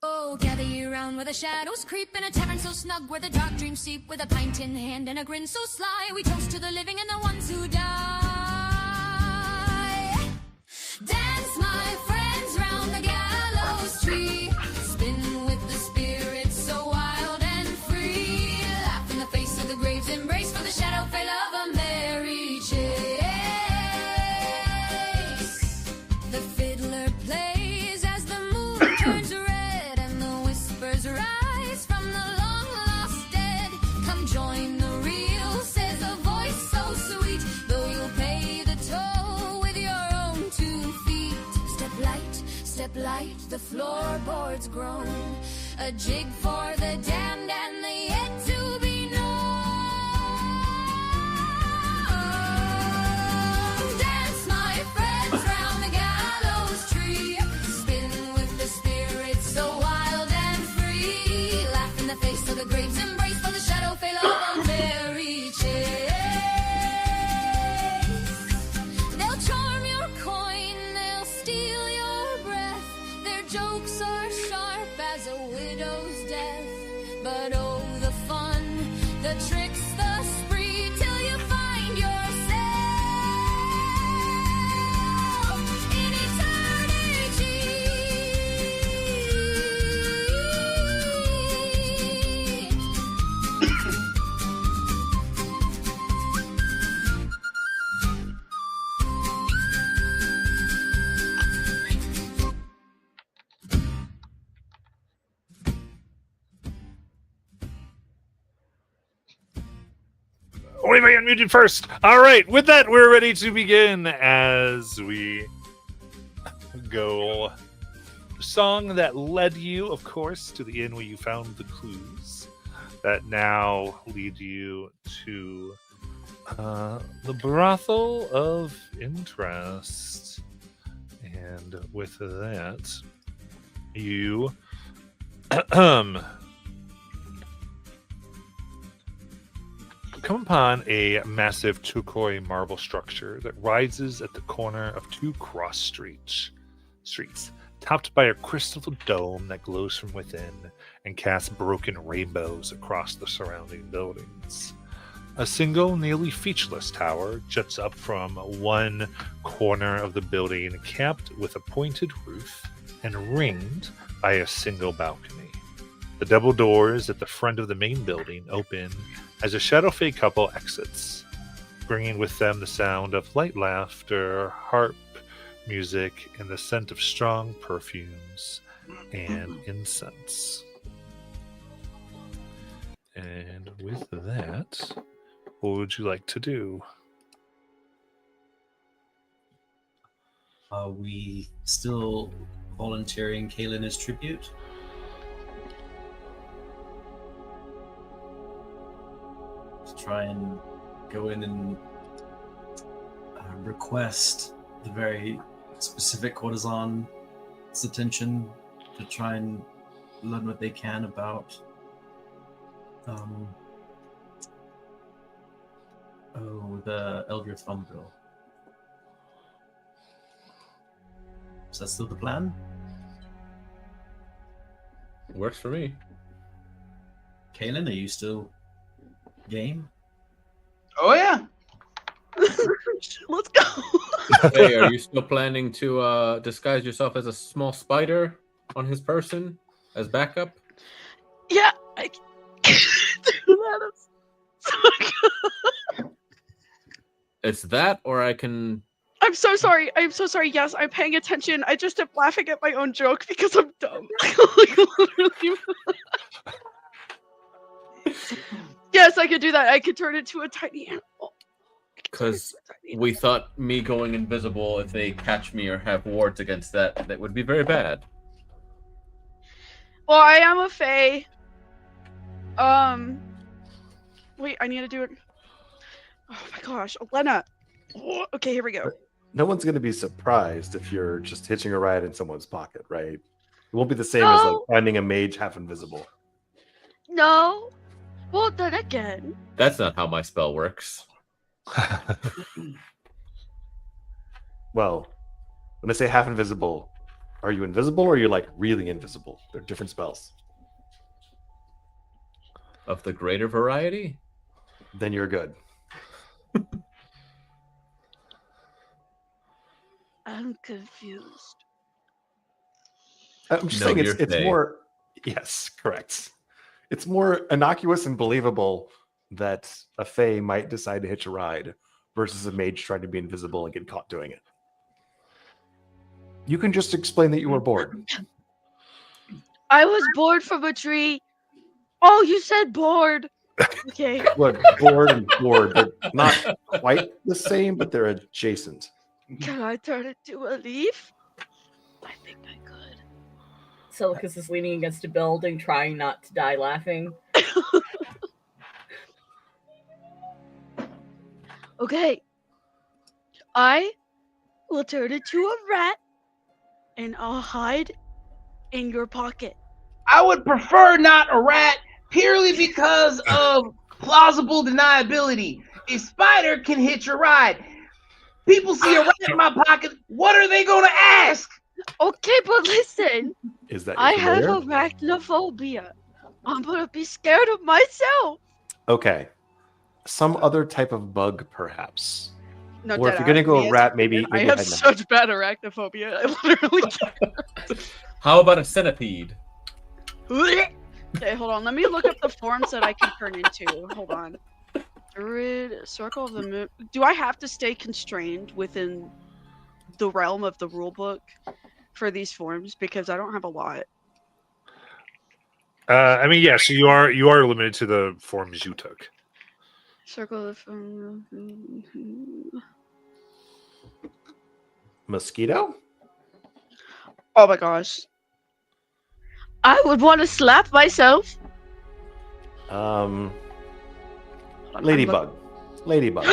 Oh, gather ye round where the shadows creep in a tavern so snug where the dark dreams sleep, with a pint in hand and a grin so sly. We toast to the living and the ones who die. Dance, my friends, round the gallows tree. Spin with the spirits so wild and free. Laugh in the face of the grave's embrace for the shadow fell of a merry chase. The fiddler plays as the moon turns red and the whispers rise from the long lost dead. Come join the reel, says a voice so sweet, though you'll pay the toll with your own 2 feet. Step light, the floorboards groan. A jig for the damned and the yet to be known. Dance, my friends, round the gallows tree. Spin with the spirits so wild and free. Laugh in the face of the grave's embrace for the shadow fell of a merry chase. They'll charm your coin, they'll steal your breath. Their jokes are sharp as a widow's death. But oh, the fun, the tricks, the spree, till you find yourself in eternity. Only by unmuted first. All right, with that, we're ready to begin as we go. The song that led you, of course, to the inn where you found the clues that now lead you to the brothel of interest. And with that, you come upon a massive turquoise marble structure that rises at the corner of 2 cross streets, topped by a crystal dome that glows from within and casts broken rainbows across the surrounding buildings. A single, nearly featureless tower juts up from one corner of the building, capped with a pointed roof and ringed by a single balcony. The double doors at the front of the main building open as a shadow-fade couple exits, bringing with them the sound of light laughter, harp music, and the scent of strong perfumes and incense. And with that, what would you like to do? Are we still volunteering Kaelin as tribute? To try and go in and request the very specific courtesan's attention to try and learn what they can about the Eldritch Thumbill. Is that still the plan? Works for me. Kaelin, are you still game? Oh yeah. Let's go. Hey, are you still planning to disguise yourself as a small spider on his person as backup? Yeah, I can do that. So good. It's that, or I can. I'm so sorry. Yes, I'm paying attention. I just am laughing at my own joke because I'm dumb. Like, literally. Yes, I could do that. I could turn into a tiny animal. Because we thought me going invisible, if they catch me or have wards against that, that would be very bad. Well, I am a fae. Wait, I need to do it. Oh my gosh, Elena. Oh, okay, here we go. No one's going to be surprised if you're just hitching a ride in someone's pocket, right? It won't be the same as like finding a mage half invisible. No. Well, then again. That's not how my spell works. Well, when I say half invisible, Are you invisible or are you like really invisible? They're different spells. Of the greater variety? Then you're good. I'm confused. I'm just No, saying you're it's Fae. more. Yes, correct. It's more innocuous and believable that a Fae might decide to hitch a ride versus a mage trying to be invisible and get caught doing it. You can just explain that you were bored. I was bored from a tree. Oh, you said bored. Okay. Look, bored and bored, they're not quite the same, but they're adjacent. Can I turn it to a leaf? I think I could. Silicus is leaning against a building, trying not to die laughing. Okay. I will turn it to a rat, and I'll hide in your pocket. I would prefer not a rat purely because of plausible deniability. A spider can hitch a ride. People see a rat in my pocket. What are they going to ask? Okay, but listen. Is that I your have familiar? arachnophobia. I'm gonna be scared of myself. Okay. Some other type of bug, perhaps. No, Or if you're gonna go a rat, maybe I maybe have head in a- such bad arachnophobia. I literally How about a centipede? can't. Okay, hold on. Let me look up the forms that I can turn into. Hold on. Druid, Circle of the Moon. Do I have to stay constrained within the realm of the rule book for these forms? Because I don't have a lot. I mean, yes, you are limited to the forms you took. Circle of Mosquito? Oh my gosh. I would want to slap myself. Um, Hold on, I'm ladybug. Ladybug.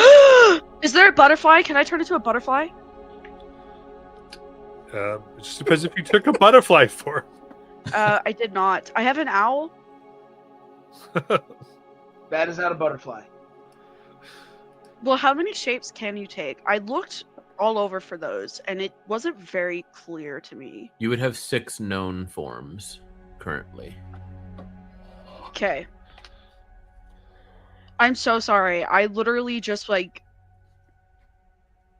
Is there a butterfly? Can I turn into a butterfly? It just depends if you took a butterfly for. I did not. I have an owl. That is not a butterfly. Well, how many shapes can you take? I looked all over for those, and it wasn't very clear to me. You would have 6 known forms currently. Okay. I'm so sorry. I literally just like...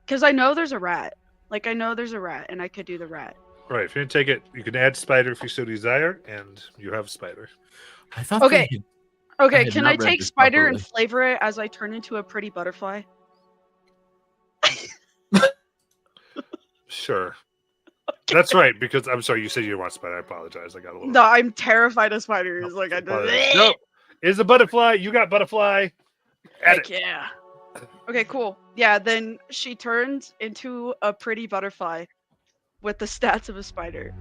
Because I know there's a rat. Like, I know there's a rat, and I could do the rat. Right, if you're gonna take it, you can add spider if you so desire, and you have spider. I thought Okay. they had- Okay, had can not I read take this spider and properly. flavor it as I turn into a pretty butterfly? Sure. That's right, because I'm sorry, you said you didn't want spider. I apologize. I got a little. No, I'm terrified of spiders. Like, I apologize. No, it's a butterfly. You got butterfly. Add Heck it. yeah. Okay, cool. Yeah, then she turns into a pretty butterfly with the stats of a spider.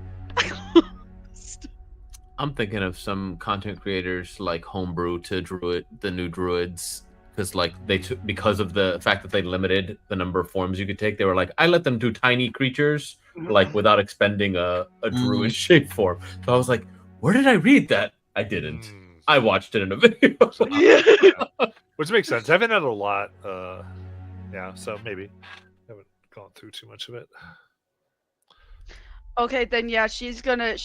I'm thinking of some content creators like Homebrew to Druid, the new Druids, because like they took because of the fact that they limited the number of forms you could take. They were like, I let them do tiny creatures, like without expending a Druid shape form. So I was like, where did I read that? I didn't. Mm. I watched it in a video. Which makes sense. I haven't had a lot. Yeah, so maybe I haven't gone through too much of it. Okay, then yeah, she's gonna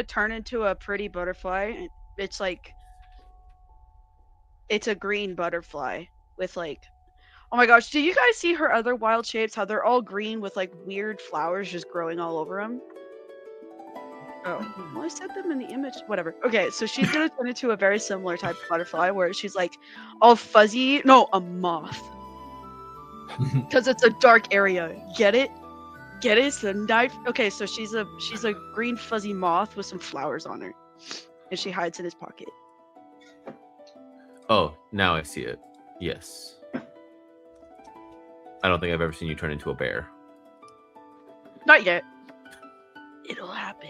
turn into a pretty butterfly. It's like it's a green butterfly with like, oh my gosh, do you guys see her other wild shapes? How they're all green with like weird flowers just growing all over them? Oh, well, I said them in the image. Whatever. Okay, so she's gonna turn into a very similar type of butterfly where she's like all fuzzy. No, a moth. Because it's a dark area. Get it? Get it? It's the night. Okay, so she's a green fuzzy moth with some flowers on her, and she hides in his pocket. Oh, now I see it. Yes. I don't think I've ever seen you turn into a bear. Not yet. It'll happen.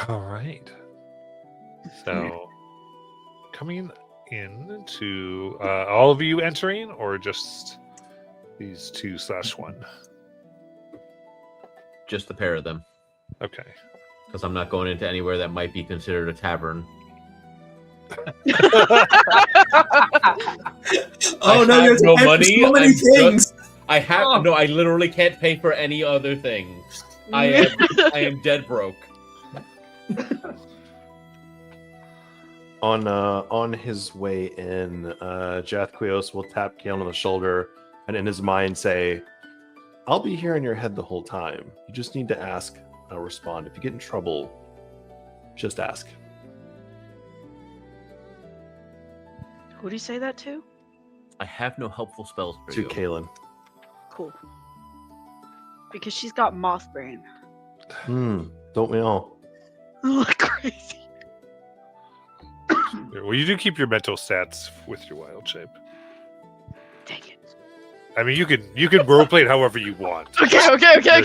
All right. So, coming in to all of you entering, or just these 2/1? Just the pair of them. Okay. Because I'm not going into anywhere that might be considered a tavern. Oh I no, have there's no so money. many I'm things. I literally can't pay for any other things. I am dead broke. On his way in, Jathquios will tap Kalen on the shoulder and in his mind say, "I'll be here in your head the whole time. You just need to ask, I'll respond. If you get in trouble, just ask." Who do you say that to? I have no helpful spells for To you. Kalen. Cool. Because she's got moth brain. Don't we all? Like crazy. Well, you do keep your mental stats with your wild shape. Dang it. I mean, you can roleplay it however you want. Okay, She's great. "I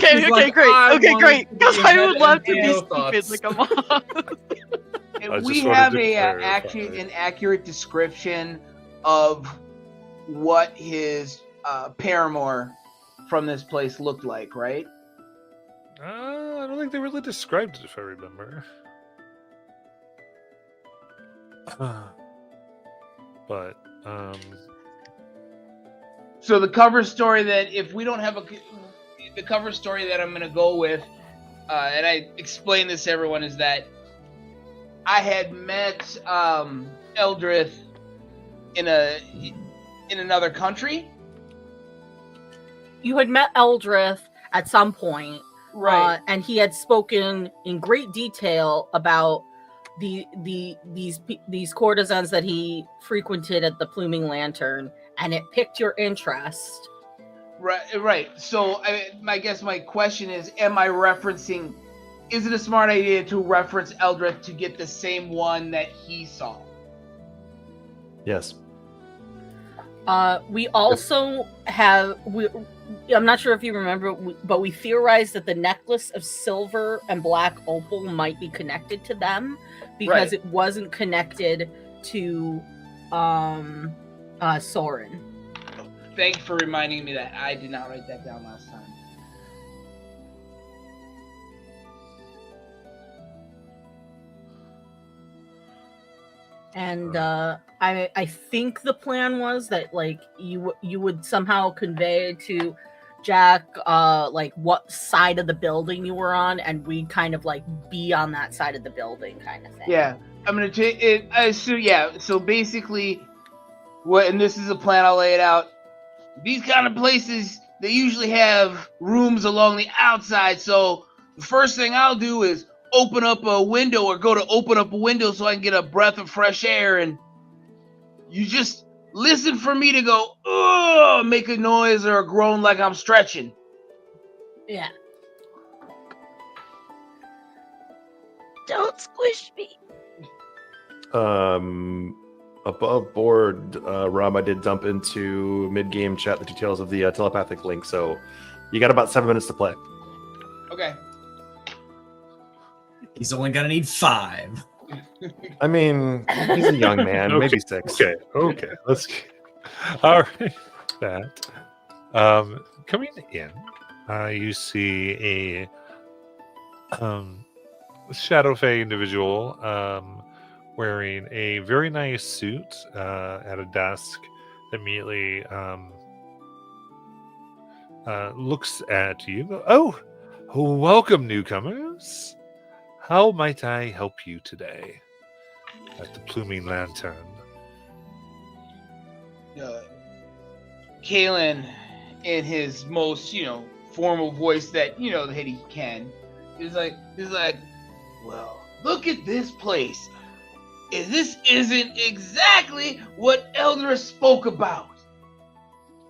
Okay, wanted great. to be Because I ahead would of love to the be thoughts." stupid like a moth. I And we just wanted have to an accurate description of what his paramour from this place looked like, right? I don't think they really described it, if I remember. But So the cover story that if we don't have the cover story that I'm gonna go with, and I explain this to everyone, is that I had met Eldrith in another country. You had met Eldrith at some point, Right. and he had spoken in great detail about these courtesans that he frequented at the Pluming Lantern, and it piqued your interest. Right. So I guess my question is, am I referencing? Is it a smart idea to reference Eldrith to get the same one that he saw? Yes. We also have I'm not sure if you remember, but we theorized that the necklace of silver and black opal might be connected to them because it wasn't connected to Soren. Thank you for reminding me that. I did not write that down last time. And I think the plan was that like you would somehow convey to Jack like what side of the building you were on, and we'd kind of like be on that side of the building kind of thing. Yeah, I'm gonna take it. So basically, and this is a plan. I'll lay it out. These kind of places, they usually have rooms along the outside. So the first thing I'll do is open up a window or go to open up a window so I can get a breath of fresh air, and you just listen for me to go, "Ugh," make a noise or a groan like I'm stretching. Yeah. Don't squish me. Above board, Rob, I did dump into mid-game chat the details of the telepathic link, so you got about 7 minutes to play. Okay. He's only gonna need 5. I mean, he's a young man, Okay, maybe 6. Okay. Let's. All right. That. Coming in, you see a Shadow Fae individual wearing a very nice suit at a desk. Immediately looks at you. Oh, welcome, newcomers. How might I help you today at the Pluming Lantern? Kalen, in his most, formal voice that he can, is like, well, look at this place. This isn't exactly what Eldrith spoke about.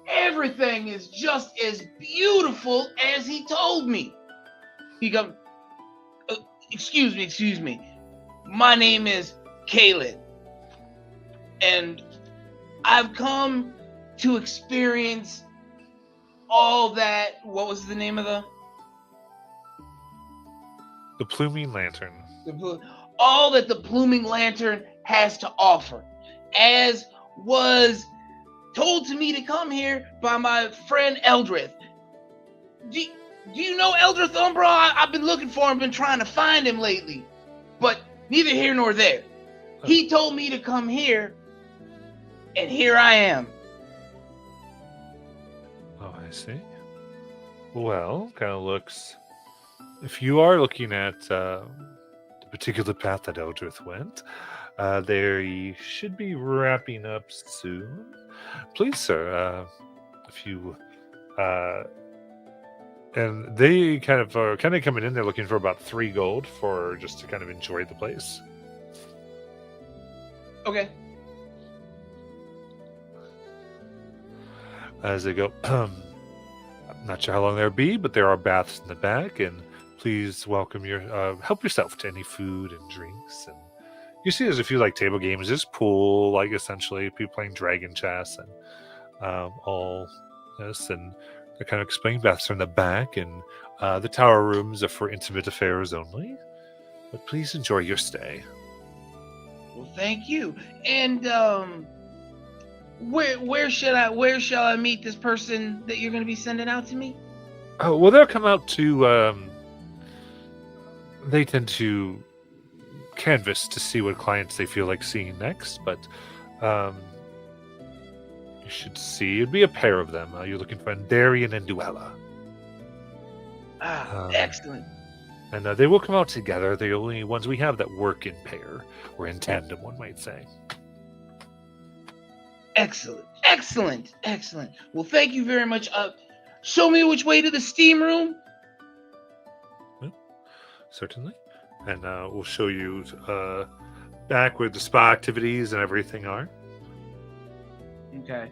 Everything is just as beautiful as he told me. He goes, excuse me. My name is Kalen, and I've come to experience all that. What was the name of The Pluming Lantern. all that the Pluming Lantern has to offer, as was told to me to come here by my friend Eldrith. Do you know Eldrith Umbra? I've been looking for him, been trying to find him lately, but neither here nor there. He told me to come here, and here I am. Oh, I see. Well, kind of looks. If you are looking at the particular path that Eldrith went, they should be wrapping up soon. Please, sir, if you. And they kind of are coming in. They're looking for about 3 gold for just to kind of enjoy the place. Okay. As they go, I'm not sure how long there'll be, but there are baths in the back, and please welcome your help yourself to any food and drinks. And you see, there's a few like table games. There's pool, like essentially people playing dragon chess and all this, and they're kind of explaining baths are in the back, and the tower rooms are for intimate affairs only. But please enjoy your stay. Well, thank you. And where shall I meet this person that you're going to be sending out to me? Oh, well, they'll come out to. They tend to canvas to see what clients they feel like seeing next, but you should see it'd be a pair of them. You're looking for Darian and Duella. Excellent. And they will come out together. They're the only ones we have that work in pair, or in tandem, one might say. Excellent. Well, thank you very much. Show me which way to the steam room. Certainly. And we'll show you back where the spa activities and everything are. Okay.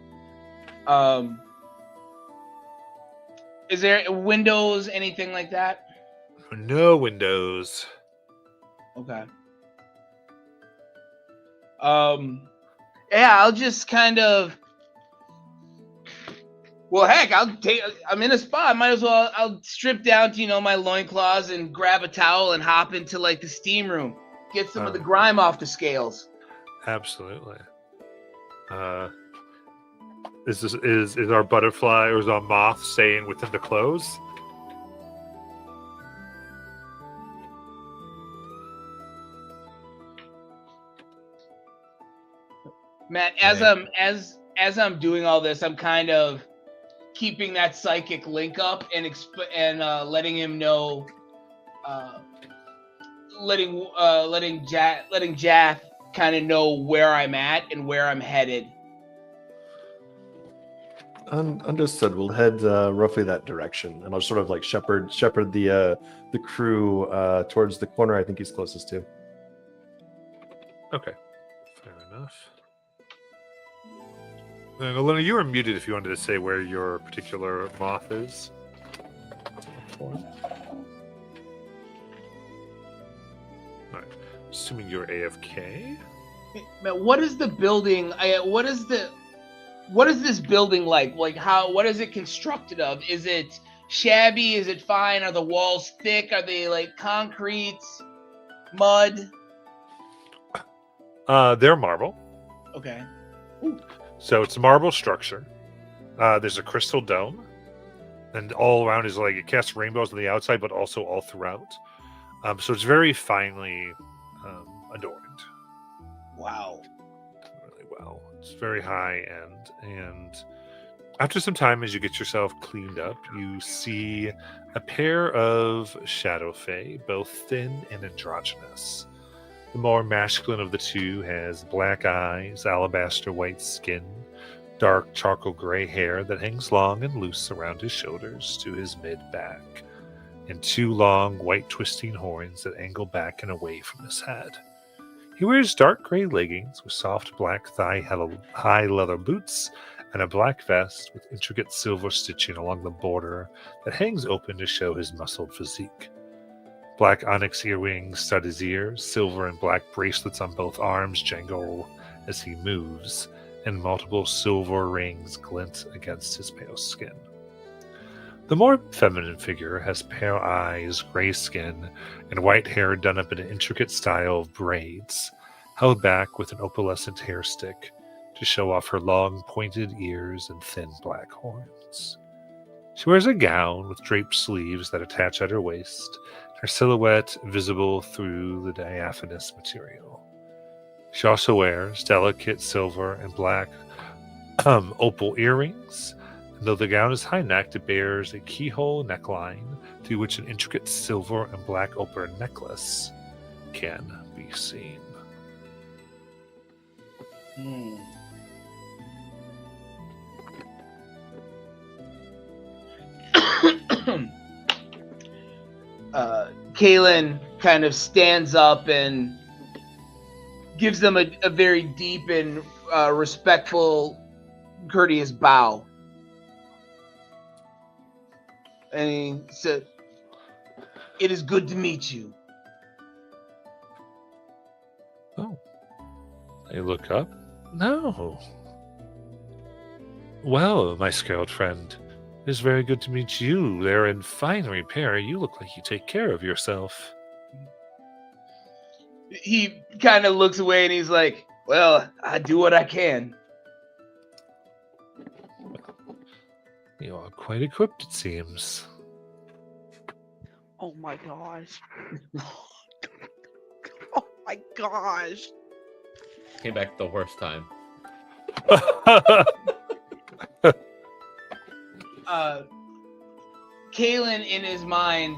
Is there windows, anything like that? No windows. Okay. Yeah, I'll just kind of. Well, heck, I'm in a spa. I might as well. I'll strip down to my loincloths and grab a towel and hop into like the steam room, get some of the grime off the scales. Absolutely. Is our butterfly or is our moth staying within the clothes? Matt, as I'm doing all this, I'm kind of keeping that psychic link up and letting him know, letting Jath kind of know where I'm at and where I'm headed. Understood. We'll head roughly that direction, and I'll sort of like shepherd the crew towards the corner I think he's closest to. Okay, fair enough. And Elena, you were muted if you wanted to say where your particular moth is. All right, assuming you're AFK. Matt, what is the building? What is this building like? Like what is it constructed of? Is it shabby? Is it fine? Are the walls thick? Are they like concrete, mud? They're marble. Okay. So it's a marble structure. There's a crystal dome, and all around is like it casts rainbows on the outside, but also all throughout. So it's very finely adorned. Wow. Really well. It's very high end, and after some time, as you get yourself cleaned up, you see a pair of shadow fae, both thin and androgynous. The more masculine of the two has black eyes, alabaster white skin, dark charcoal gray hair that hangs long and loose around his shoulders to his mid-back, and 2 long white twisting horns that angle back and away from his head. He wears dark gray leggings with soft black high leather boots and a black vest with intricate silver stitching along the border that hangs open to show his muscled physique. Black onyx earrings stud his ears, silver and black bracelets on both arms jangle as he moves, and multiple silver rings glint against his pale skin. The more feminine figure has pale eyes, gray skin, and white hair done up in an intricate style of braids, held back with an opalescent hair stick to show off her long pointed ears and thin black horns. She wears a gown with draped sleeves that attach at her waist, her silhouette visible through the diaphanous material. She also wears delicate silver and black opal earrings And though the gown is high-necked, it bears a keyhole neckline through which an intricate silver and black opal necklace can be seen. Kaylin kind of stands up and gives them a very deep and respectful, courteous bow. And he said, "It is good to meet you." Oh. I look up. No. Well, my scout friend, it is very good to meet you. They're in fine repair. You look like you take care of yourself. He kind of looks away and he's like, "Well, I do what I can." You are quite equipped, it seems. Oh my gosh. Oh my gosh. Came back the worst time. Kalen, in his mind,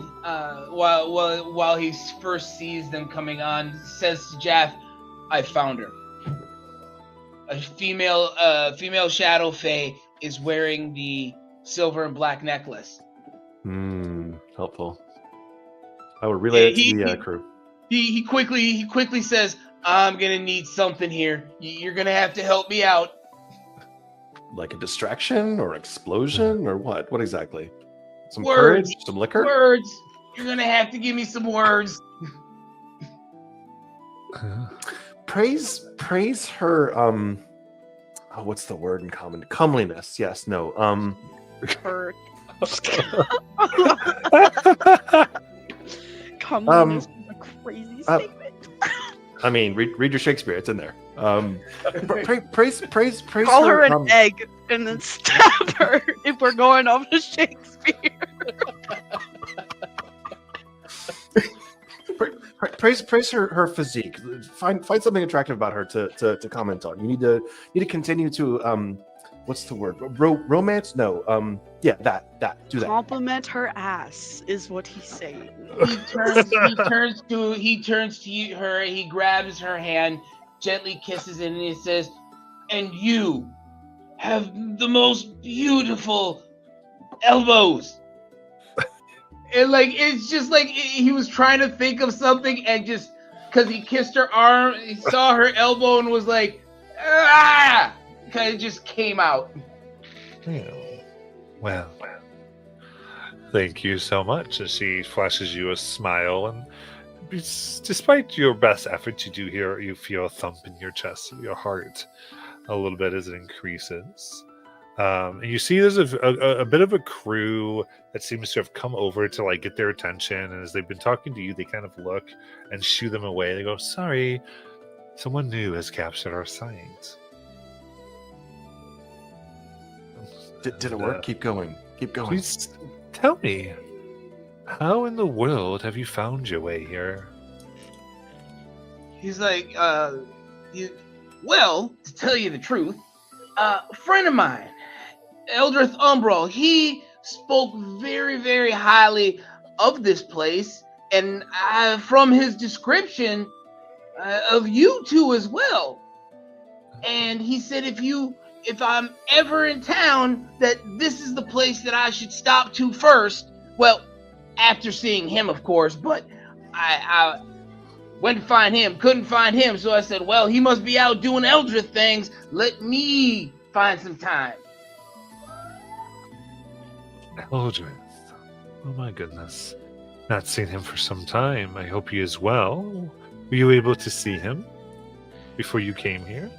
while he first sees them coming on, says to Jaff, "I found her. A female shadow fae is wearing the silver and black necklace." Helpful. I will relay it to the crew. He quickly says, "I'm gonna need something here. You're gonna have to help me out." Like a distraction or explosion or what? What exactly? Some Words. courage? Some liquor? Words. You're gonna have to give me some words. Praise her what's the word in common? Comeliness. Yes, no. Her. Comeliness is a crazy statement. I mean, read your Shakespeare, it's in there. Praise Call her an um, egg and then stab her if we're going off of Shakespeare. Praise her physique. Find something attractive about her to comment on. You need to continue to what's the word? Romance? No. Yeah, that. Do that. Compliment her ass is what he's saying. He turns to her. He grabs her hand, gently kisses it, and he says, "And you have the most beautiful elbows." And it's just he was trying to think of something, and just because he kissed her arm, he saw her elbow and was like, "Ah!" Kind of just came out. Well, thank you so much. And she flashes you a smile, and despite your best efforts, you feel a thump in your chest, your heart, a little bit as it increases. And you see there's a bit of a crew that seems to have come over to get their attention, and as they've been talking to you, they kind of look and shoo them away. They go, "Sorry, someone new has captured our sight." Did it work? Keep going. Please tell me, how in the world have you found your way here? He's like, well, to tell you the truth, a friend of mine, Eldrith Umbral, he spoke very, very highly of this place, and from his description of you two as well. And he said if I'm ever in town, that this is the place that I should stop to first. Well, after seeing him, of course, but I went to find him, couldn't find him, so I said, well, he must be out doing Eldrith things. Let me find some time. Eldrith. Oh my goodness. Not seen him for some time. I hope he is well. Were you able to see him before you came here?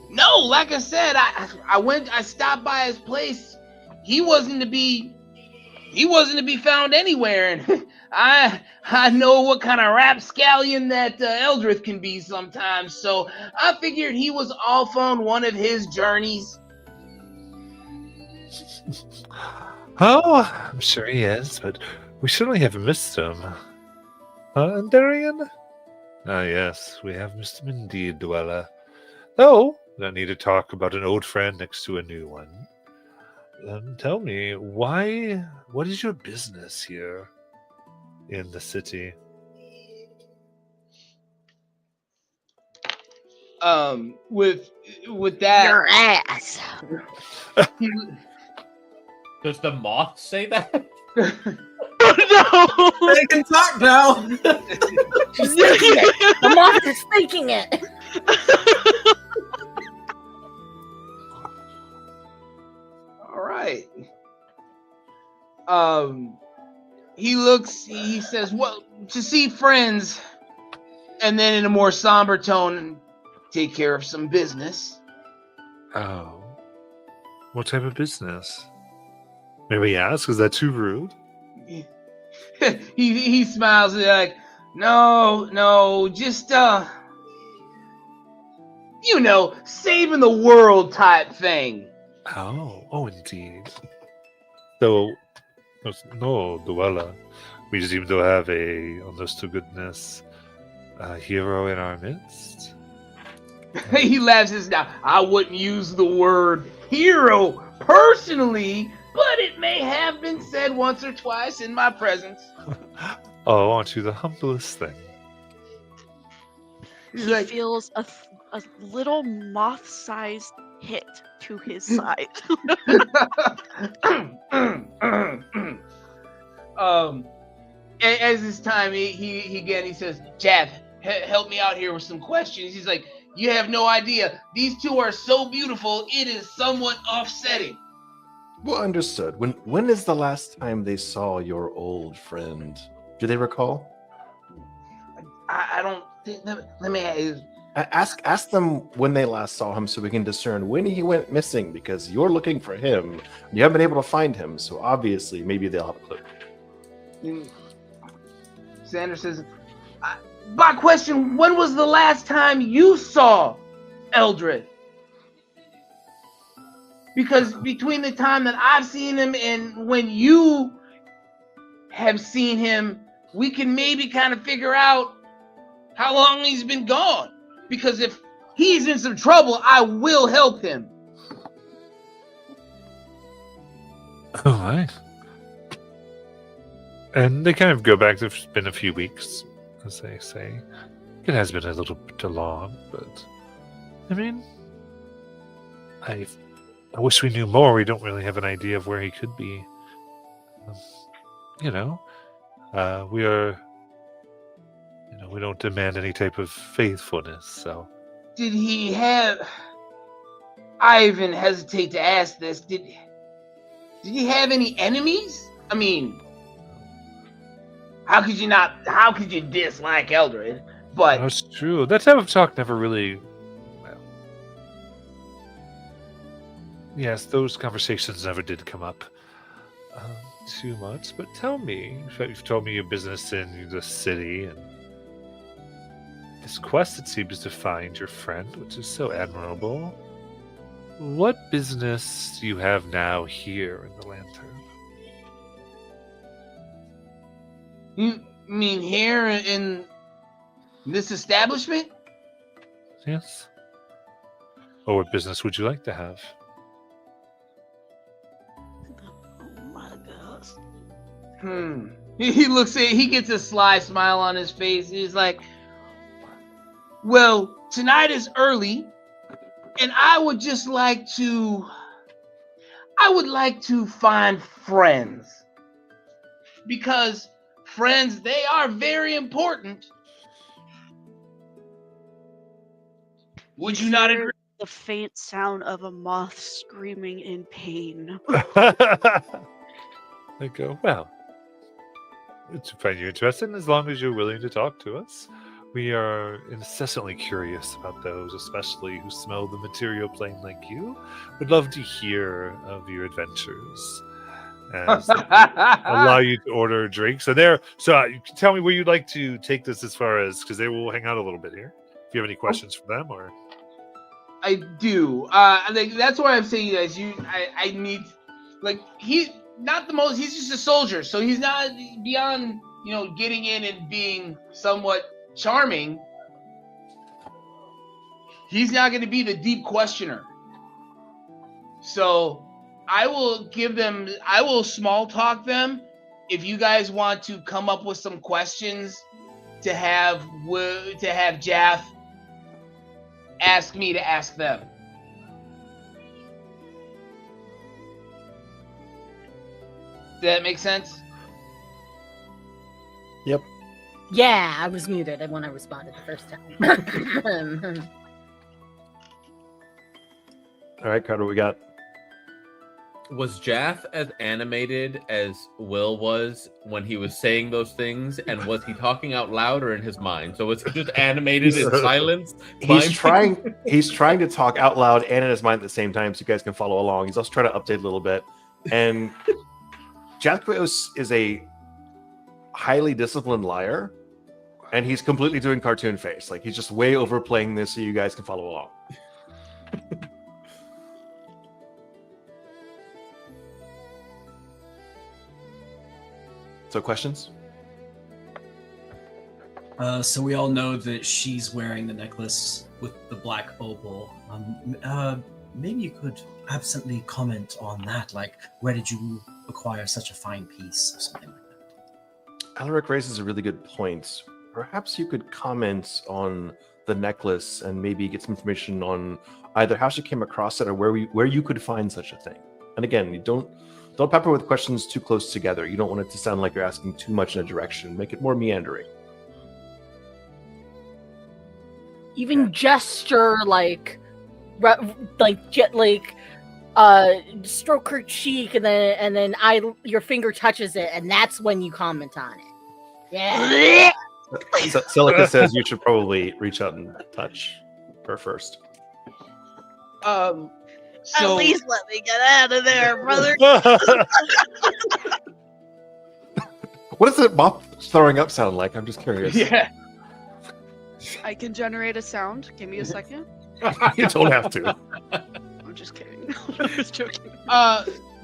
No, like I said, I stopped by his place. He wasn't to be found anywhere, and I know what kind of rapscallion that Eldrith can be sometimes, so I figured he was off on one of his journeys. Oh, I'm sure he is, but we certainly haven't missed him. And Darian? Ah, yes, we have missed him indeed, Dweller. Though, we don't need to talk about an old friend next to a new one. Tell me, what is your business here in the city? With that, Your ass. he, Does the moth say that? Oh no! They can talk now. She's thinking it. The moth is thinking it. all right. He says, well, to see friends, and then in a more somber tone, take care of some business. Oh. What type of business? May we ask? Is that too rude? he smiles and like, no, just saving the world type thing. Oh, indeed. So, no, Duella, we seem to have a, honest to goodness, hero in our midst. He laughs his now. I wouldn't use the word hero personally, but it may have been said once or twice in my presence. Oh, aren't you the humblest thing? He's He like, feels a little moth-sized hit to his side. As this time he says, Jeff, help me out here with some questions. He's like, you have no idea. These two are so beautiful, it is somewhat offsetting. Well, understood. When is the last time they saw your old friend? Do they recall? I don't think. Let me Ask them when they last saw him so we can discern when he went missing, because you're looking for him. You haven't been able to find him, so obviously maybe they'll have a clue. Sanders says, by question, when was the last time you saw Eldred? Because between the time that I've seen him and when you have seen him, we can maybe kind of figure out how long he's been gone. Because if he's in some trouble, I will help him. All right. And they kind of go back. It's been a few weeks, as they say. It has been a little bit long, but I mean, I wish we knew more. We don't really have an idea of where he could be. We are. We don't demand any type of faithfulness. So, Did he have? I even hesitate to ask this. Did he have any enemies? I mean, how could you dislike Eldred? But that's true. That type of talk never really. Well, yes, those conversations never did come up too much. But tell me, you've told me your business in the city, and this quest, it seems to find your friend, which is so admirable. What business do you have now here in the Lantern? you mean here in this establishment? Yes. Or what business would you like to have? Oh my gosh. He looks at. He gets a sly smile on his face. He's like, well, tonight is early, and I would like to find friends. Because friends, they are very important. Would you not agree? The faint sound of a moth screaming in pain. I go, well, to find you interesting, as long as you're willing to talk to us. We are incessantly curious about those, especially who smell the material plane like you. Would love to hear of your adventures. As allow you to order drinks. So you can tell me where you'd like to take this as far as, because they will hang out a little bit here. If you have any questions for them, or I do. That's why I'm saying, guys. I need, he's not the most. He's just a soldier, so he's not beyond, getting in and being somewhat charming. He's not going to be the deep questioner. So I will give them. I will small talk them. If you guys want to come up with some questions to have Jaff ask me to ask them. Does that make sense? Yep. Yeah, I was muted when I responded the first time. All right, Carter, we got. Was Jaff as animated as Will was when he was saying those things? And was he talking out loud or in his mind? So was he just animated in silence? He's trying to talk out loud and in his mind at the same time, so you guys can follow along. He's also trying to update a little bit. And Jathquos is a highly disciplined liar, and he's completely doing cartoon face. Like he's just way overplaying this so you guys can follow along. So questions? So we all know that she's wearing the necklace with the black opal. Maybe you could absently comment on that. Like, where did you acquire such a fine piece or something like that? Alaric raises a really good point. Perhaps you could comment on the necklace and maybe get some information on either how she came across it or where you could find such a thing. And again, you don't pepper with questions too close together. You don't want it to sound like you're asking too much in a direction. Make it more meandering. Even gesture like stroke her cheek and then your finger touches it, and that's when you comment on it. Yeah. So Celica says you should probably reach out and touch her first. So At least let me get out of there, brother. What does it mop throwing up sound like? I'm just curious. yeah. I can generate a sound. Give me a second. You don't have to. I'm just kidding. I was joking.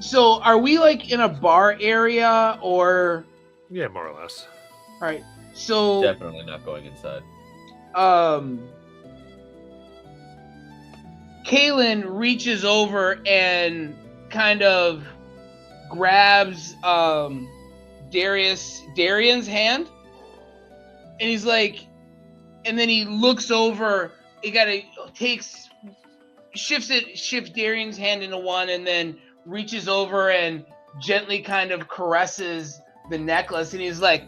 So are we like in a bar area or? Yeah, more or less. All right. So Definitely not going inside. Kaylin reaches over and kind of grabs Darian's hand, and he's like, and then he looks over. Shifts Darian's hand into one, and then reaches over and gently kind of caresses the necklace, and he's like,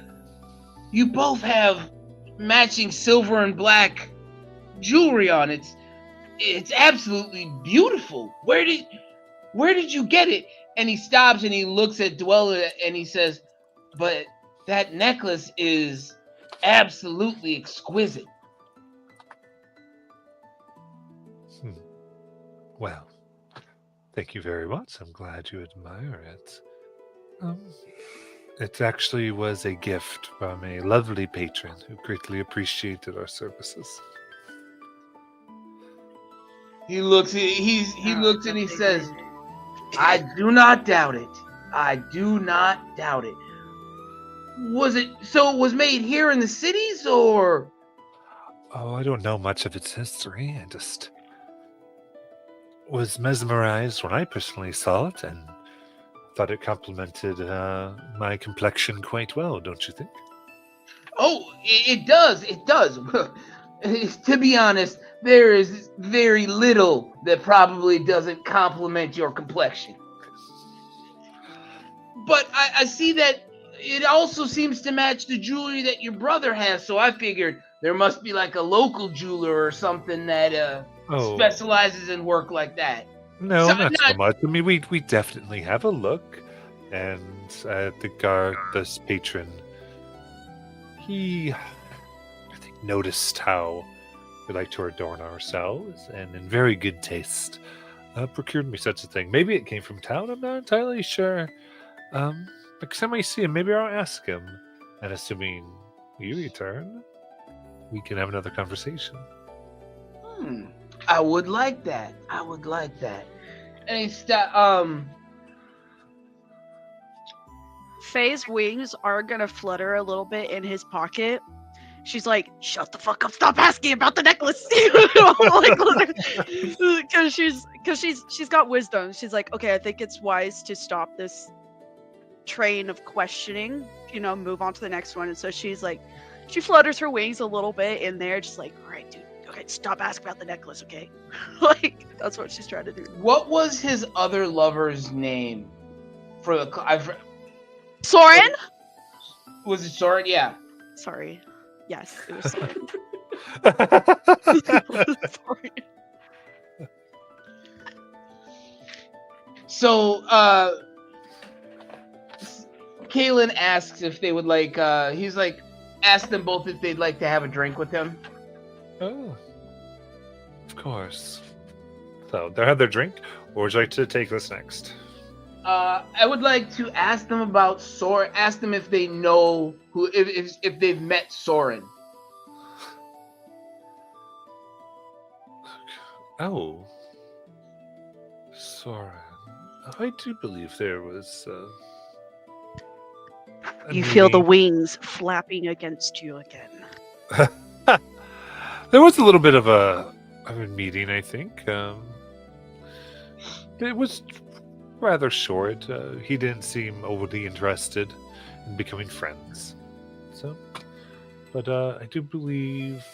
"You both have matching silver and black jewelry on. It's absolutely beautiful. Where did you get it?" And he stops and he looks at Dweller and he says, "But that necklace is absolutely exquisite." Well, thank you very much. I'm glad you admire it. It actually was a gift from a lovely patron who greatly appreciated our services. He looks and he says, "I do not doubt it. I do not doubt it. It was made here in the cities, or?" Oh, I don't know much of its history. I just was mesmerized when I personally saw it and thought it complemented my complexion quite well, don't you think? Oh, it does. It does. To be honest, there is very little that probably doesn't complement your complexion. But I see that it also seems to match the jewelry that your brother has, so I figured there must be like a local jeweler or something that specializes in work like that. No, not so much. I mean, we definitely have a look, and this patron, he, I think, noticed how we like to adorn ourselves, and in very good taste, procured me such a thing. Maybe it came from town. I'm not entirely sure. Next time I see him, maybe I'll ask him. And assuming you return, we can have another conversation. I would like that. And he Faye's wings are gonna flutter a little bit in his pocket, she's like, "Shut the fuck up! Stop asking about the necklace." Because she's got wisdom. She's like, "Okay, I think it's wise to stop this train of questioning. Move on to the next one." And so she's like, she flutters her wings a little bit in there, just like, "All right, dude. Okay, stop asking about the necklace, okay?" Like that's what she's trying to do. What was his other lover's name? Soren? Was it Soren? Yeah. Sorry. Yes, it was Soren. Sorry. So, Kaylin asks if they would like. He's like, ask them both if they'd like to have a drink with him. Oh, of course. So they had their drink, or would you like to take this next? I would like to ask them about Soren. Ask them if they know if they've met Soren. Oh, Soren. I do believe there was. You feel the wings flapping against you again. There was a little bit of a meeting, I think. It was rather short. He didn't seem overly interested in becoming friends. So, but I do believe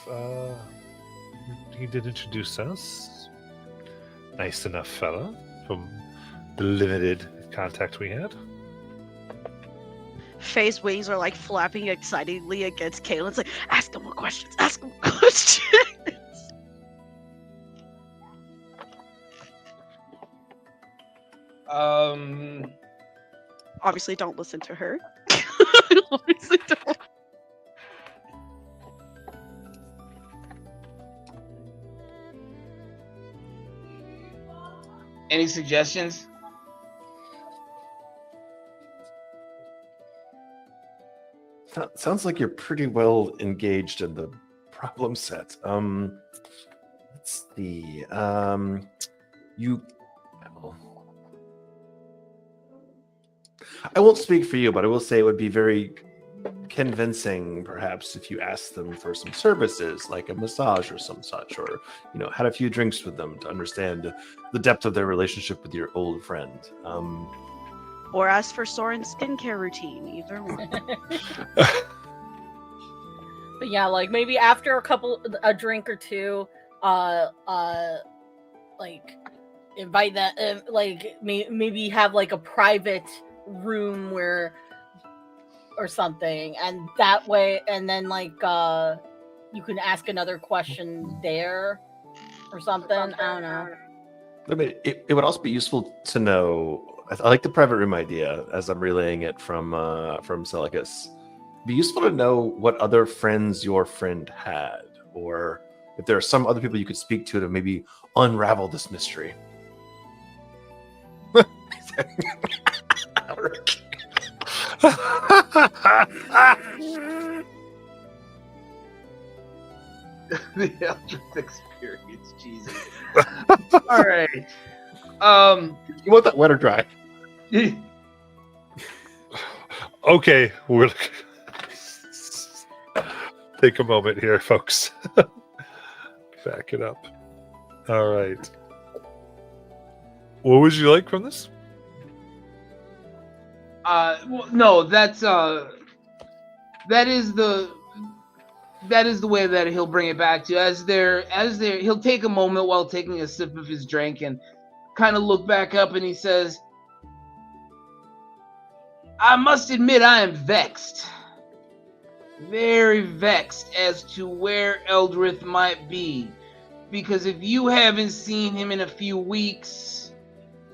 he did introduce us. Nice enough fella from the limited contact we had. Faye's wings are like flapping excitedly against Kaylin's like, ask him more questions, ask him more questions. Obviously don't listen to her. Obviously don't. Any suggestions? Sounds like you're pretty well engaged in the problem set. Let's see. You. Well, I won't speak for you, but I will say it would be very convincing, perhaps, if you asked them for some services, like a massage or some such, or had a few drinks with them to understand the depth of their relationship with your old friend. Or ask for Soren's skincare routine, either one. But yeah, like maybe after a drink or two, like invite that, maybe have like a private room or something, and that way, and then like you can ask another question there or something. I don't know. I mean, it would also be useful to know. I like the private room idea as I'm relaying it from Celicus. It'd be useful to know what other friends your friend had, or if there are some other people you could speak to maybe unravel this mystery. The Eldritch experience, Jesus. All right. You want that wet or dry? Okay, we'll take a moment here, folks. Back it up. All right. What would you like from this? Well, no, that is the way that he'll bring it back to you. As he'll take a moment while taking a sip of his drink and kind of look back up, and he says, I must admit I am vexed. Very vexed as to where Eldrith might be. Because if you haven't seen him in a few weeks,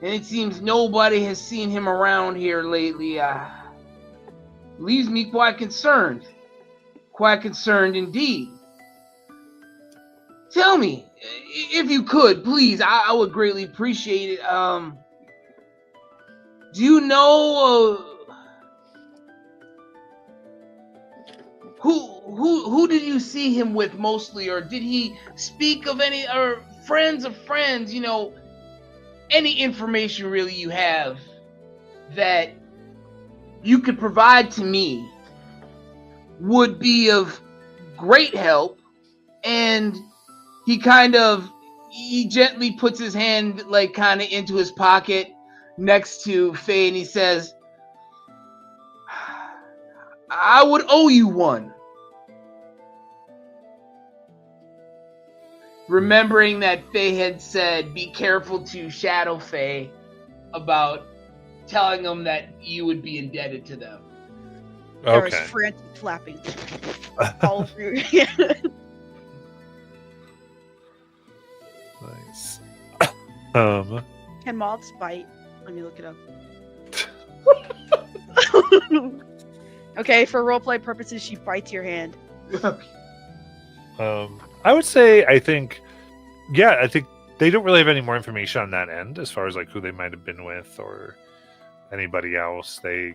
and it seems nobody has seen him around here lately, leaves me quite concerned. Quite concerned indeed. Tell me, if you could, please, I would greatly appreciate it. Do you know who did you see him with mostly, or did he speak of any or friends of friends? Any information really you have that you could provide to me would be of great help. And he gently puts his hand like kind of into his pocket next to Faye, and he says, I would owe you one. Remembering that Faye had said, be careful to Shadow Faye about telling them that you would be indebted to them. There was Okay. frantic flapping all through. Nice. Can moths bite? Let me look it up. Okay, for roleplay purposes, she bites your hand. I would say I think they don't really have any more information on that end as far as like who they might have been with or anybody else. They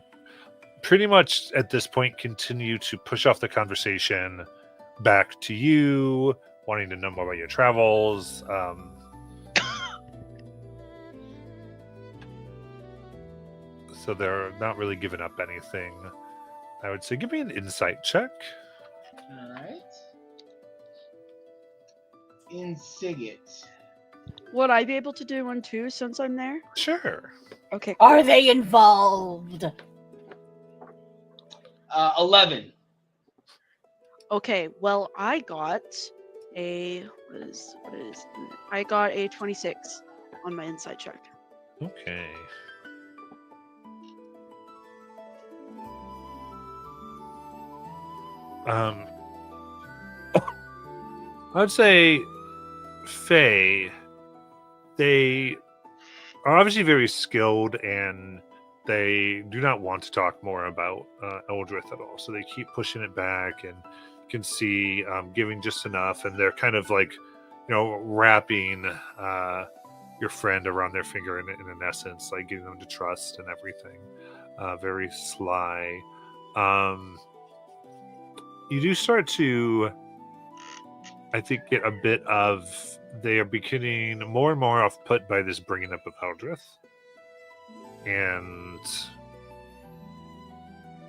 pretty much at this point continue to push off the conversation back to you, wanting to know more about your travels. So they're not really giving up anything. I would say give me an insight check. All right. Insight. Would I be able to do one too since I'm there? Sure. Okay. Are they involved? 11. Okay, well, I got a I got a 26 on my insight check. Okay. I'd say Faye, they are obviously very skilled and they do not want to talk more about Eldrith at all. So they keep pushing it back and can see giving just enough. And they're kind of like, wrapping your friend around their finger in an essence, like getting them to trust and everything. Very sly. You do start to, I think, get a bit of, they are becoming more and more off-put by this bringing up of Eldrith. And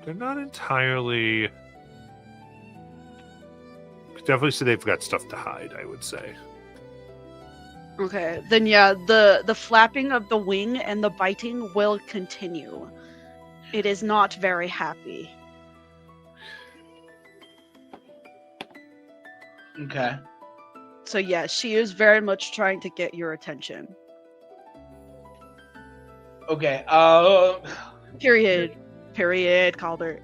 they're not entirely, definitely say they've got stuff to hide, I would say. Okay, then yeah, the flapping of the wing and the biting will continue. It is not very happy. Okay. So yeah, she is very much trying to get your attention. Okay. Period. Period, Calder.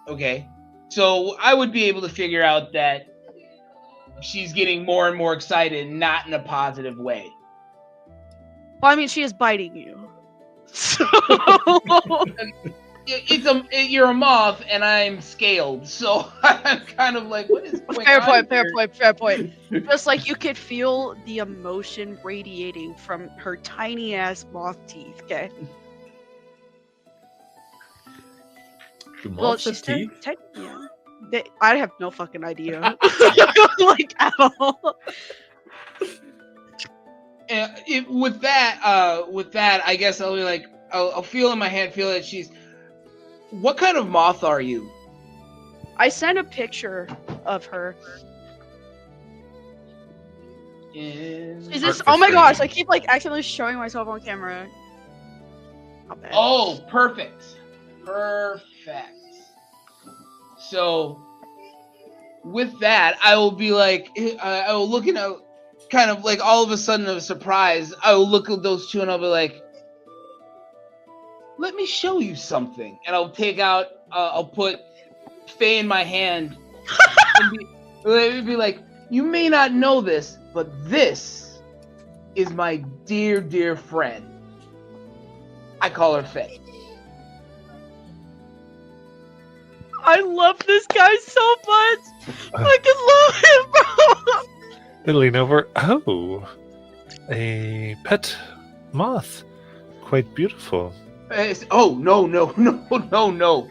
Okay. So I would be able to figure out that she's getting more and more excited, not in a positive way. Well, I mean, she is biting you. So You're a moth, and I'm scaled, so I'm kind of like, what is going fair on point. Fair point. Just like you could feel the emotion radiating from her tiny ass moth teeth. Okay. Do Well, moths have she's teeth? yeah. I have no fucking idea. Like at all. With that, I guess I'll be like, I'll feel in my hand, feel that she's. What kind of moth are you? I sent a picture of her. Is this? Oh my gosh! I keep like accidentally showing myself on camera. Not bad. Oh, perfect. So, with that, I will be like, I will look at, kind of like all of a sudden of a surprise. I will look at those two and I'll be like, let me show you something. And I'll take out, I'll put Faye in my hand and be like, you may not know this, but this is my dear, dear friend. I call her Faye. I love this guy so much. I can love him, bro. They lean over. Oh, a pet moth. Quite beautiful. Oh, no.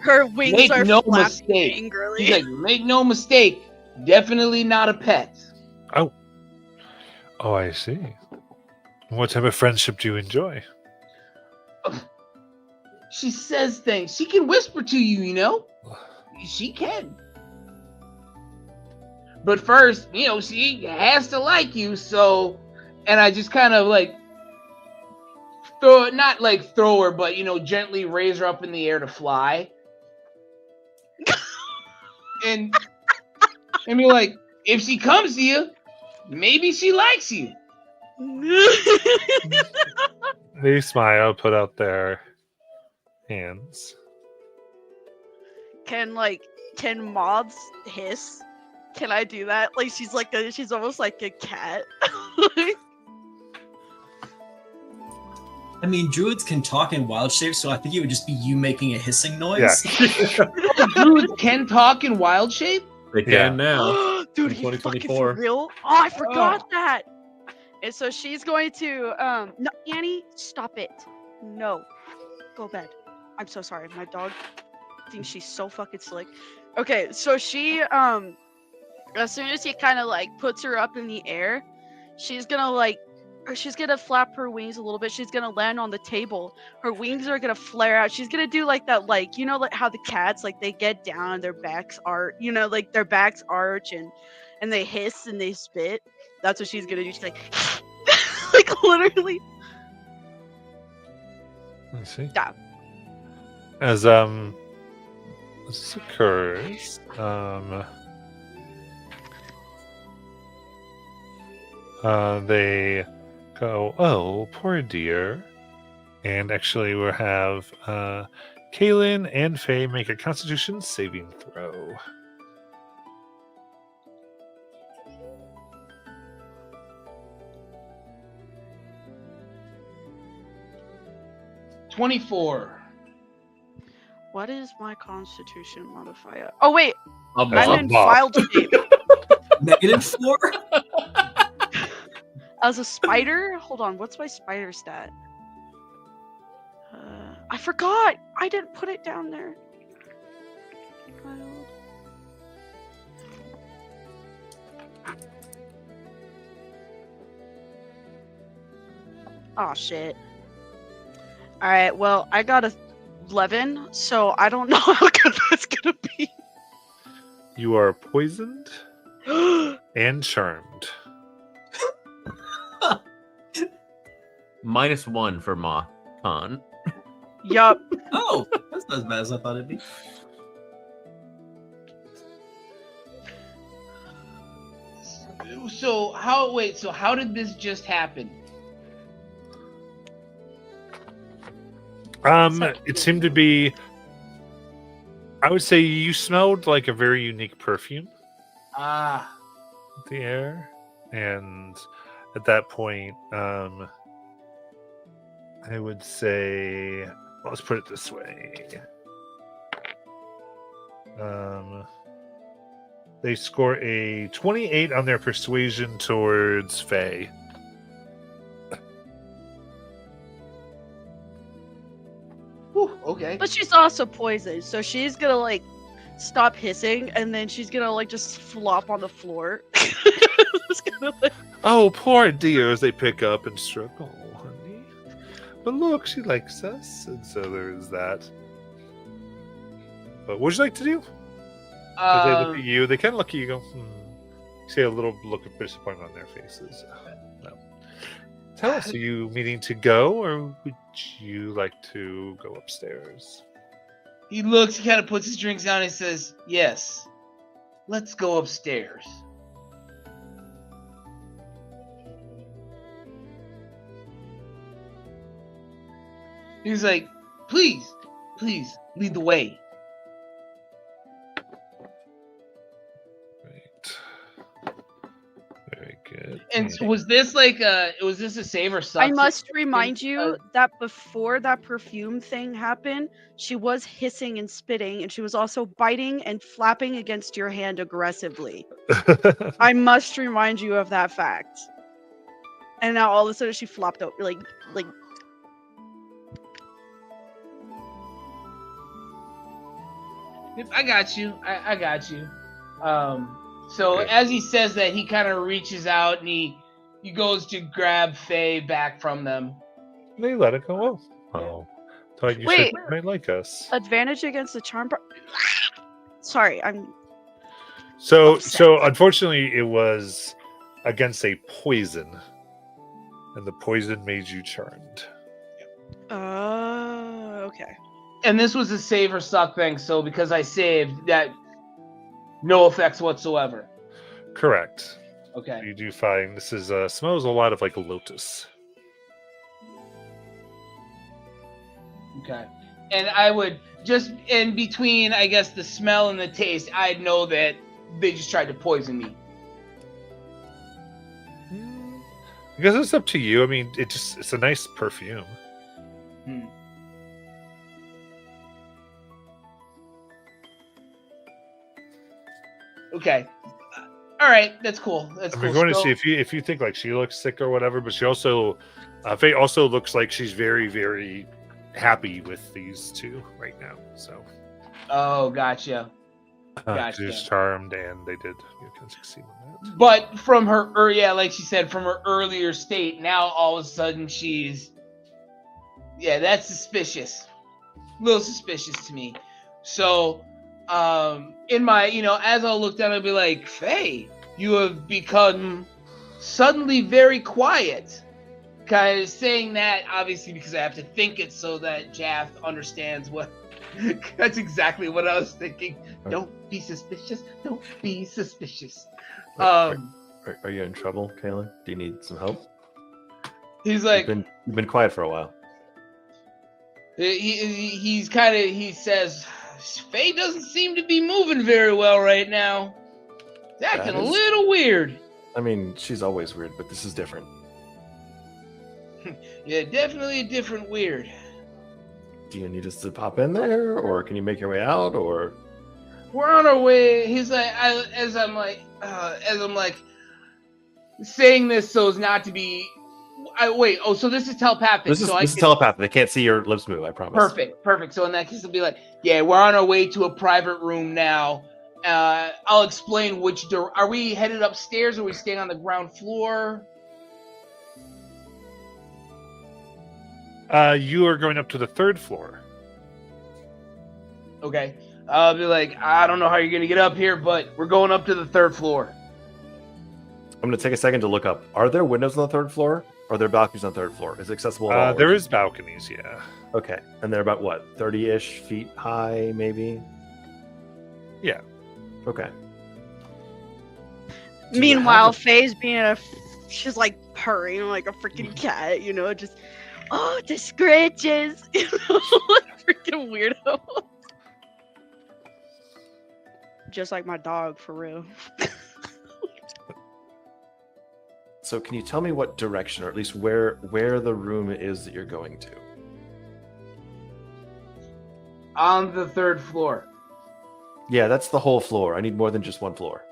Her wings Make are no flapping mistake. angrily. He's like, make no mistake. Definitely not a pet. Oh, I see. What type of friendship do you enjoy? She says things. She can whisper to you, you know? She can. But first, you know, she has to like you, so... And I just kind of, like, throw her, but, you know, gently raise her up in the air to fly. and be like, if she comes to you, maybe she likes you. They smile, put out their hands. Can moths hiss? Can I do that? Like she's almost like a cat. I mean, druids can talk in wild shapes, so I think it would just be you making a hissing noise. Druids can talk in wild shape? They can Yeah. now. Dude, in you fucking 2024. for real? Oh, I forgot that. And so she's going to no, Annie, stop it. No. Go bed. I'm so sorry. My dog thinks she's so fucking slick. Okay, so she as soon as he kind of like puts her up in the air, she's gonna flap her wings a little bit. She's gonna land on the table. Her wings are gonna flare out. She's gonna do like that, like, you know, like how the cats, like, they get down and their backs arch, you know, like their backs arch and they hiss and they spit. That's what she's gonna do. She's like, like literally. Let's see. Yeah. As this occurs, they go, oh, poor dear. And actually we'll have Kaylin and Faye make a Constitution saving throw. $24. What is my Constitution modifier? Oh wait, I'm That's I'm a in buff. wild shape. -4? As a spider? Hold on, what's my spider stat? I forgot! I didn't put it down there. Wild. Oh shit. Alright, well, I got a 11, so I don't know how good that's gonna be. You are poisoned and charmed. -1 for Moth Con. Yup. Oh, that's not as bad as I thought it'd be. So how did this just happen? It seemed to be, I would say you smelled like a very unique perfume Ah, in the air. And at that point, I would say, well, let's put it this way. They score a 28 on their persuasion towards Faye. whew, okay. But she's also poisoned, so she's gonna like stop hissing and then she's gonna like just flop on the floor. Just gonna, like... Oh, poor dear, as they pick up and stroke. Oh, honey. But look, she likes us. And so there's that. But what would you like to do? As they look at you, they kind of look at you and go, You see a little look of disappointment on their faces. No. Tell us, are you meaning to go, or would you like to go upstairs? He looks, he kind of puts his drinks down and says, yes, let's go upstairs. He's like, please, lead the way. Right. Very good. And so was this a save or something? I must remind you that before that perfume thing happened, she was hissing and spitting, and she was also biting and flapping against your hand aggressively. I must remind you of that fact. And now all of a sudden she flopped out, like. I got you. I got you. So as he says that, he kind of reaches out and he goes to grab Faye back from them. They let it go. Oh, Oh, thought you Wait. said you might like us. Advantage against the charm. Sorry, I'm. So upset. unfortunately, it was against a poison, and the poison made you charmed. Okay. And this was a save or suck thing, so because I saved, that no effects whatsoever. Correct. Okay. You do find this is smells a lot of like lotus. Okay. And I would just in between, I guess, the smell and the taste, I'd know that they just tried to poison me. I guess it's up to you. I mean, it's a nice perfume. Okay. All right, that's cool. That's I'm cool. going to Still- see if you think like she looks sick or whatever, but she also Faye also looks like she's very, very happy with these two right now. So Oh, gotcha. Gotcha. she was charmed, and they did can succeed on that. But from her, yeah, like she said, from her earlier state, now all of a sudden she's, yeah, that's suspicious. A little suspicious to me. So, in my, as I'll look down, I'll be like, Faye, you have become suddenly very quiet. Kind of saying that, obviously, because I have to think it so that Jaff understands what. That's exactly what I was thinking. Don't be suspicious. Don't be suspicious. Are you in trouble, Kaylin? Do you need some help? He's like, You've been quiet for a while. he says, Faye doesn't seem to be moving very well right now. It's acting a little weird. I mean, she's always weird, but this is different. Yeah, definitely a different weird. Do you need us to pop in there, or can you make your way out, or? We're on our way. He's like, as I'm like saying this so as not to be. Wait. Oh, so this is telepathic. This is so this is telepathic. They can't see your lips move. I promise. Perfect. So in that case, it'll be like, yeah, we're on our way to a private room now. I'll explain which door. Are we headed upstairs, or are we staying on the ground floor? You are going up to the 3rd floor. Okay. I'll be like, I don't know how you're gonna get up here, but we're going up to the 3rd floor. I'm going to take a second to look up. Are there windows on the 3rd floor? Or are there balconies on the 3rd floor? Is it accessible at all? There is balconies, yeah. Okay. And they're about what? 30-ish feet high, maybe? Yeah. Okay. Meanwhile, Faye's she's like purring like a freaking cat, just, oh, the scratches, freaking weirdo. Just like my dog, for real. So can you tell me what direction, or at least where the room is that you're going to? On the 3rd floor. Yeah, that's the whole floor. I need more than just one floor.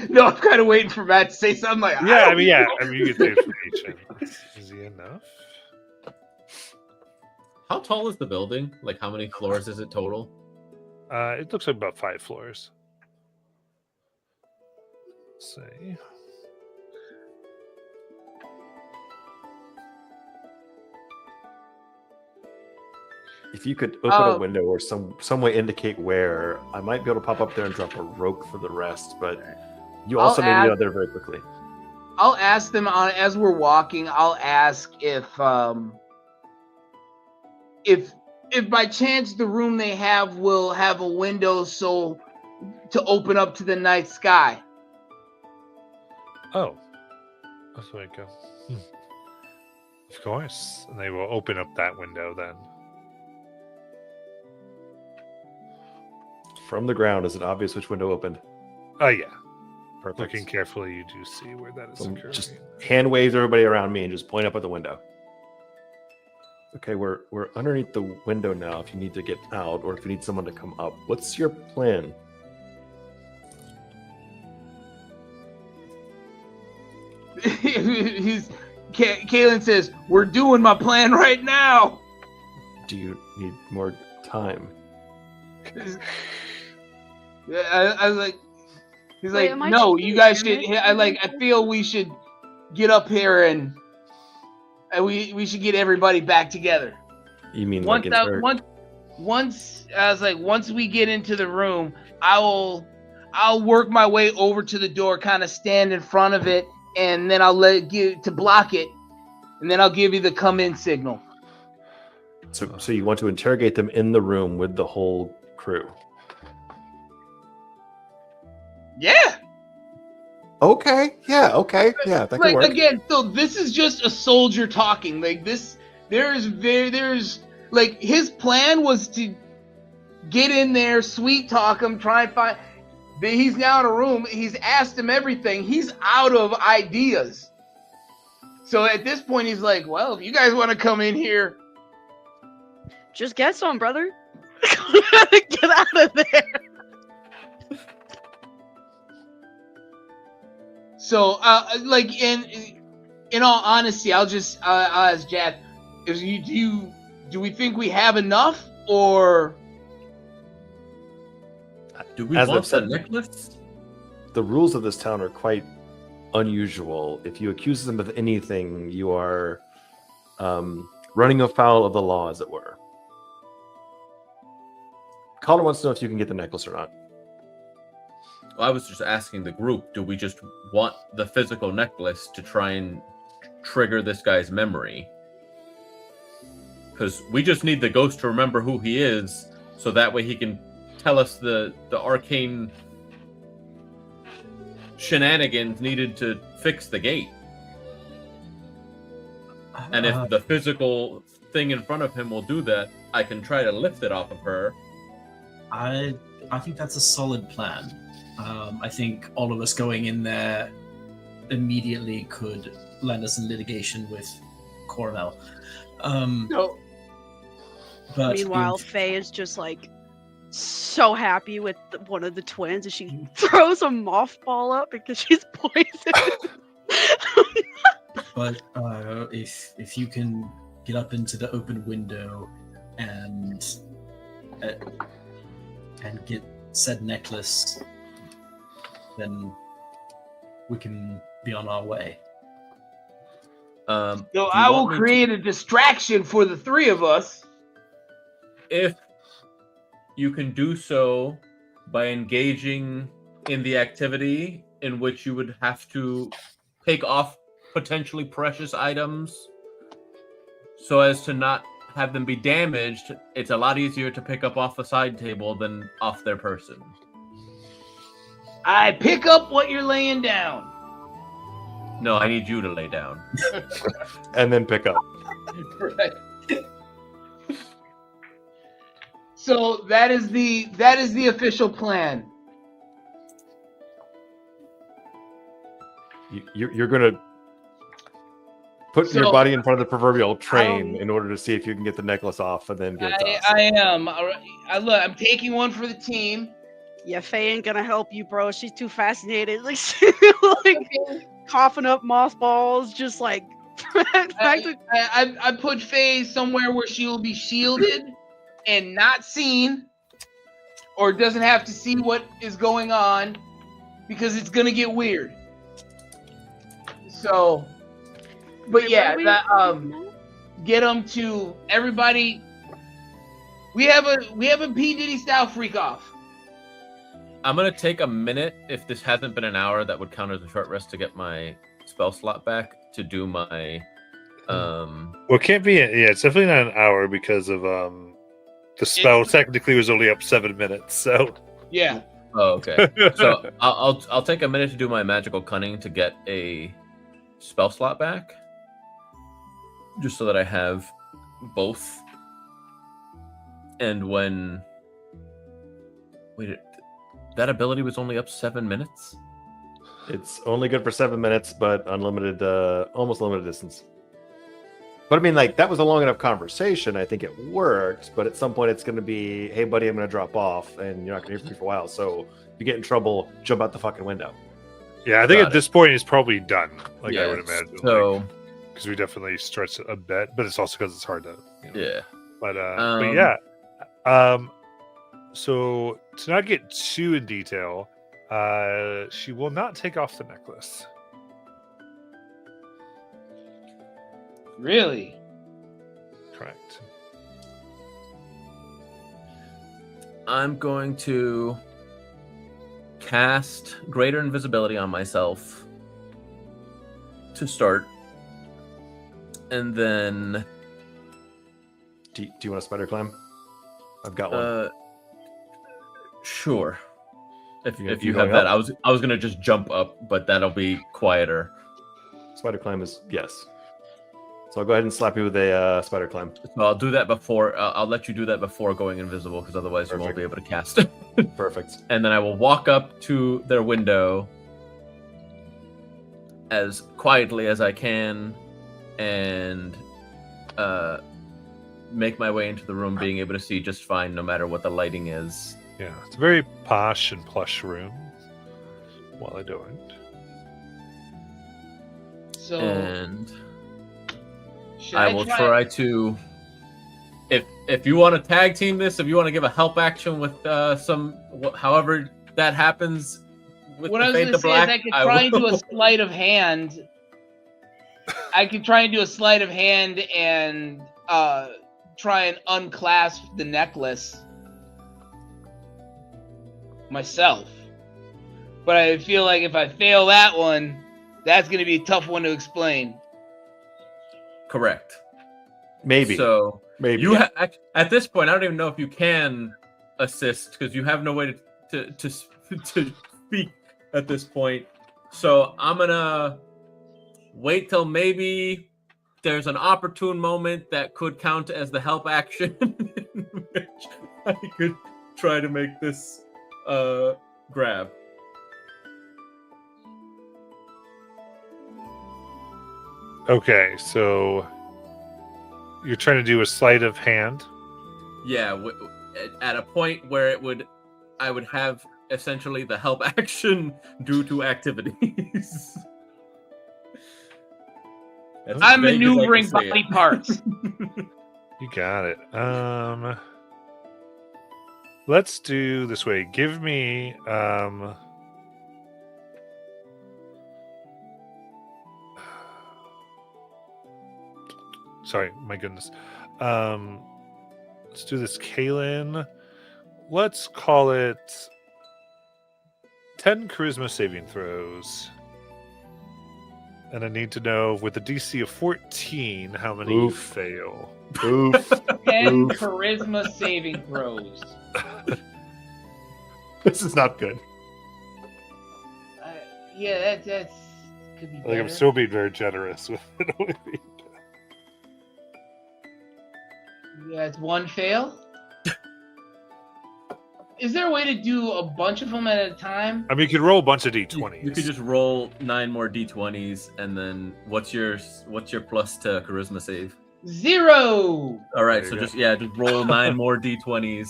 No, I'm kind of waiting for Matt to say something like, Yeah, I mean, you get the information. Is he enough? How tall is the building? Like, how many floors is it total? It looks like about 5 floors. Let's see. If you could open a window or some way indicate where, I might be able to pop up there and drop a rope for the rest, but you also need to get out there very quickly. I'll ask them as we're walking. I'll ask if by chance the room they have will have a window so to open up to the night sky. Oh, that's where I go. Of course, and they will open up that window then. From the ground, is it obvious which window opened? Oh yeah. Perfect. Looking carefully, you do see where that is occurring. Just hand waves everybody around me and just point up at the window. Okay, we're underneath the window now. If you need to get out, or if you need someone to come up, what's your plan? Kaylin says, "We're doing my plan right now." Do you need more time? I was like, he's Wait, like, am I no, taking you guys should. damage? I feel we should get up here and we should get everybody back together. You mean Once like that, insert? once I was like, once we get into the room, I'll work my way over to the door, kind of stand in front of it, and then I'll let you to block it, and then I'll give you the come in signal. So you want to interrogate them in the room with the whole crew? Yeah. Okay. Yeah. Okay. Yeah. That could Like work. again, so this is just a soldier talking. Like this, there's like his plan was to get in there, sweet talk him, try and find. But he's now in a room. He's asked him everything. He's out of ideas. So at this point, he's like, "Well, if you guys want to come in here, Just get some, brother. Get out of there. So, like in all honesty, I'll ask Jack: do we think we have enough, or Do we As want I've said- the necklace? The rules of this town are quite unusual. If you accuse them of anything, you are running afoul of the law, as it were. Connor wants to know if you can get the necklace or not. Well, I was just asking the group, do we just want the physical necklace to try and trigger this guy's memory? Because we just need the ghost to remember who he is, so that way he can tell us the arcane shenanigans needed to fix the gate. And if the physical thing in front of him will do that, I can try to lift it off of her. I think that's a solid plan. I think all of us going in there immediately could land us in litigation with Cornell. no? But Meanwhile, Faye is just like so happy with one of the twins, and she throws a mothball up because she's poisoned. But if you can get up into the open window and get said necklace, then we can be on our way. So Do you I will want me to- create a distraction for the three of us. if you can do so by engaging in the activity in which you would have to take off potentially precious items so as to not have them be damaged, it's a lot easier to pick up off a side table than off their person. I pick up what you're laying down. No, I need you to lay down. And then pick up. Right. So that is the official plan. You're going to put your So- body in front of the proverbial train don't- in order to see if you can get the necklace off and then get it to us. I am. Look, I'm taking one for the team. Yeah, Faye ain't gonna help you, bro. She's too fascinated. Like, like coughing up mothballs, just like. I put Faye somewhere where she will be shielded and not seen, or doesn't have to see what is going on, because it's gonna get weird. So, but Wait, yeah, what are we that, doing now? get them to everybody. We have a P Diddy style freak off. I'm going to take a minute, if this hasn't been an hour, that would count as a short rest to get my spell slot back to do my Well, it can't be. Yeah, it's definitely not an hour because of the spell. Technically, was only up 7 minutes. So Yeah. Oh, okay. So I'll take a minute to do my magical cunning to get a spell slot back, just so that I have both. And when that ability was only up 7 minutes. It's only good for 7 minutes, but unlimited, almost limited distance. But I mean, like, that was a long enough conversation. I think it worked, but at some point it's going to be, hey, buddy, I'm going to drop off, and you're not going to hear from me for a while. So if you get in trouble, jump out the fucking window. yeah, I think Got at this point it's probably done. Like I Yeah, would imagine. So because we definitely stretched it a bit, but it's also because it's hard to. yeah. But yeah. So to not get too in detail, she will not take off the necklace. Really? Correct. I'm going to cast Greater Invisibility on myself to start. And then... Do you want a spider climb? I've got one. Sure. If You you going have that, up? I was gonna just jump up, but that'll be quieter. Spider climb is yes. So I'll go ahead and slap you with a spider climb. So I'll do that before. I'll let you do that before going invisible, because otherwise you won't Perfect. be able to cast. Perfect. And then I will walk up to their window as quietly as I can, and make my way into the room, being able to see just fine, no matter what the lighting is. Yeah, it's a very posh and plush room. While I don't. So And should I will try to. If you want to tag team this, if you want to give a help action with however that happens with What the I was Fade going to to say Black, is I could try and do a will. sleight of hand. I could try and do a sleight of hand and try and unclasp the necklace myself. But I feel like if I fail that one, that's going to be a tough one to explain. Correct. Maybe. So Maybe. you at this point, I don't even know if you can assist, because you have no way to speak at this point. So I'm gonna wait till maybe there's an opportune moment that could count as the help action, in which I could try to make this grab. Okay, so you're trying to do a sleight of hand. Yeah, at a point where I would have essentially the help action due to activities. That's I'm as vague as I can maneuvering say it. body parts. You got it. Let's do this way. Give me sorry, my goodness. Let's do this, Kaylin. Let's call it 10 charisma saving throws. And I need to know, with a DC of 14, how many you Oof. fail. Oof. 10 Oof. charisma saving throws. This is not good. Yeah, that's could be I think better. I'm still being very generous with it. Yeah, it's one fail. Is there a way to do a bunch of them at a time? I mean, you could roll a bunch of d20s. You could just roll 9 more d20s, and then what's your plus to charisma save? 0. All right, There so you just roll 9 more d20s.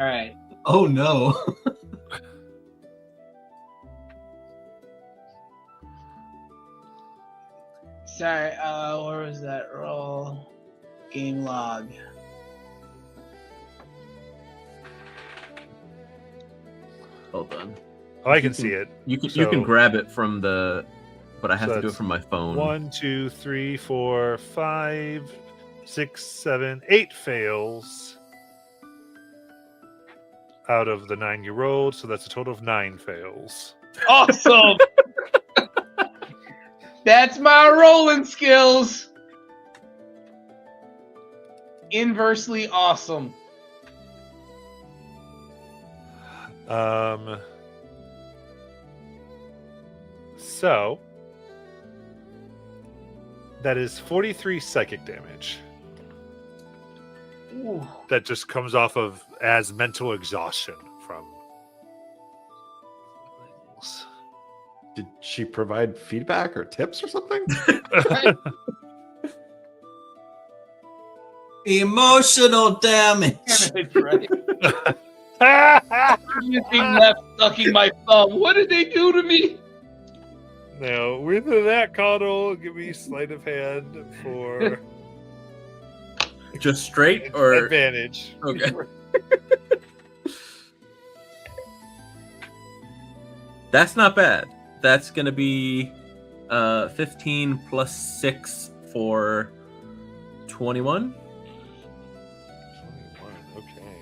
All right. Oh no. Sorry. Where was that roll? Game log. Hold on. Oh, I can see it. You can So- grab it from the, but I have So to do it that's from my phone. 1, 2, 3, 4, 5, 6, 7, 8 fails out of the 9 you rolled. So that's a total of 9 fails. Awesome. That's my rolling skills. Inversely awesome. So that is 43 psychic damage. Ooh. That just comes off of as mental exhaustion from. Did she provide feedback or tips or something? Emotional damage. That's right. This thing left sucking my thumb. What did they do to me? Now, with that, Connell, give me sleight of hand for Just straight or advantage. okay. That's not bad. That's gonna be 15 plus 6 for 21. 21, okay.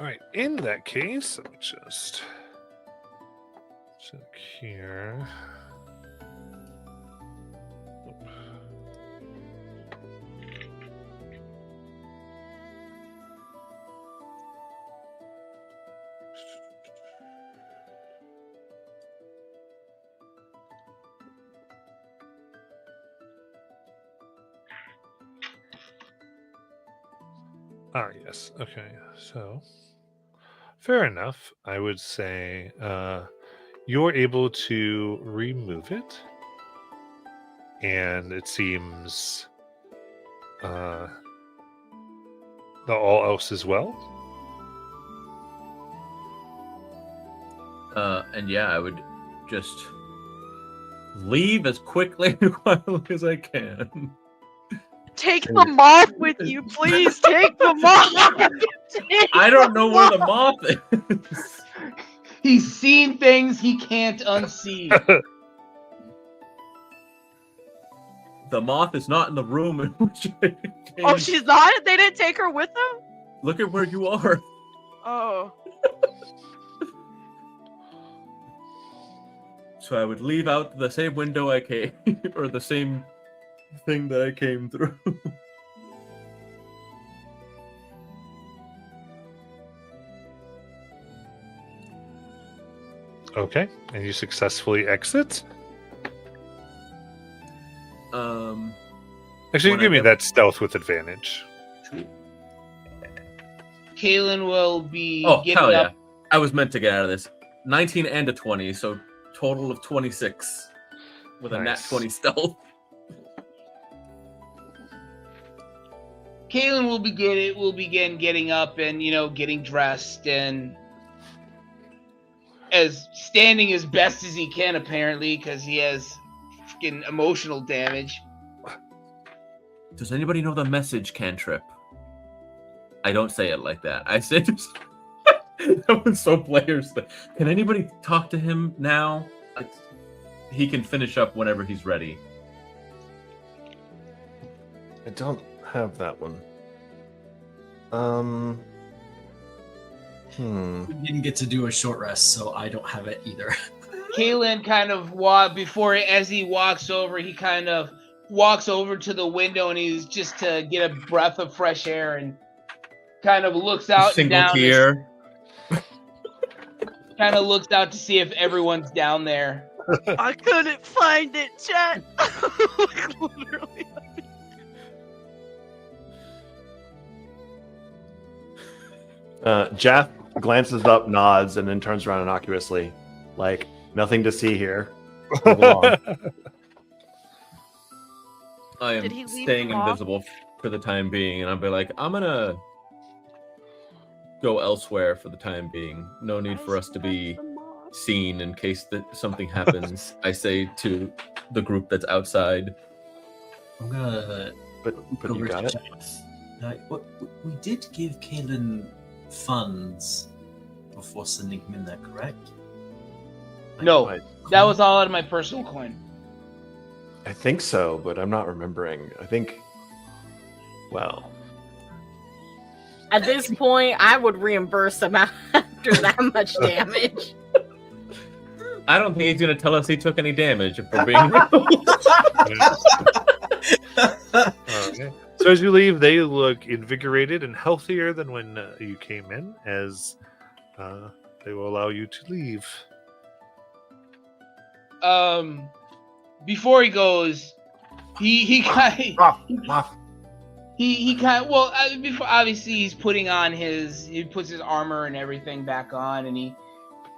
All right. In that case, let me just check here. Ah, yes. Okay. So, fair enough. I would say you're able to remove it, and it seems the all else as well. And yeah, I would just leave as quickly and quietly as I can. Take the moth with you, please. Take the moth. I don't know where the moth is. He's seen things he can't unsee. The moth is not in the room in which I came. Oh, she's not? They didn't take her with them? Look at where you are. Oh. So I would leave out the same window I came, or the same thing that I came through. Okay, and you successfully exit. Actually, when give I me get- that stealth with advantage. Kalen will be Oh, getting hell yeah. up. I was meant to get out of this. 19 and a 20, so total of 26 with a nat Nice. 20 stealth. Kalen will begin getting up and getting dressed and standing as best as he can, apparently, because he has freaking emotional damage. Does anybody know the message cantrip? I don't say it like that. I say just... That was so players. Can anybody talk to him now? He can finish up whenever he's ready. I don't have that one. We didn't get to do a short rest, so I don't have it either. Kalen kind of as he walks over, he kind of walks over to the window and he's just to get a breath of fresh air and kind of looks out and Single down. tear. Kind of looks out to see if everyone's down there. I couldn't find it, chat. Like, literally. Jeff glances up, nods, and then turns around innocuously, like, nothing to see here. Move along. I Did am he leave staying them off? invisible for the time being, and I'll be like, I'm gonna go elsewhere for the time being. No need for us to be seen in case that something happens. I say to the group that's outside. I'm gonna But go you over got to it. Jeff. We did give Kalen funds before sending him in there, correct? No, I, that was all out of my personal coin. I think so, but I'm not remembering. I think. Well, At this point, I would reimburse him after that much damage. I don't think he's gonna tell us he took any damage if we're being real. Okay. So as you leave, they look invigorated and healthier than when you came in, as they will allow you to leave. Before he goes, he kind of before obviously he puts his armor and everything back on, and he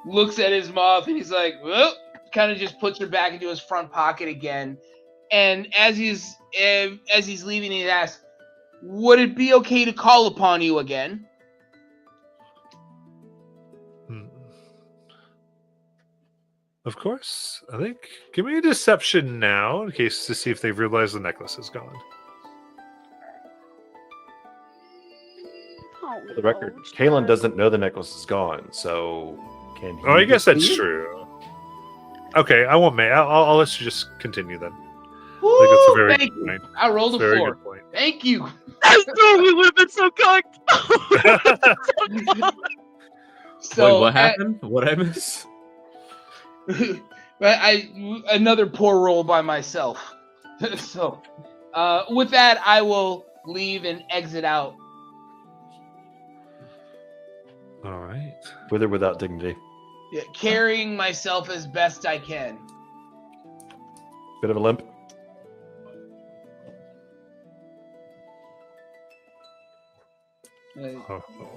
looks at his moth and he's like, well, kind of just puts her back into his front pocket again. And as he's leaving, he asks, would it be okay to call upon you again? Of course. I think. Give me a deception now, in case to see if they've realized the necklace is gone. Oh, for the record, no, Kalen chat. doesn't know the necklace is gone, so can he? Oh, I guess that's see it? true. Okay, I won't. I'll let you just continue then. Woo, Like, that's a very thank good you. point. I rolled That's a a very 4. good point. Thank you. We would have been so cooked. So Wait, what happened? What I miss? Another poor roll by myself. So, with that, I will leave and exit out. All right. With or without dignity. Yeah, carrying myself as best I can. Bit of a limp.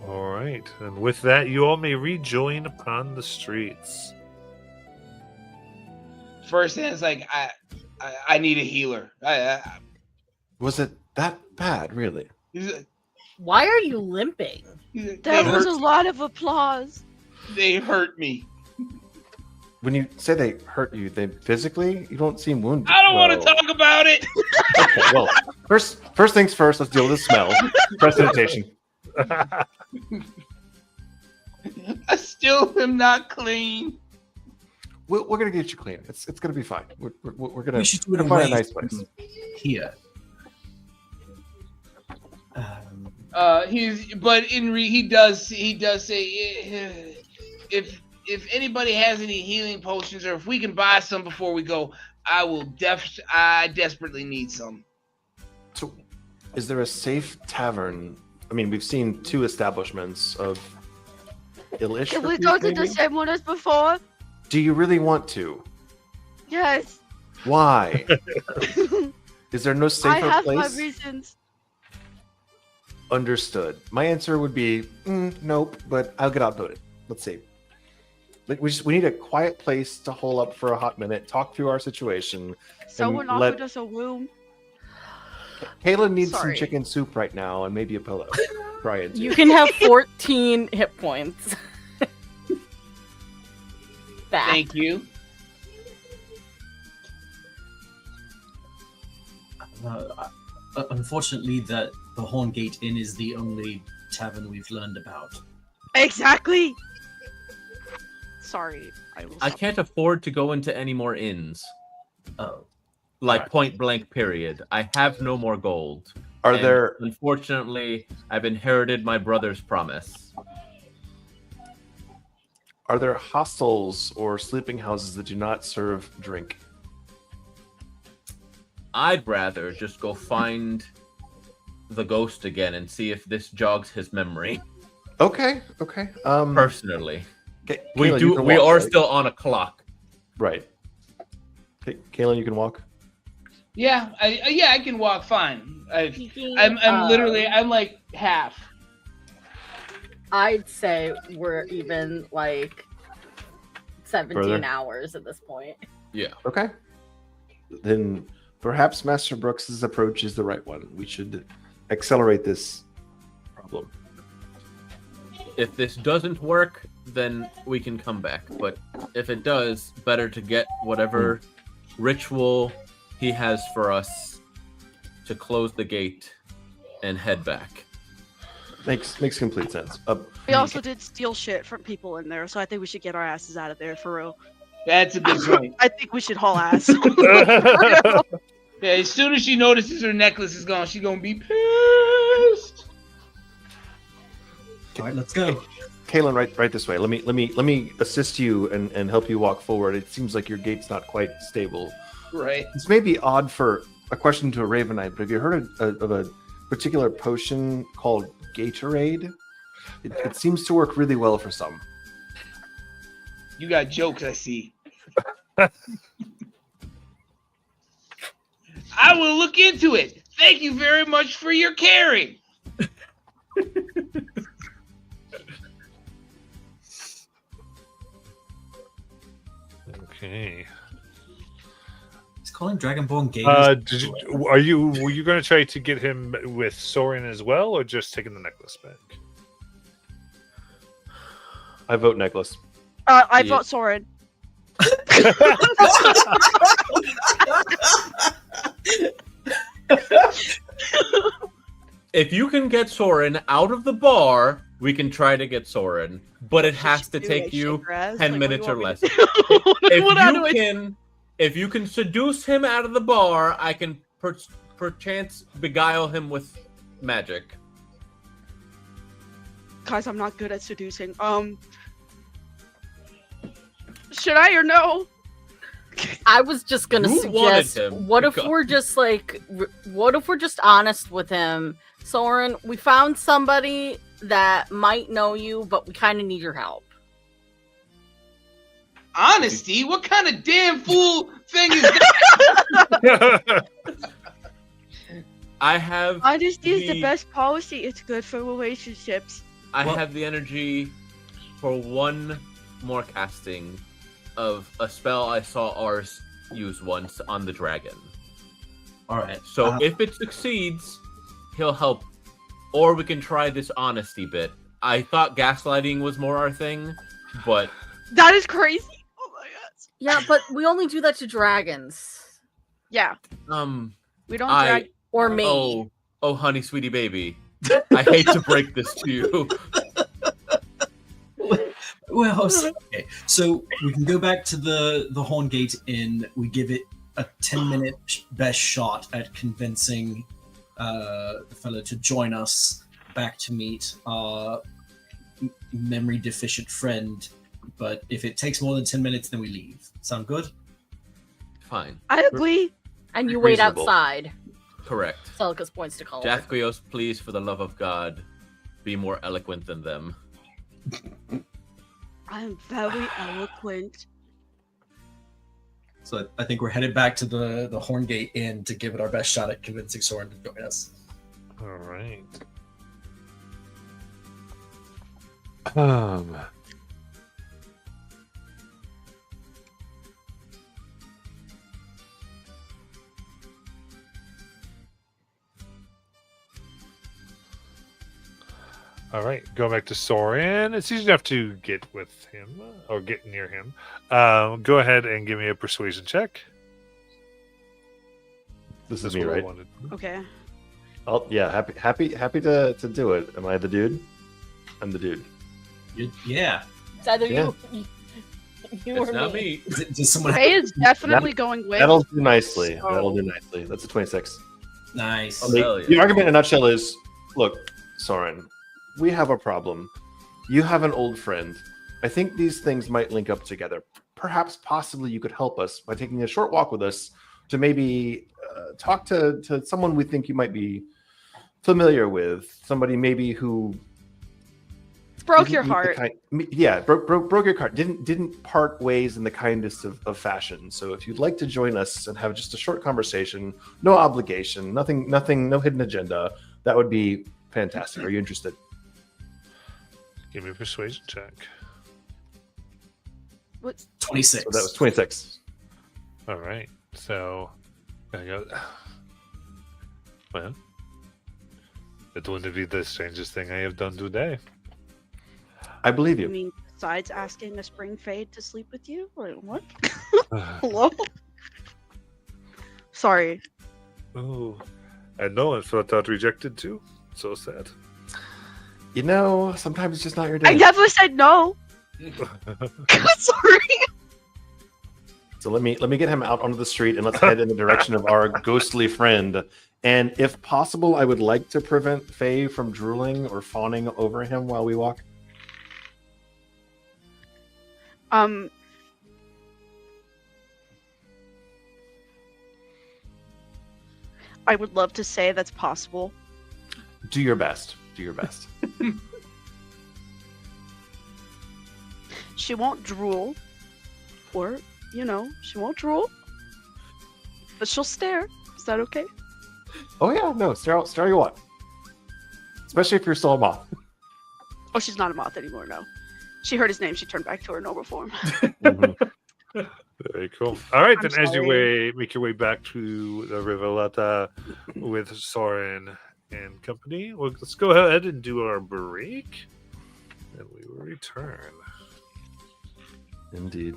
All right. And with that, you all may rejoin upon the streets. First thing is like, I need a healer. Was it that bad, really? Why are you limping? There was a lot of applause. They hurt me. When you say they hurt you, they physically? You don't seem wounded. I don't want to talk about it. Okay, well, first things first, let's deal with the smell. Prestidigitation. I still am not clean. We're gonna get you clean. It's gonna be fine. We're gonna We should do it find a away nice place. here. He does say if anybody has any healing potions or if we can buy some before we go, I desperately need some. So, is there a safe tavern? I mean, we've seen 2 establishments of ill-ish. Can we repute, go to the maybe? same one as before? Do you really want to? Yes. Why? Is there no I safer have place? my reasons. Understood. My answer would be nope, but I'll get outvoted. Let's see. We need a quiet place to hole up for a hot minute, talk through our situation. Someone and let- offered us a room. Kayla needs Sorry. some chicken soup right now and maybe a pillow. Cry into. You can have 14 hit points. Back. Thank you. Unfortunately, the Horngate Inn is the only tavern we've learned about. Exactly. Sorry, I can't afford to go into any more inns. Oh. Like Right. point blank period. I have no more gold. Are And there Unfortunately, I've inherited my brother's promise. hostels or sleeping houses that do not serve drink? I'd rather just go find the ghost again and see if this jogs his memory. Okay. Personally, Kayla, we you can we walk, are right? still on a clock. Right. Okay, Kayla, you can walk. Yeah, I can walk fine. Speaking I'm of- literally like half. I'd say we're even like 17 Further? hours at this point. Yeah. Okay. Then perhaps Master Brooks's approach is the right one. We should accelerate this problem. If this doesn't work, then we can come back. But if it does, better to get whatever ritual he has for us to close the gate and head back. Makes complete sense. We also did steal shit from people in there, so I think we should get our asses out of there for real. That's a good point. I think we should haul ass. Yeah, as soon as she notices her necklace is gone, she's gonna be pissed. All right, let's go. Kaylin, right this way. Let me assist you and help you walk forward. It seems like your gate's not quite stable. Right. This may be odd for a question to a Raven Knight, but have you heard of a particular potion called Gatorade? It seems to work really well for some. You got jokes, I see. I will look into it. Thank you very much for your caring. Okay. He's calling Dragonborn gay. Were you going to try to get him with Soren as well, or just taking the necklace back? I vote necklace. I Yeah. vote Soren. If you can get Soren out of the bar, we can try to get Soren, but it has to take you 10 minutes or less. If you can seduce him out of the bar, I can perchance beguile him with magic. Guys, I'm not good at seducing. Should I or no? I was just gonna You wanted suggest, him what to if go. we're just like, what if we're just honest with him? Soren, we found somebody that might know you, but we kind of need your help. Honesty? What kind of damn fool thing is that? I have Honesty is the best policy. It's good for relationships. I Well- have the energy for one more casting of a spell I saw ours use once on the dragon. All right. So if it succeeds, he'll help. Or we can try this honesty bit. I thought gaslighting was more our thing, but That is crazy. Oh my god. Yeah, but we only do that to dragons. Yeah, we don't drag. Or me. Oh, honey, sweetie baby. I hate to break this to you. Well, okay. So we can go back to the Horngate Inn. We give it a 10-minute best shot at convincing the fellow to join us back to meet our memory deficient friend. But if it takes more than 10 minutes, then we leave. Sound good? Fine. I agree. And you wait Reasonable. outside. Correct. Celica's points to call. Jathquios, please, for the love of God, be more eloquent than them. I am very eloquent. So I think we're headed back to the Horngate Inn to give it our best shot at convincing Soren to join us. All right. All right, go back to Soren. It's easy enough to get with him or get near him. Go ahead and give me a persuasion check. This is That's me, what I right? wanted. Okay. Oh yeah, happy to do it. Am I the dude? I'm the dude. Yeah. It's either Yeah. you It's or not me. me. Does someone Ray is definitely going with. That'll do nicely. So- That'll do nicely. That's a 26. Nice. Oh, The, hell yeah. the argument in a nutshell is, look, Soren, we have a problem. You have an old friend. I think these things might link up together. Perhaps, possibly, you could help us by taking a short walk with us to maybe talk to someone we think you might be familiar with. Somebody maybe who Broke didn't your meet the heart. broke your heart. Didn't part ways in the kindest of fashion. So if you'd like to join us and have just a short conversation, no obligation, nothing, no hidden agenda, that would be fantastic. Are you interested? Give me a persuasion check. What's 26. So that was 26. All right. So, I go. Well, it wouldn't be the strangest thing I have done today. I believe I you. mean, besides asking a spring fade to sleep with you? Wait, what? Hello? Sorry. Oh, and no one felt out rejected too. So sad. You know, sometimes it's just not your I day. never said no. Sorry. So let me get him out onto the street and let's head in the direction of our ghostly friend. And if possible, I would like to prevent Faye from drooling or fawning over him while we walk. I would love to say that's possible. Do your best. Do your best. She won't drool. Or, she won't drool. But she'll stare. Is that okay? Oh yeah, no, stare all you want. Especially if you're still a moth. Oh, she's not a moth anymore, no. She heard his name, she turned back to her normal form. Mhm. Very cool. All right, I'm then as you sorry. make your way back to the Rivalata with Soren and company, well, let's go ahead and do our break, and we will return. Indeed.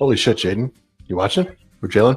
Holy shit, Jaden. You watching? We're chilling?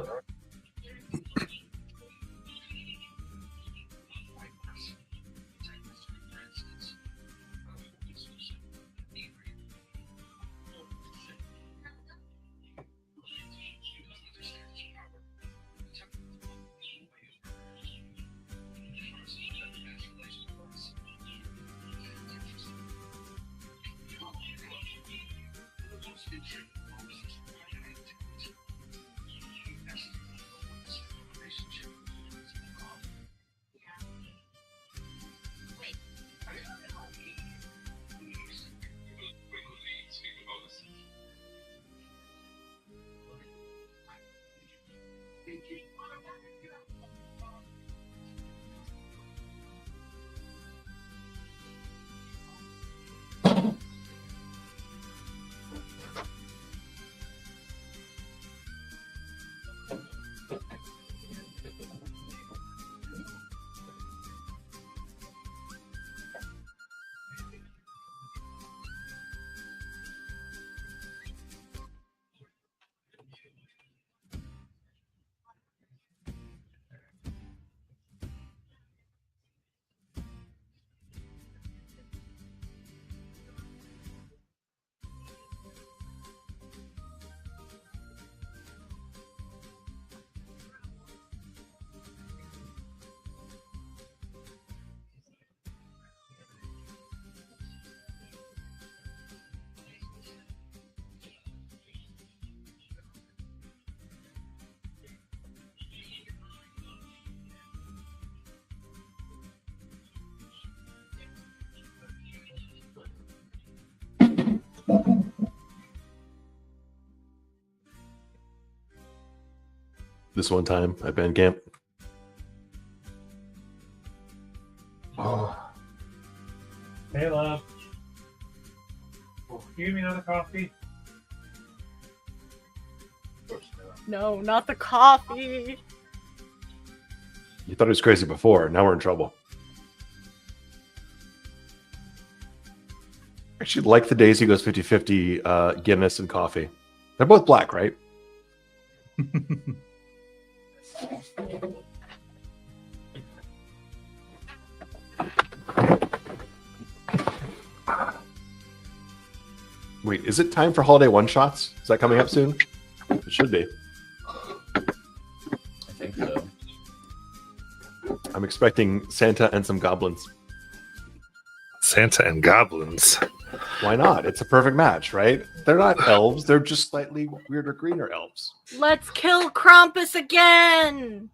This one time at band camp. Oh. Hey, love. Will you give me another coffee? No, not the coffee. You thought he was crazy before. Now we're in trouble. Actually, like the days he goes 50-50 Guinness and coffee. They're both black, right? Wait, is it time for holiday one-shots? Is that coming up soon? It should be. I think so. I'm expecting Santa and some goblins. Santa and goblins. Why not? It's a perfect match, right? They're not elves. They're just slightly weirder, greener elves. Let's kill Krampus again.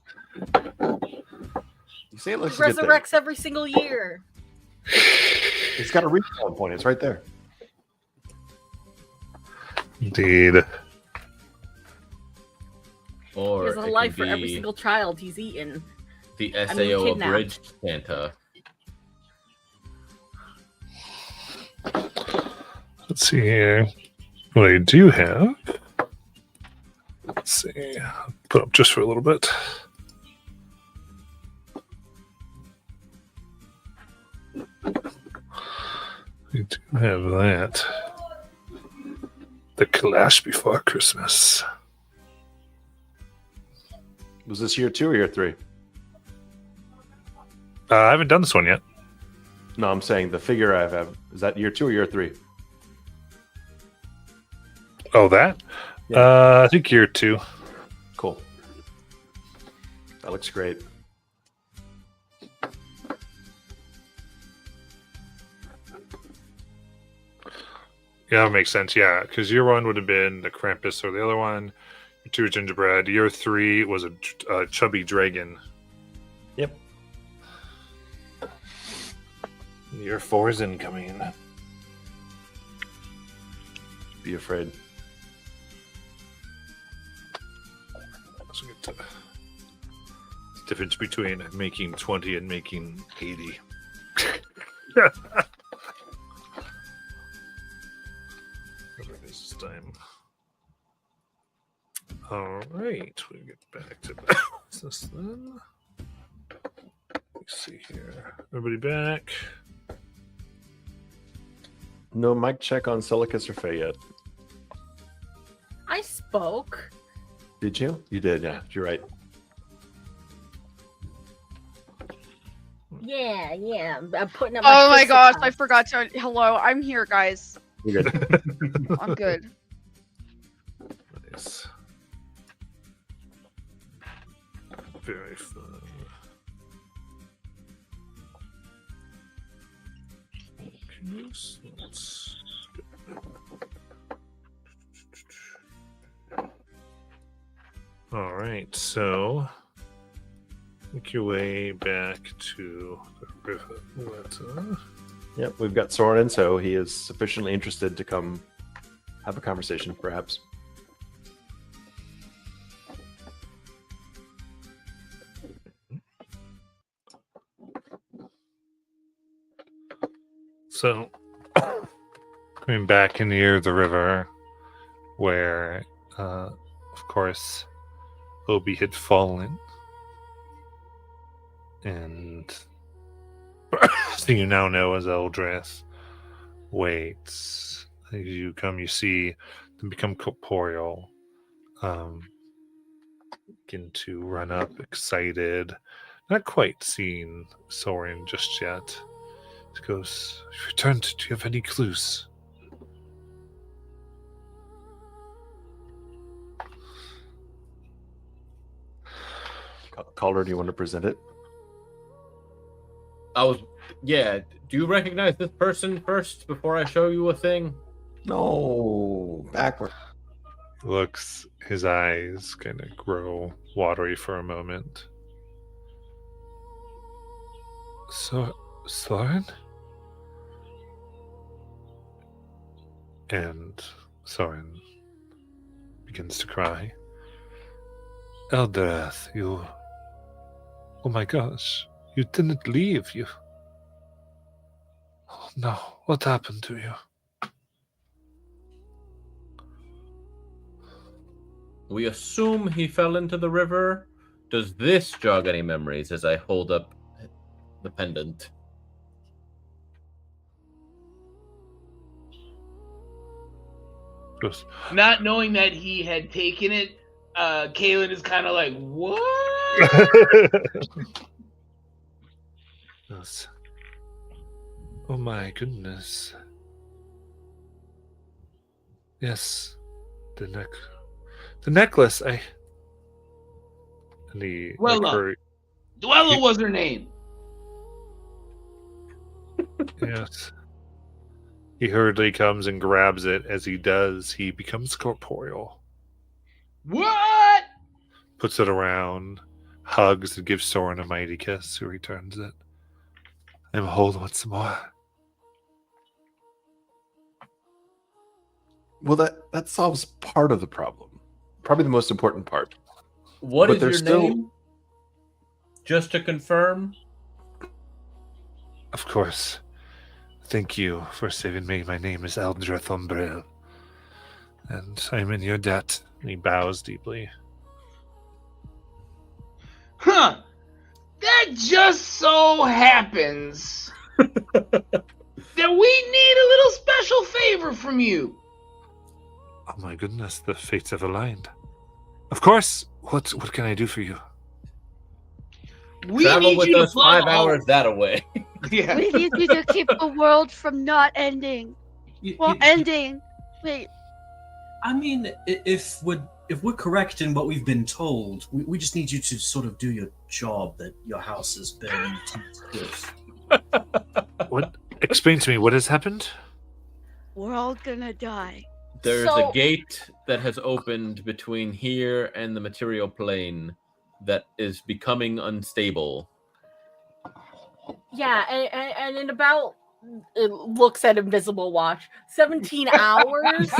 You say it He looks like a good thing. resurrects every single year. It's got a respawn point. It's right there. Indeed. Or He has a it life could for every be single child he's eaten. the mean, SAO kidnapped. abridged Santa. Let's see here. What I do have. Let's see. Put up just for a little bit. We do have that. The Clash Before Christmas. Was this year 2 or year 3? I haven't done this one yet. No, I'm saying the figure I have. Is that year 2 or year 3? Oh, that? Yeah. I think year 2. Cool. That looks great. Yeah, that makes sense. Yeah, because year 1 would have been the Krampus or the other one. Year 2 was gingerbread. Year 3 was a chubby dragon. Yep. Year 4 is incoming. Be afraid. So get to- the difference between making 20 and making 80. This time. All right, we get back to business then. Let's see here. Everybody back? No mic check on Silicus or Faye yet. I I spoke. Did you? You did, yeah. You're right. Yeah. I'm putting up. Oh my fist gosh, attack. I forgot to. Hello, I'm here, guys. You're good. I'm good. Nice. Very fun. Okay, so let's all right, so make your way back to the river. Yep, we've got Soren, so he is sufficiently interested to come have a conversation, perhaps. So, coming back near the river, where, of course, Obi had fallen, and so you now know as Eldrith waits. As you come, you see them become corporeal, begin to run up, excited, not quite seeing Soren just yet. It goes, "You've returned. Do you have any clues?" Calder, do you want to present it? Yeah. Do you recognize this person first before I show you a thing? No, backward. Looks, his eyes kind of grow watery for a moment. Soren? And Soren begins to cry. Eldrith, you... Oh my gosh, you didn't leave, you... Oh no, what happened to you? We assume he fell into the river. Does this jog any memories as I hold up the pendant? Goes, Not knowing that he had taken it, Kaylin is kind of like, what? Yes. Oh my goodness. Yes. The necklace, and he Dwella. Dwella was her name. yes. He hurriedly comes and grabs it. As he does, he becomes corporeal. What? Puts it around, hugs, and gives Soren a mighty kiss, who returns it. I'm whole once more. Well, that solves part of the problem. Probably the most important part. What But is there's your still- name? Just to confirm. Of course. Thank you for saving me. My name is Eldrith Umbrel, and I'm in your debt. And he bows deeply. Huh. That just so happens that we need a little special favor from you. Oh my goodness, the fates have aligned. Of course. What can I do for you? We Travel need with you to us plug 5 hours that away. Yeah. We need you to keep the world from not ending. Well, ending. Wait. I mean, if we're correct in what we've been told, we just need you to sort of do your job that your house has been with. What? Explain to me what has happened. We're all gonna die. There's So- a gate that has opened between here and the material plane that is becoming unstable. Yeah, and in about, it looks at invisible watch, 17 hours,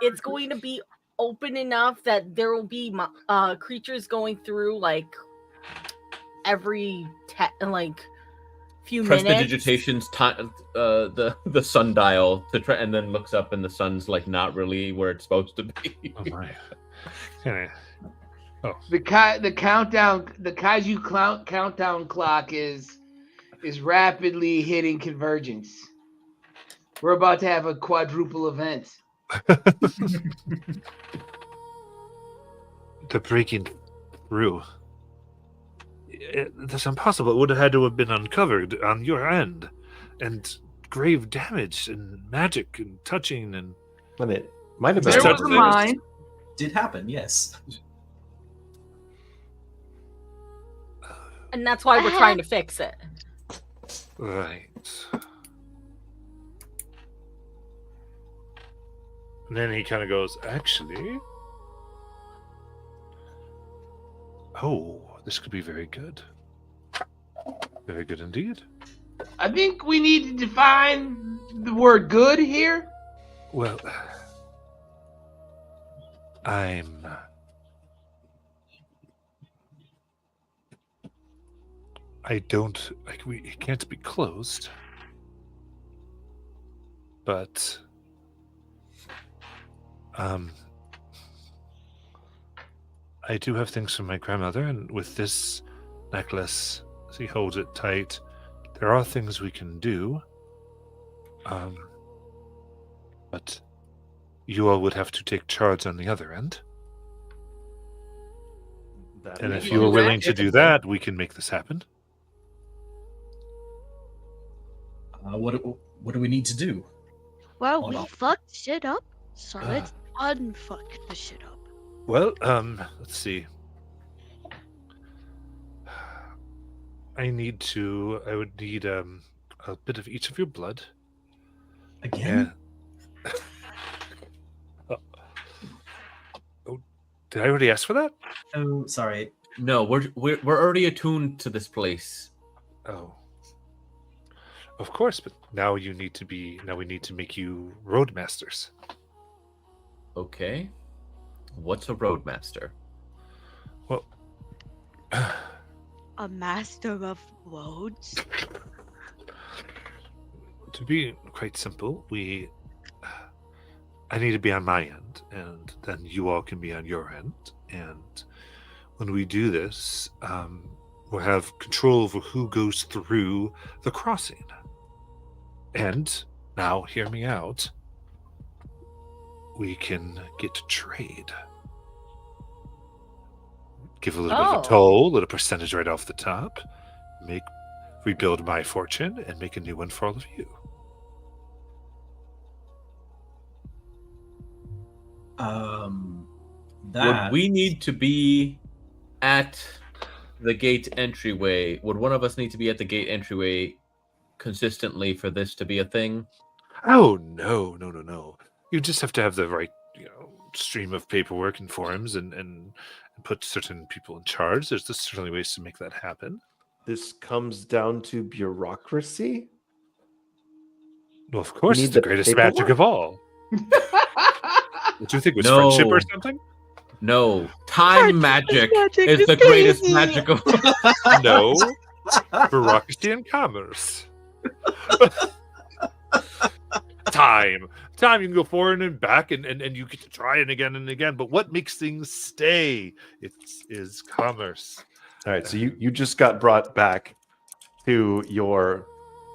it's going to be open enough that there will be creatures going through like every few minutes. Prestidigitation's time, the sundial to try, and then looks up and the sun's like not really where it's supposed to be. Oh my. Can I- The kaiju countdown clock is rapidly hitting convergence. We're about to have a quadruple event. The breaking through. That's impossible. It would have had to have been uncovered on your end. And grave damage and magic and touching and... And it might have been. There Just was a touch things. mine. Did happen, yes. And that's why we're trying to fix it. Right. And then he kind of goes, actually... Oh, this could be very good. Very good indeed. I think we need to define the word good here. Well, I'm... I don't... it can't be closed. But... I do have things from my grandmother, and with this necklace, as he holds it tight, there are things we can do. But you all would have to take charge on the other end. And if you are willing to do that, we can make this happen. What do we need to do? Well, Hold we on. fucked shit up, so let's unfuck the shit up. Well, let's see. I would need a bit of each of your blood. Again? Oh, did I already ask for that? Oh, sorry. No, we're already attuned to this place. Oh. Of course, but now we need to make you roadmasters. Okay. What's a roadmaster? Well, A master of roads? to be quite simple, I need to be on my end, and then you all can be on your end. And when we do this, we'll have control over who goes through the crossing. And now, hear me out. We can get to trade. Give a little bit of a toll, a little percentage right off the top. Rebuild my fortune and make a new one for all of you. That Would we need to be at the gate entryway? Would one of us need to be at the gate entryway consistently for this to be a thing? Oh, no. You just have to have the right, stream of paperwork and forms and put certain people in charge. There's certainly ways to make that happen. This comes down to bureaucracy. Well, of course, need it's the the greatest paperwork? magic of all. What do you think was No. friendship or something? No, time magic magic is is the greatest crazy. magic of No. Bureaucracy and commerce. Time. You can go forward and back and you get to try it again and again. But what makes things stay? It is commerce. All right, so you just got brought back to your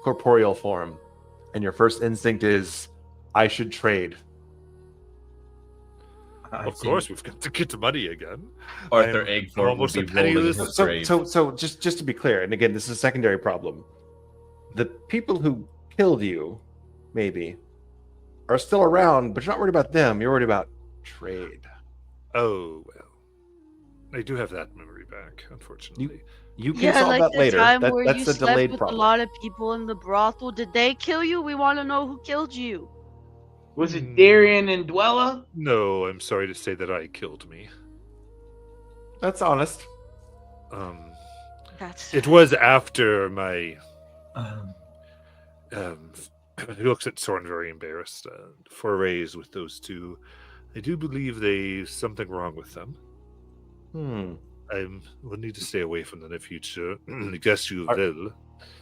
corporeal form, and your first instinct is, I should trade. Of course, we've got to get to money again. Arthur I'm Eggthorpe would almost be a rolling penniless- his So, grave. so just to be clear, and again, this is a secondary problem. The people who killed you, maybe, are still around, but you're not worried about them. You're worried about trade. Oh, well. I do have that memory back, unfortunately. You can Yeah, solve like that the later. time where That's you the slept delayed with problem. a lot of people in the brothel. Did they kill you? We want to know who killed you. Was it Darian and Dwella? No, I'm sorry to say that I killed me. That's honest. That's It was after my... Um, he looks at Soren very embarrassed. Forays with those two. I do believe there's something wrong with them. I will need to stay away from them in the future. I guess you will.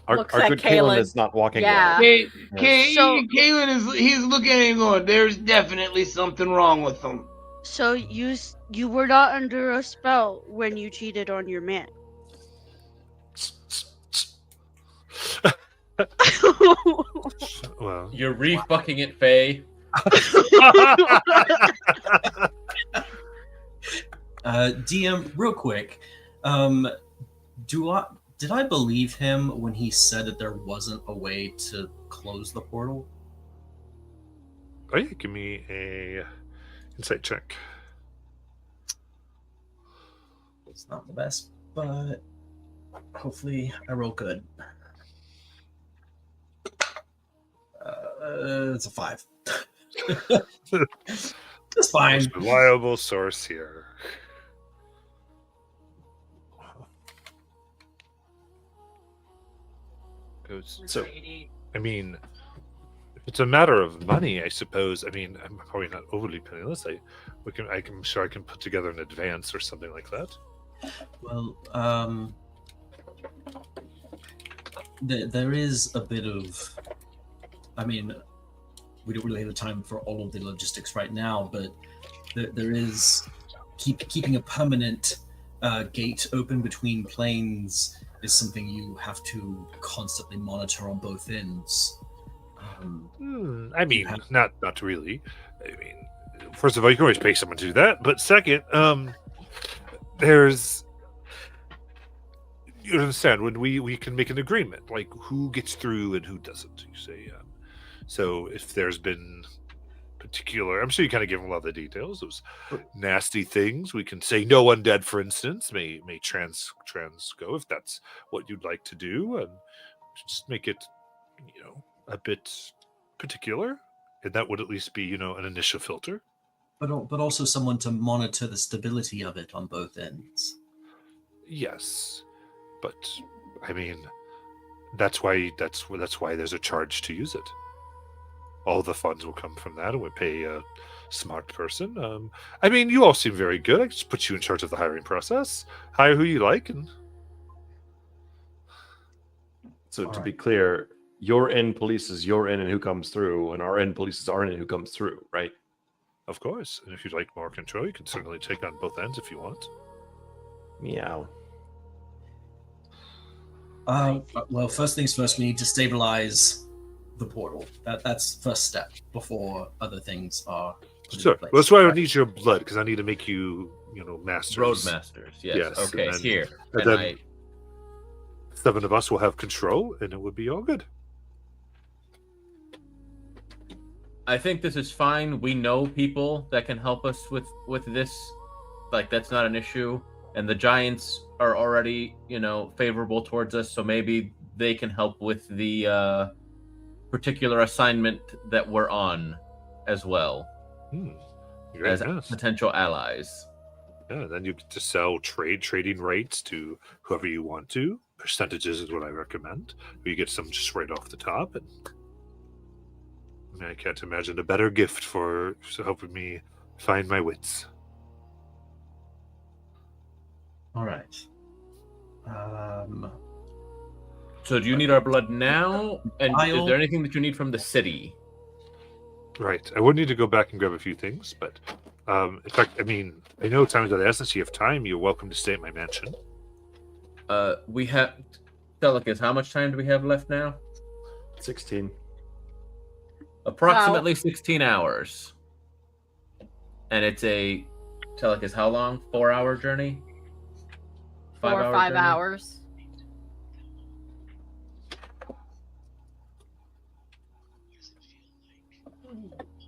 Our Looks good like Kalen Kalen- is not walking Yeah. well. Kalen he's looking at him going, there's definitely something wrong with them. So you were not under a spell when you cheated on your man. Well, You're re-fucking it, Faye. DM, real quick, did I believe him when he said that there wasn't a way to close the portal? Oh yeah, give me a insight check. It's not the best, but hopefully I roll good. It's a 5. It's fine. Most reliable source here. So, I mean, if it's a matter of money, I suppose. I mean, I'm probably not overly penniless. I'm sure I can put together an advance or something like that. Well, there is a bit of. I mean, we don't really have the time for all of the logistics right now, but there is keeping a permanent gate open between planes is something you have to constantly monitor on both ends. I mean, not really. I mean, first of all, you can always pay someone to do that. But second, there's, you understand, when we can make an agreement, like who gets through and who doesn't. You say, so if there's been particular, I'm sure you kind of give them a lot of the details. Those nasty things, we can say no undead, for instance, may trans go if that's what you'd like to do, and just make it, a bit particular, and that would at least be, an initial filter. But also someone to monitor the stability of it on both ends. Yes, but I mean, that's why there's a charge to use it. All the funds will come from that, and we pay a smart person. I mean, you all seem very good. I just put you in charge of the hiring process. Hire who you like, and so to be clear, your in polices your in and who comes through, and our in polices our in and who comes through, right? Of course. And if you'd like more control, you can certainly take on both ends if you want. Meow. Well, first things first, we need to stabilize the portal. That's first step before other things are put Sure. in place. Well, that's why I need your blood, because I need to make you, masters. Roadmasters, yes. Okay, and here. And And then 7 of us will have control, and it would be all good. I think this is fine. We know people that can help us with this. Like, that's not an issue. And the giants are already, favorable towards us, so maybe they can help with the particular assignment that we're on as well. Very As nice. potential allies. Yeah, then you get to sell trading rates to whoever you want to. Percentages is what I recommend. You get some just right off the top, and I can't imagine a better gift for helping me find my wits. All right. So do you need our blood now? And is I'll- there anything that you need from the city? Right. I would need to go back and grab a few things, but in fact, I mean, I know time's of the essence. You have time. You're welcome to stay at my mansion. We have... Telecus, how much time do we have left now? 16. Approximately 16 hours. And it's a... Telecus, how long? 4-hour journey? 4 or 5 journey? hours.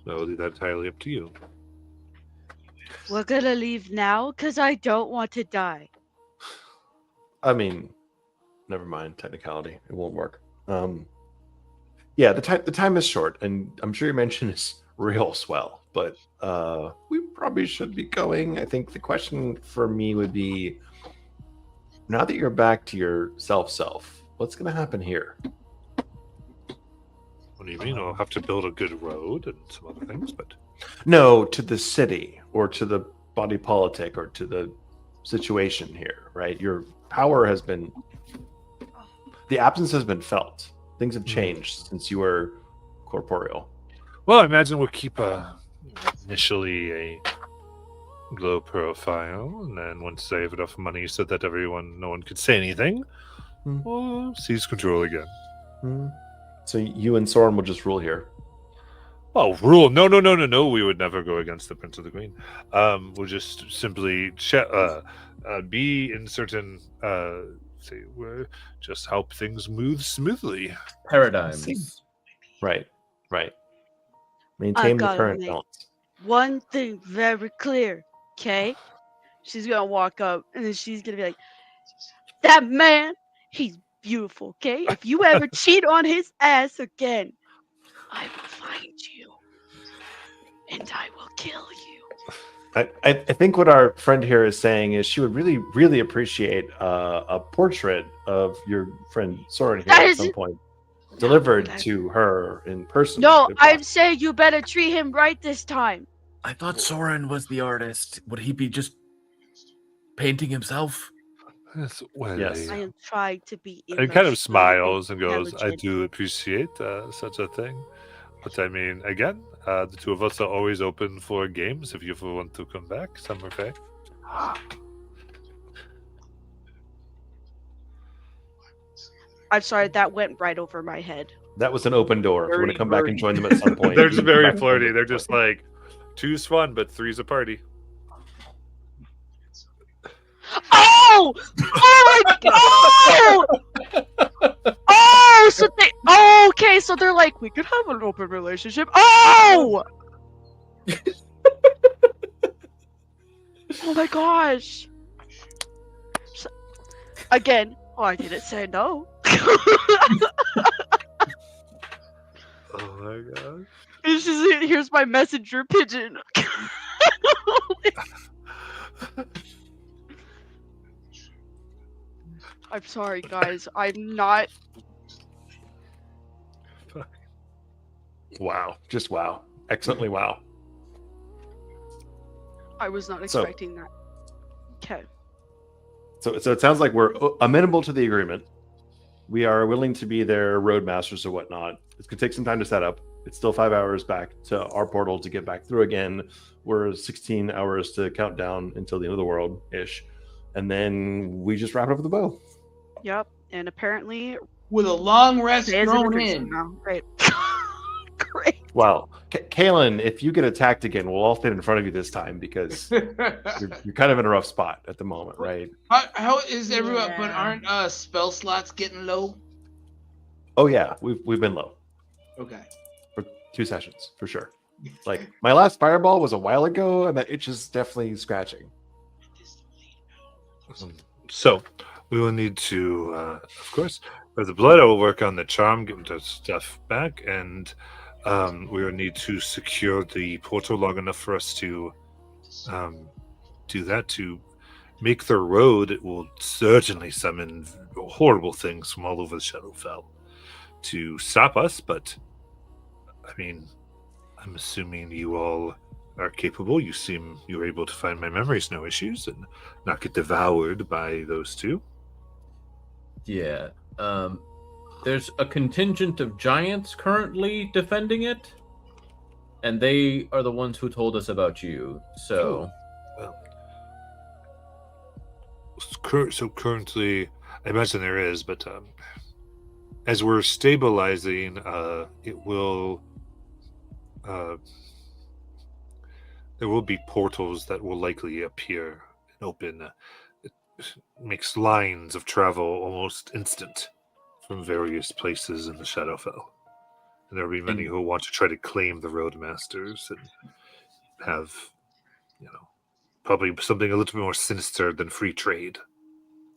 I'll leave that entirely up to you. We're gonna leave now because I don't want to die. I mean, never mind technicality. It won't work. Yeah, the time is short, and I'm sure your mention is real swell, but we probably should be going. I think the question for me would be, now that you're back to your self, what's going to happen here? What do you mean? I'll have to build a good road and some other things, but No, to the city or to the body politic or to the situation here, right? Your power has been, the absence has been felt. Things have changed since you were corporeal. well, I imagine we'll keep initially a low profile, and then once I have enough money so that no one could say anything, we'll seize control again. So you and Soren will just rule here. Well, rule. No. We would never go against the Prince of the Queen. We'll just simply be in certain say just help things move smoothly. Paradigms. Right. I Maintain the gotta current make balance. one thing very clear, okay? She's gonna walk up and then she's gonna be like, that man, he's beautiful, okay? If you ever cheat on his ass again, I will find you and I will kill you. I think what our friend here is saying is she would really appreciate a portrait of your friend Soren here That at is- some point, delivered that- to her in person. No, if I'm possible. saying you better treat him right this time. I thought Soren was the artist. Would he be just painting himself? Yes, well, Yes. I am trying to be and kind of emotionally smiles and goes, "I intelligent. do appreciate such a thing, but I mean, again, the two of us are always open for games. If you ever want to come back, Summer Fae." I'm sorry, that went right over my head. That was an open door. If you want Very to come back and flirty. join them at some point, They're you just can come very back and join flirty. them They're at some just point. like, two's fun, but three's a party. Oh! Oh my god! Oh! So they. Oh, okay, so they're like, we could have an open relationship. Oh! Oh my gosh! Again, I didn't say no. Oh my god. It's just, here's my messenger pigeon. I'm sorry, guys. I'm not. Wow. Just wow. Excellently wow. I was not So- expecting that. Okay. So it sounds like we're amenable to the agreement. We are willing to be their roadmasters or whatnot. It's going to take some time to set up. It's still 5 hours back to our portal to get back through again. We're 16 hours to count down until the end of the world ish. And then we just wrap it up with a bow. Yep. And apparently, With a long rest Jay is thrown in in. now. Great. Great. Wow. Kaylin, if you get attacked again, we'll all stand in front of you this time because you're kind of in a rough spot at the moment, right? How is everyone? But Yeah. aren't spell slots getting low? Oh yeah, we've been low Okay. for 2 sessions for sure. Like my last fireball was a while ago, and that itch is definitely scratching. So, we will need to, of course, with the blood, I will work on the charm, get the stuff back, and we will need to secure the portal long enough for us to do that. To make the road, it will certainly summon horrible things from all over the Shadowfell to stop us, but I mean, I'm assuming you all are capable. You seem you're able to find my memories, no issues, and not get devoured by those two. Yeah. There's a contingent of giants currently defending it, and they are the ones who told us about you. So, So currently, I imagine there is, but as we're stabilizing, it will. There will be portals that will likely appear and open. It makes lines of travel almost instant from various places in the Shadowfell. And there will be many who want to try to claim the Roadmasters and have, probably something a little bit more sinister than free trade.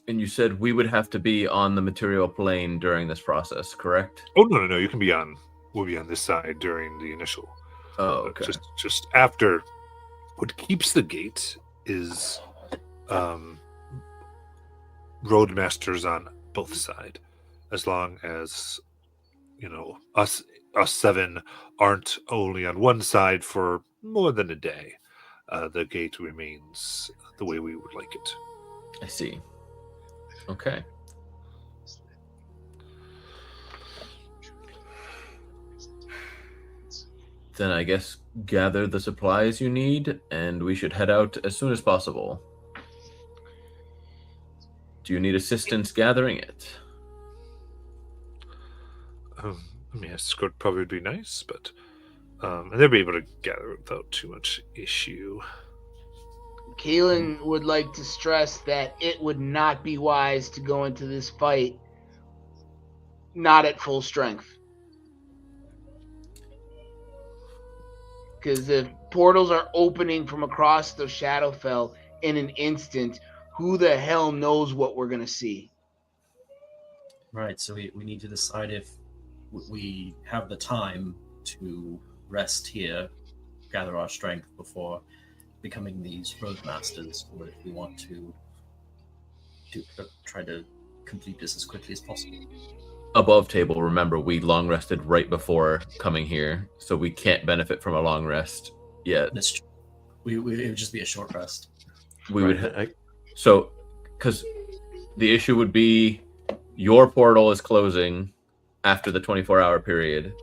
and you said we would have to be on the material plane during this process, correct? Oh no! You can be on. We'll be on this side during the initial. Oh, okay. Just after. What keeps the gate is roadmasters on both sides. As long as us 7 aren't only on one side for more than a day, the gate remains the way we would like it. I see. Okay. Then I guess gather the supplies you need, and we should head out as soon as possible. Do you need assistance gathering it? I mean, escort probably would be nice, but And they'll be able to gather without too much issue. Kalen would like to stress that it would not be wise to go into this fight not at full strength. Because if portals are opening from across the Shadowfell in an instant, who the hell knows what we're going to see? Right, so we need to decide if we have the time to rest here, gather our strength before becoming these roadmasters, or if we want to try to complete this as quickly as possible. Above table, remember, we long rested right before coming here, so we can't benefit from a long rest yet. That's true. It would just be a short rest. We would. So, because the issue would be your portal is closing after the 24-hour period.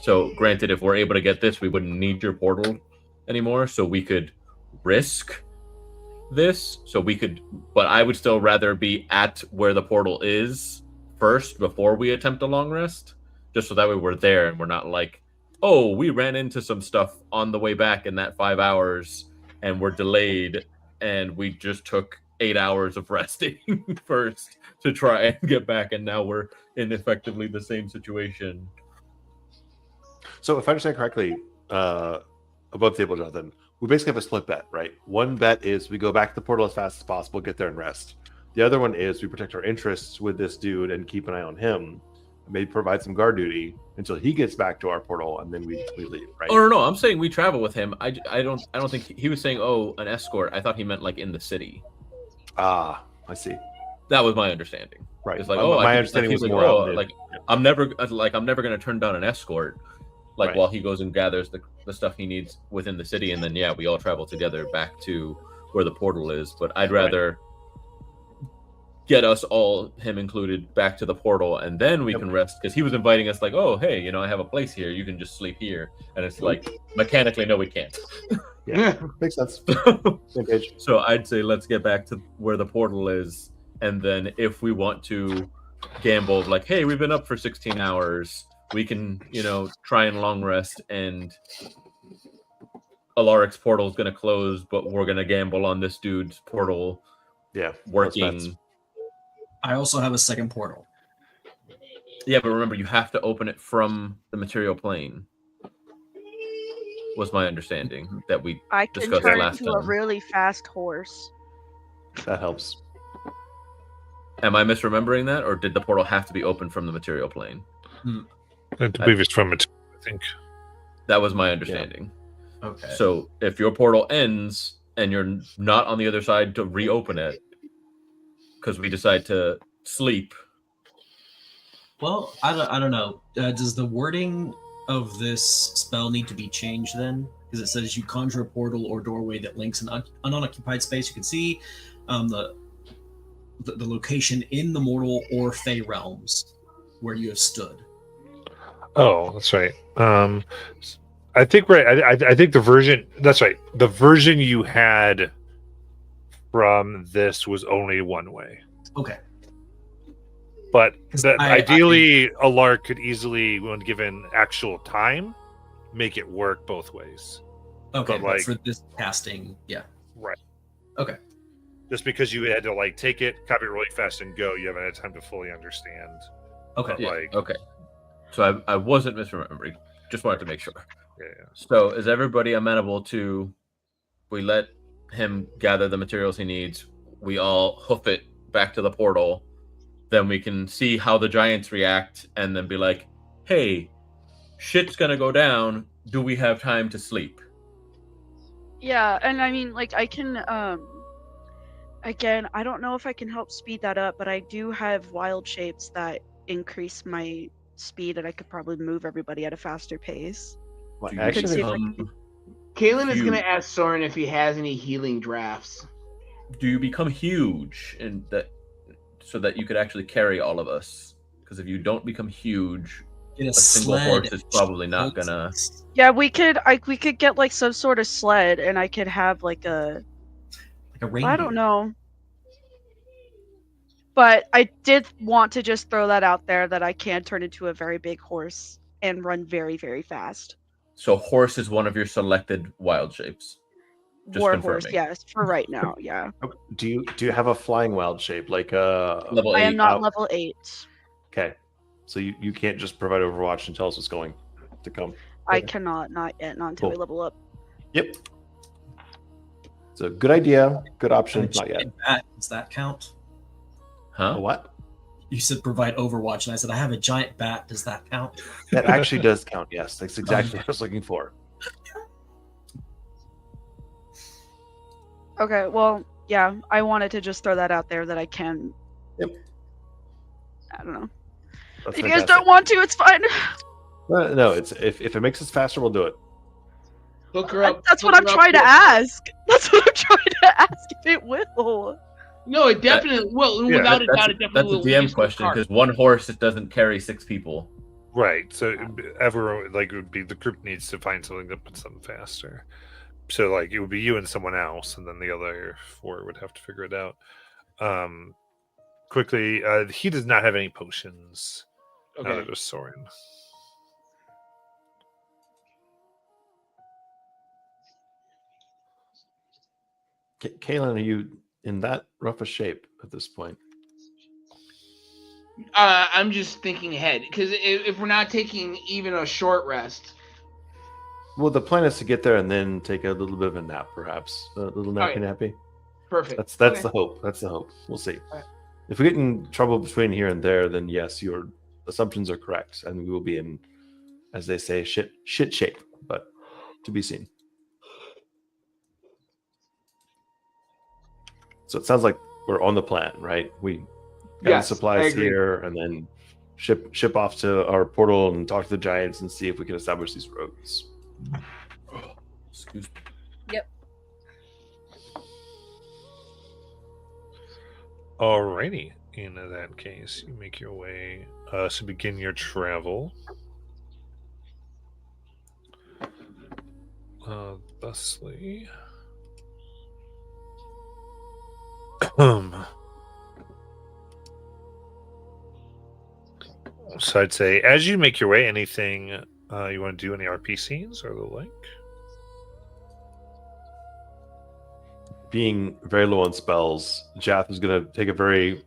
So, granted, if we're able to get this, we wouldn't need your portal anymore, so we could risk this. So we could, but I would still rather be at where the portal is first before we attempt a long rest, just so that way we're there and we're not like, oh, we ran into some stuff on the way back in that 5 hours and we're delayed and we just took 8 hours of resting first to try and get back, and now we're in effectively the same situation. So if I understand correctly, above the table, Jonathan, we basically have a split bet, right? One bet is we go back to the portal as fast as possible, get there and rest. The other one is we protect our interests with this dude and keep an eye on him, maybe provide some guard duty until he gets back to our portal, and then we leave, right? Oh no, I'm saying we travel with him. I don't think he was saying, oh, an escort. I thought he meant like in the city. Ah, I see. That was my understanding. Right. It's like, my understanding was more out like I'm never going to turn down an escort. Like Right. while he goes and gathers the stuff he needs within the city, and then we all travel together back to where the portal is. But I'd rather get us all, him included, back to the portal, and then we can rest, because he was inviting us like, oh hey, I have a place here, you can just sleep here, and it's like mechanically no, we can't. Yeah, makes sense. Same page. So I'd say let's get back to where the portal is, and then if we want to gamble, like, hey, we've been up for 16 hours, we can, try and long rest, and Alaric's portal is going to close, but we're going to gamble on this dude's portal working. I also have a second portal. Yeah, but remember, you have to open it from the material plane. Was my understanding that we I can discussed turn last into a time. really fast horse. That helps. Am I misremembering that, or did the portal have to be open from the material plane? I believe it's from it, I think. That was my understanding. Yeah. Okay. So if your portal ends and you're not on the other side to reopen it, because we decide to sleep. Well, I don't know. Does the wording of this spell need to be changed then? Because it says you conjure a portal or doorway that links an unoccupied space. You can see the location in the mortal or fey realms where you have stood. Oh, that's right. I think I think the version, that's right. The version you had from this was only one way. Okay. But ideally, Alaric could easily, when given actual time, make it work both ways. Okay, but for this casting, yeah. Right. Okay. Just because you had to take it, copy it really fast, and go, you haven't had time to fully understand. Okay. But, okay. So I wasn't misremembering. Just wanted to make sure. Yeah. So is everybody amenable to? We let him gather the materials he needs. We all hoof it back to the portal. Then we can see how the giants react, and then be like, "Hey, shit's gonna go down. Do we have time to sleep?" Yeah, and I mean, I can, again, I don't know if I can help speed that up, but I do have wild shapes that increase my speed, and I could probably move everybody at a faster pace. Well, Do you actually, see if I become Kalen is huge? going to ask Soren if he has any healing drafts. Do you become huge, and that so that you could actually carry all of us? Because if you don't become huge, Get a single horse is probably not gonna. Yeah, we could get some sort of sled, and I could have a reindeer. I don't know. But I did want to just throw that out there that I can turn into a very big horse and run very, very fast. So horse is one of your selected wild shapes. Just War confirming. horse, yes, for right now, yeah. Do you have a flying wild shape like Level I am 8. not level 8. Okay, so you can't just provide Overwatch and tell us what's going to come. I Okay. cannot, not yet, not until we Cool. level up. Yep. It's a good idea, good A option. Not yet. giant bat, does that count? A Huh? what? You said provide Overwatch, and I said I have a giant bat. Does that count? That actually does count. Yes, that's exactly what I was looking for. Okay, well, yeah, I wanted to just throw that out there that I can. Yep. I don't know. That's If you guys fantastic. don't want to, it's fine. No, it's if it makes us faster, we'll do it. Hook her up. That's what hook I'm her up trying to with- ask. That's what I'm trying to ask if it will. No, it definitely will. Yeah, Without a doubt, That's, it definitely that's will. a DM question because one horse it doesn't carry 6 people. Right. So everyone, like, it would be the group needs to find something that puts them faster. So, like, it would be you and someone else, and then the other 4 would have to figure it out. Quickly, he does not have any potions. Okay. Neither does Soren. Kaylin, are you in that rough a shape at this point? I'm just thinking ahead because if we're not taking even a short rest, Well, the plan is to get there and then take a little bit of a nap, perhaps. A little nappy nappy. perfect. That's Okay. the hope. That's the hope. We'll see. Alright. If we get in trouble between here and there, then yes, your assumptions are correct, and we will be in, as they say, shit shape. But to be seen. So it sounds like we're on the plan, right? We got Yes, the I supplies agree. here, and then ship off to our portal and talk to the giants and see if we can establish these roads. Excuse me. Alrighty. In that case, you make your way to begin your travel. Thusly. So I'd say, as you make your way, anything you want to do, any RP scenes or the like? Being very low on spells, Jath is going to take a very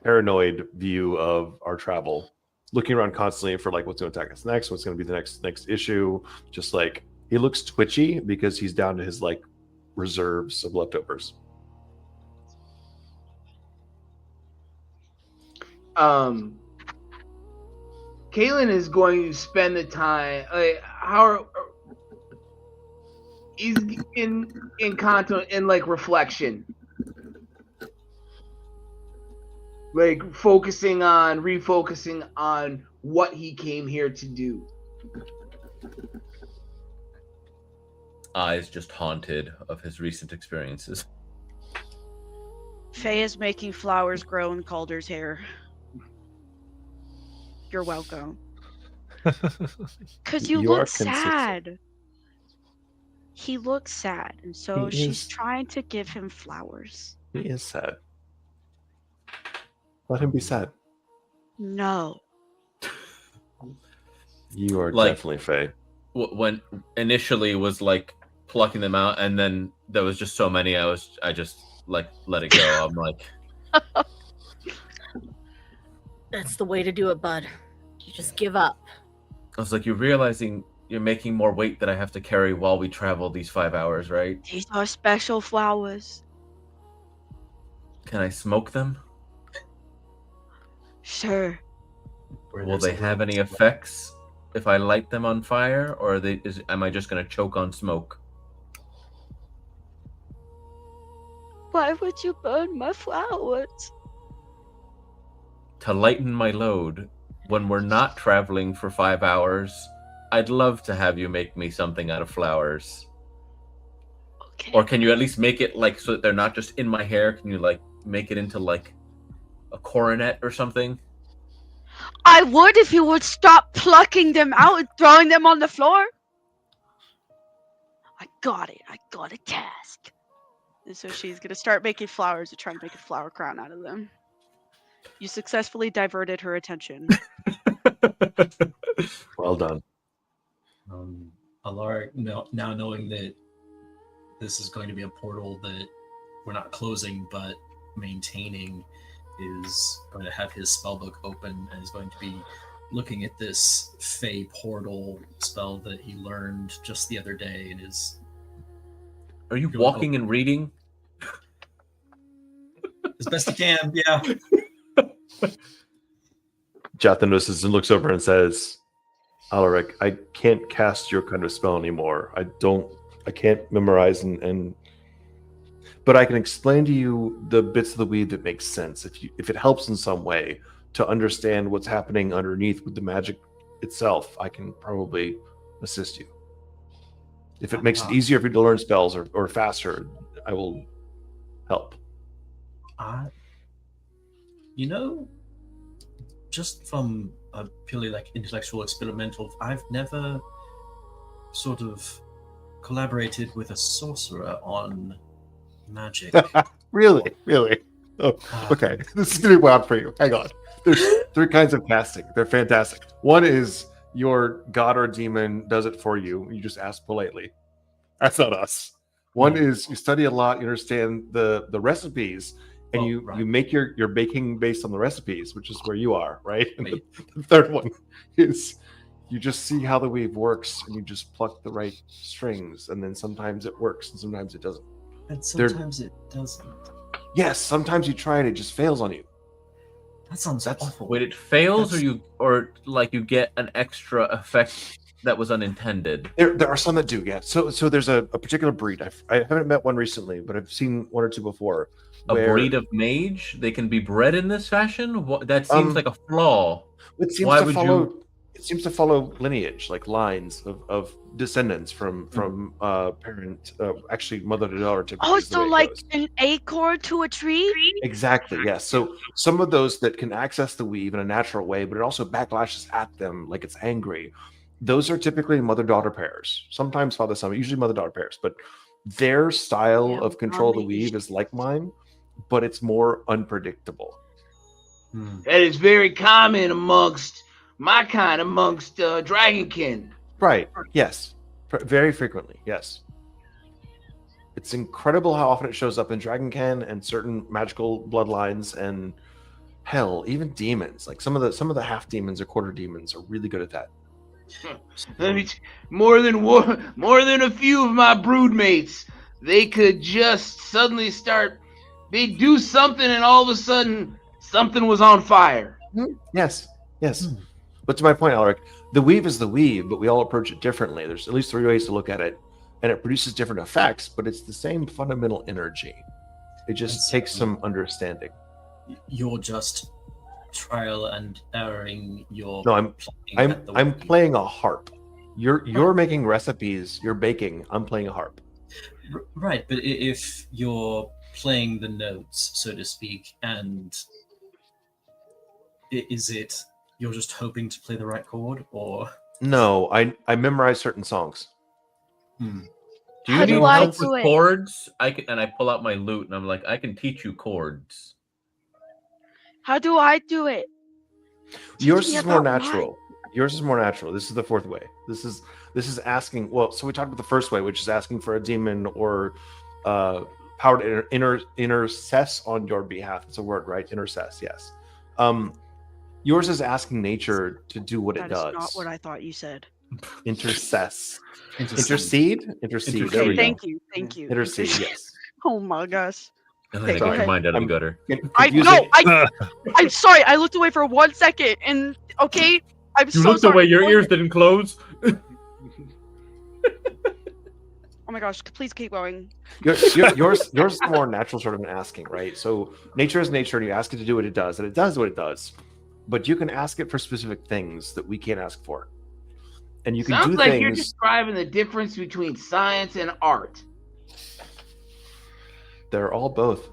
paranoid view of our travel, looking around constantly for like what's going to attack us next, what's going to be the next issue. Just like he looks twitchy because he's down to his like reserves of leftovers. Kaylin is going to spend the time. He's in content in like reflection, like refocusing on what he came here to do. Eyes just haunted of his recent experiences. Faye is making flowers grow in Calder's hair. You're welcome. Because you You are look consistent. sad. He looks sad, and so He she's is. trying to give him flowers. He is sad. Let him be sad. No. You are Like- definitely Faye. When initially was like plucking them out, and then there was just so many. I just like let it go. I'm like, That's the way to do it, bud. You just give up. I was like, you're realizing you're making more weight that I have to carry while we travel these 5 hours, right? These are special flowers. Can I smoke them? Sure. Will they have any effects if I light them on fire, or am I just gonna choke on smoke? Why would you burn my flowers? To lighten my load when we're not traveling for 5 hours, I'd love to have you make me something out of flowers. Okay. Or can you at least make it like so that they're not just in my hair? Can you like make it into like a coronet or something? I would if you would stop plucking them out and throwing them on the floor. I got it. I got a task. And so she's going to start making flowers and trying to make a flower crown out of them. You successfully diverted her attention. Well done. Alaric, now knowing that this is going to be a portal that we're not closing but maintaining, is going to have his spellbook open and is going to be looking at this Fey portal spell that he learned just the other day and is... Are you walking and reading? As best he can, yeah. Jathan notices and looks over and says, Alaric, I can't cast your kind of spell anymore. I can't memorize but I can explain to you the bits of the weave that make sense. If it helps in some way to understand what's happening underneath with the magic itself, I can probably assist you. If it makes it easier for you to learn spells or faster, I will help. Just from a purely like intellectual experimental, I've never sort of collaborated with a sorcerer on magic. Really? Oh, okay. This is going to be wild for you. Hang on. There's 3 kinds of casting. They're fantastic. One is your god or demon does it for you. You just ask politely. That's not us. One is you study a lot, you understand the recipes, and you make your baking based on the recipes, which is where you are, right? And the third one is you just see how the weave works and you just pluck the right strings, and then sometimes it works and sometimes it doesn't. And sometimes it doesn't. Yes, sometimes you try it, it just fails on you. That sounds awful. Wait, it fails, or you get an extra effect that was unintended? There are some that do, yeah. So there's a particular breed. I haven't met one recently, but I've seen 1 or 2 before. A breed of mage? They can be bred in this fashion? That seems like a flaw. It seems to follow lineage, like lines of descendants from parent, actually mother to daughter. Typically, Oh, so like an acorn to a tree? Exactly, yes. So some of those that can access the weave in a natural way, but it also backlashes at them like it's angry. Those are typically mother-daughter pairs. Sometimes father-son, usually mother-daughter pairs. But their style of control of the weave is like mine, but it's more unpredictable. That is very common amongst my kind, amongst Dragonkin. Right. Yes. Very frequently. Yes. It's incredible how often it shows up in Dragonkin and certain magical bloodlines, and hell, even demons. Like some of the half demons or quarter demons are really good at that. More than a few of my broodmates, they could just suddenly start. They do something, and all of a sudden, something was on fire. Yes. But to my point, Alaric, the weave is the weave, but we all approach it differently. There's at least 3 ways to look at it, and it produces different effects, but it's the same fundamental energy. It just takes some understanding. You're just trial and erroring your... No, I'm playing a harp. You're making recipes, you're baking, I'm playing a harp. Right, but if you're playing the notes, so to speak, and is it you're just hoping to play the right chord, or... No, I memorize certain songs. Do you need help with chords? I pull out my lute and I'm like, I can teach you chords. How do I do it? Yours is more natural. Yours is more natural. This is the 4th way. This is asking. Well, so we talked about the first way, which is asking for a demon or power to intercess on your behalf. It's a word, right? Intercess. Yes. Yours is asking nature to do what it does. That is not what I thought you said. Intercess. Intercede. There we go. Thank you. Intercede. Yes. Oh my gosh. Okay, get your mind out of the gutter. I'm sorry. I looked away for 1 second, and okay, I'm so sorry. You looked away. Your ears didn't close. Oh my gosh! Please keep going. Yours is more natural sort of an asking, right? So nature is nature, and you ask it to do what it does, and it does what it does. But you can ask it for specific things that we can't ask for, and you can Sounds do like things. You're describing the difference between science and art. They're all both.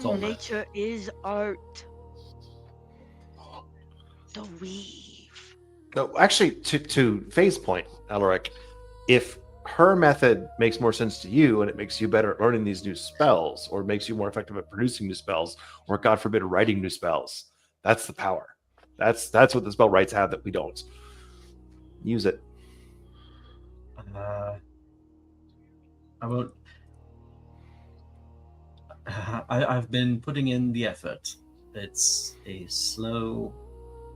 Nature is art. The weave. No, actually, to Faye's point, Alaric, if her method makes more sense to you and it makes you better at learning these new spells, or makes you more effective at producing new spells, or God forbid, writing new spells, that's the power. That's what the spell rights have that we don't. use it. I won't. I've been putting in the effort. It's a slow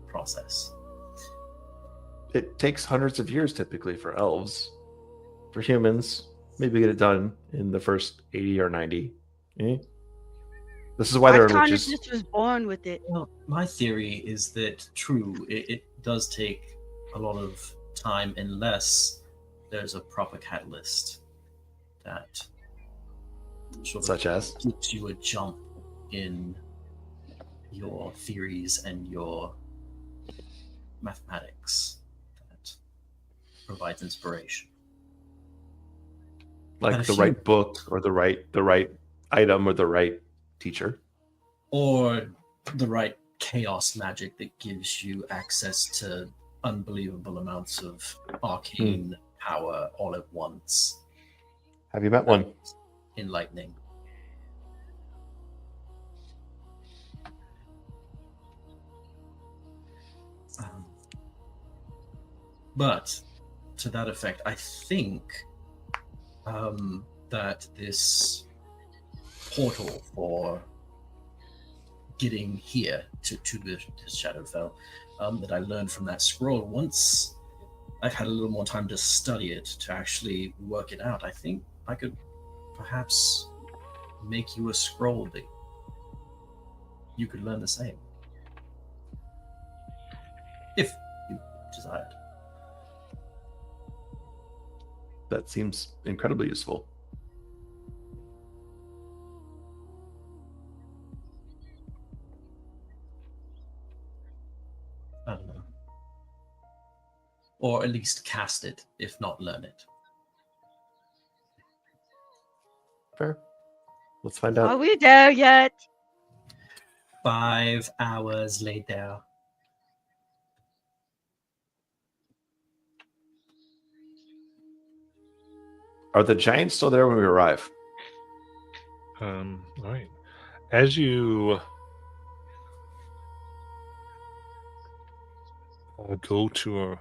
process. It takes hundreds of years typically for elves. For humans, maybe get it done in the first 80 or 90. Eh? This is why I they're kind of just just was born with it. Well, my theory is that true, it does take a lot of time unless there's a proper catalyst that sort of such as gives you a jump in your theories and your mathematics that provides inspiration. like But the if right you- book or the right item or the right teacher. Or the right chaos magic that gives you access to unbelievable amounts of arcane power all at once. Have you met one? Enlightening. But to that effect, I think that this portal for getting here to the Shadowfell that I learned from that scroll, once I've had a little more time to study it, to actually work it out, I think I could perhaps make you a scroll that you could learn the same. If you desired. That seems incredibly useful. I don't know. Or at least cast it, if not learn it. Fair. Let's find Are out. we there yet? 5 hours later. Are the giants still there when we arrive? All right. As you go to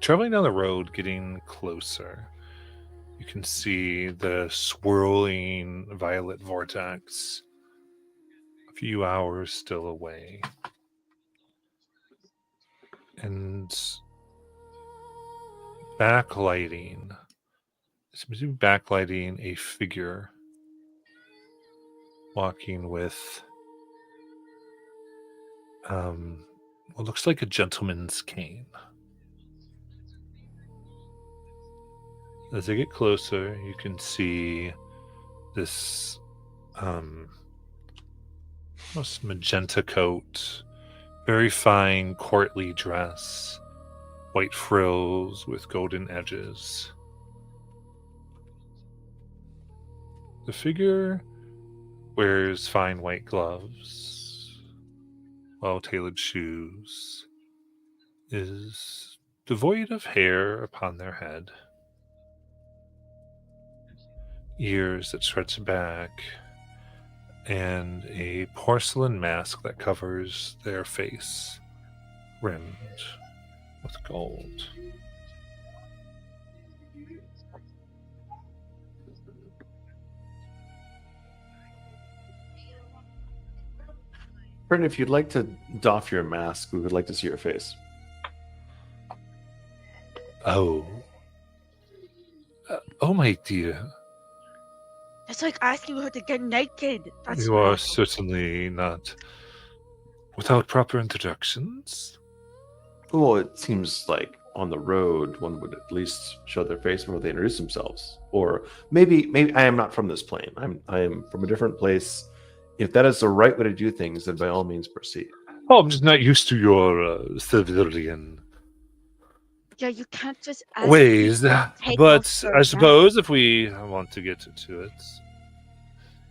traveling down the road, getting closer, you can see the swirling violet vortex a few hours still away. And backlighting, seems to be backlighting a figure walking with what looks like a gentleman's cane. As they get closer, you can see this almost magenta coat, very fine courtly dress, white frills with golden edges. The figure wears fine white gloves, well-tailored shoes, is devoid of hair upon their head, ears that stretch back, and a porcelain mask that covers their face, rimmed with gold. Brendan, if you'd like to doff your mask, we would like to see your face. Oh. Oh, my dear. It's like asking her to get naked. That's You what are I- certainly not without proper introductions. Well, it seems like on the road, one would at least show their face before they introduce themselves. Or maybe I am not from this plane. I am from a different place. If that is the right way to do things, then by all means proceed. Oh, I'm just not used to your civilian Yeah, you can't just ask ways. people to take But off their I mask. suppose if we want to get to it,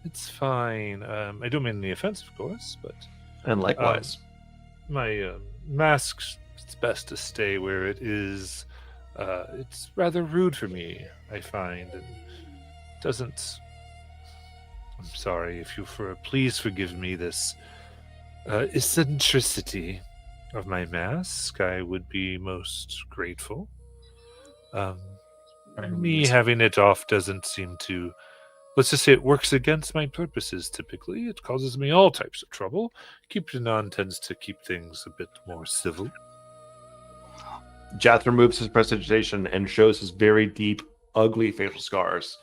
it's fine. I don't mean any offense, of course, but And likewise, my mask, it's best to stay where it is. It's rather rude for me, I find, and doesn't. I'm sorry if please forgive me this eccentricity of my mask. I would be most grateful. Um, Trying to me whisper. having it off doesn't seem to. Let's just say it works against my purposes typically. It causes me all types of trouble. Keeping it on tends to keep things a bit more civil. Jath removes his prestidigitation and shows his very deep, ugly facial scars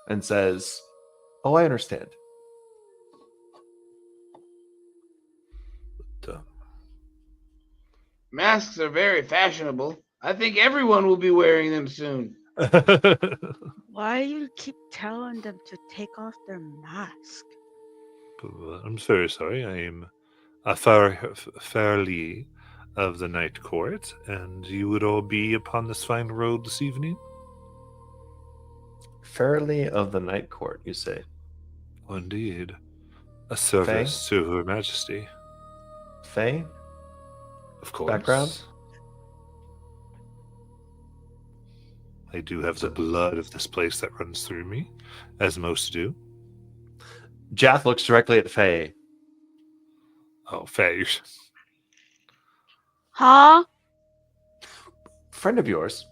and says, "Oh, I understand." But, Masks are very fashionable. I think everyone will be wearing them soon. Why you keep telling them to take off their mask? I'm very sorry. I am a fairly of the Night Court, and you would all be upon this fine road this evening? Fairly of the Night Court, you say? Indeed. A service to Her Majesty. Faye? Of course. Background? I do have the blood of this place that runs through me, as most do. Jath looks directly at Faye. Oh, Faye. Huh? Friend of yours.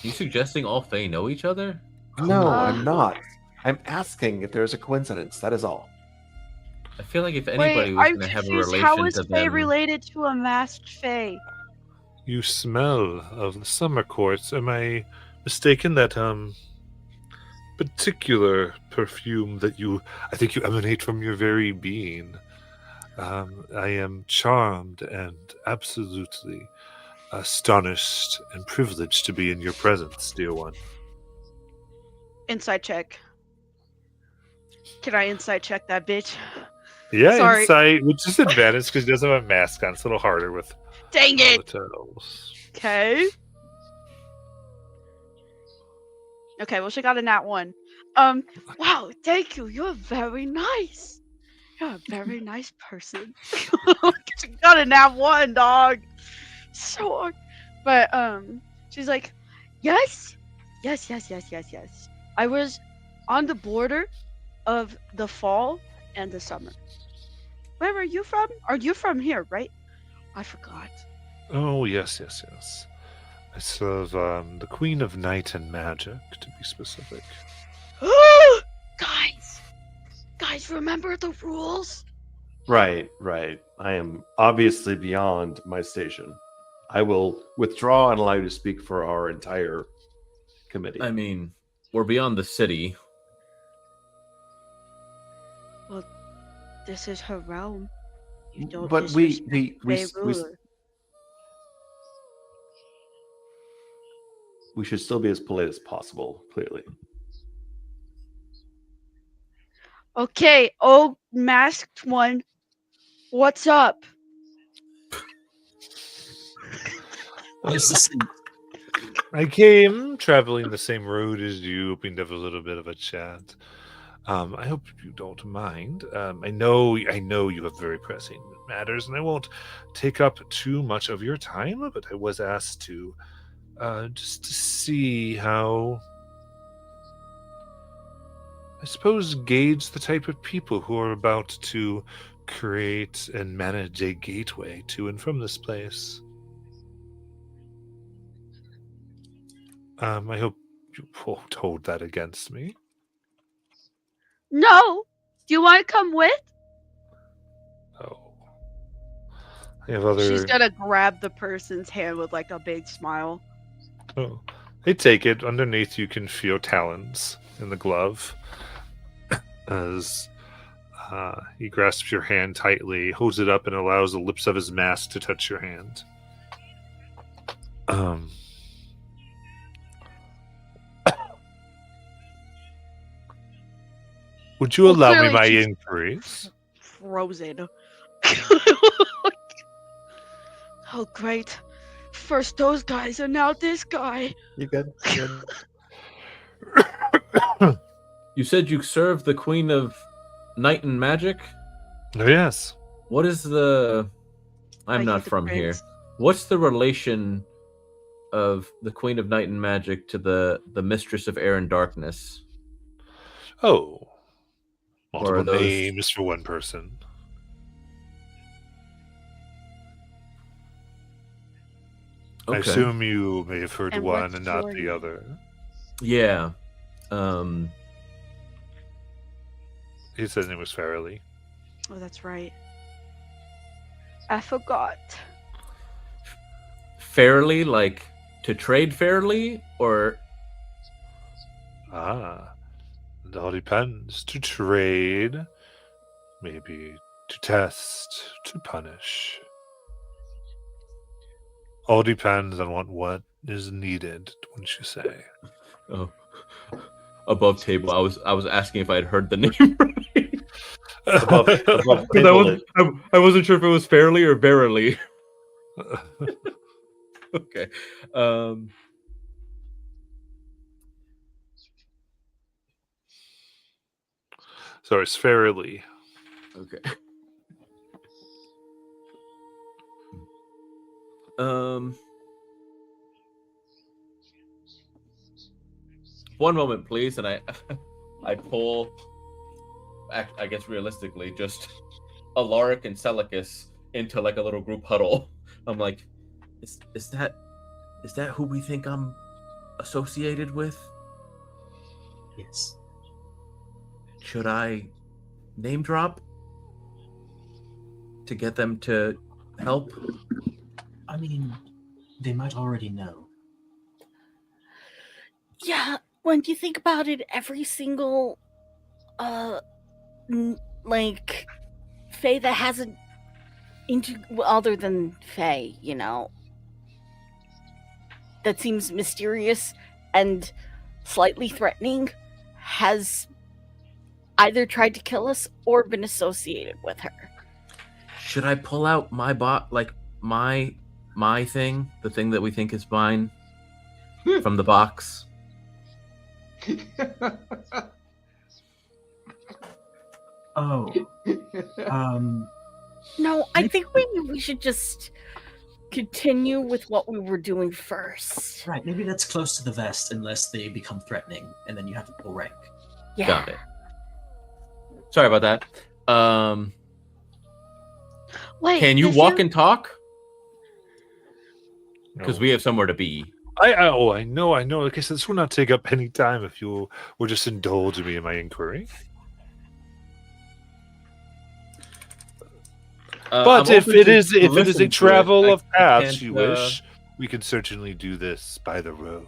You suggesting all Fae know each other? No, I'm not. I'm asking if there's a coincidence. That is all. I feel like if Wait, anybody was I'm going to have a confused. relation How is to Faye them, related to a masked Fae? You smell of the summer courts. Am I mistaken that particular perfume that I think you emanate from your very being? I am charmed and absolutely astonished and privileged to be in your presence, dear one. Insight check. Can I insight check that bitch? Yeah, Sorry. insight, which is advantage because he doesn't have a mask on. It's a little harder with Dang all the it! turtles. Okay. Okay, well, she got a nat 1. Wow, thank you. You're very nice. You're a very nice person. She got a nat 1, dog. So, but, she's like, yes. I was on the border of the fall and the summer. Where are you from? Are you from here, right? I forgot. Oh, yes. I serve the Queen of Night and Magic, to be specific. Guys, remember the rules? Right. I am obviously beyond my station. I will withdraw and allow you to speak for our entire committee. I mean, we're beyond the city. Well, this is her realm. You don't But disrespect we Fae ruler. should still be as polite as possible, clearly. Okay, old masked one, what's up? Where's the seat? I came traveling the same road as you, hoping to have a little bit of a chat. I hope you don't mind. I know you have very pressing matters, and I won't take up too much of your time. But I was asked to just to see how, I suppose, gauge the type of people who are about to create and manage a gateway to and from this place. I hope you won't hold that against me. No! Do you want to come with? Oh. I have other... She's gonna grab the person's hand with like a big smile. Oh. I take it. Underneath you can feel talons in the glove. As he grasps your hand tightly, holds it up, and allows the lips of his mask to touch your hand. Would you allow me clearly my she's inquiries? Frozen. Oh, great. First those guys and now this guy. You good? You said you serve the Queen of Night and Magic? Oh, yes. What is the... I'm Are not you the from here. prince? What's the relation of the Queen of Night and Magic to the Mistress of Air and Darkness? Oh. Or Multiple are those- names for one person. I assume you may have heard And one what's and not your the name? other. Yeah. He said his name was Farrelly. Oh, that's right. I forgot. Fairly, like to trade fairly, or Ah, it all depends. To trade, maybe to test, to punish. All depends on what is needed, wouldn't you say? oh, above table. I was asking if I had heard the name right. Above 'Cause table. I wasn't sure if it was fairly or verily. Okay. So it's Farrelly. Okay. One moment, please, and I pull. I guess realistically, just Alaric and Celicus into like a little group huddle. I'm like, is that who we think I'm associated with? Yes. Should I name drop to get them to help? I mean, they might already know. Yeah, when you think about it, every single like Fae that hasn't other than Fae, you know, that seems mysterious and slightly threatening has either tried to kill us or been associated with her. Should I pull out my my thing, the thing that we think is mine, from the box? Oh. No, I think maybe we should just continue with what we were doing first. Right, maybe that's close to the vest unless they become threatening, and then you have to pull rank. Yeah. Got it. Sorry about that. Wait, Can you does walk and talk? No. Because we have somewhere to be. I know. Like I said, this will not take up any time if you will just indulge me in my inquiry. But I'm if open it to is a listen to travel it. of I paths can't, you wish, we can certainly do this by the road.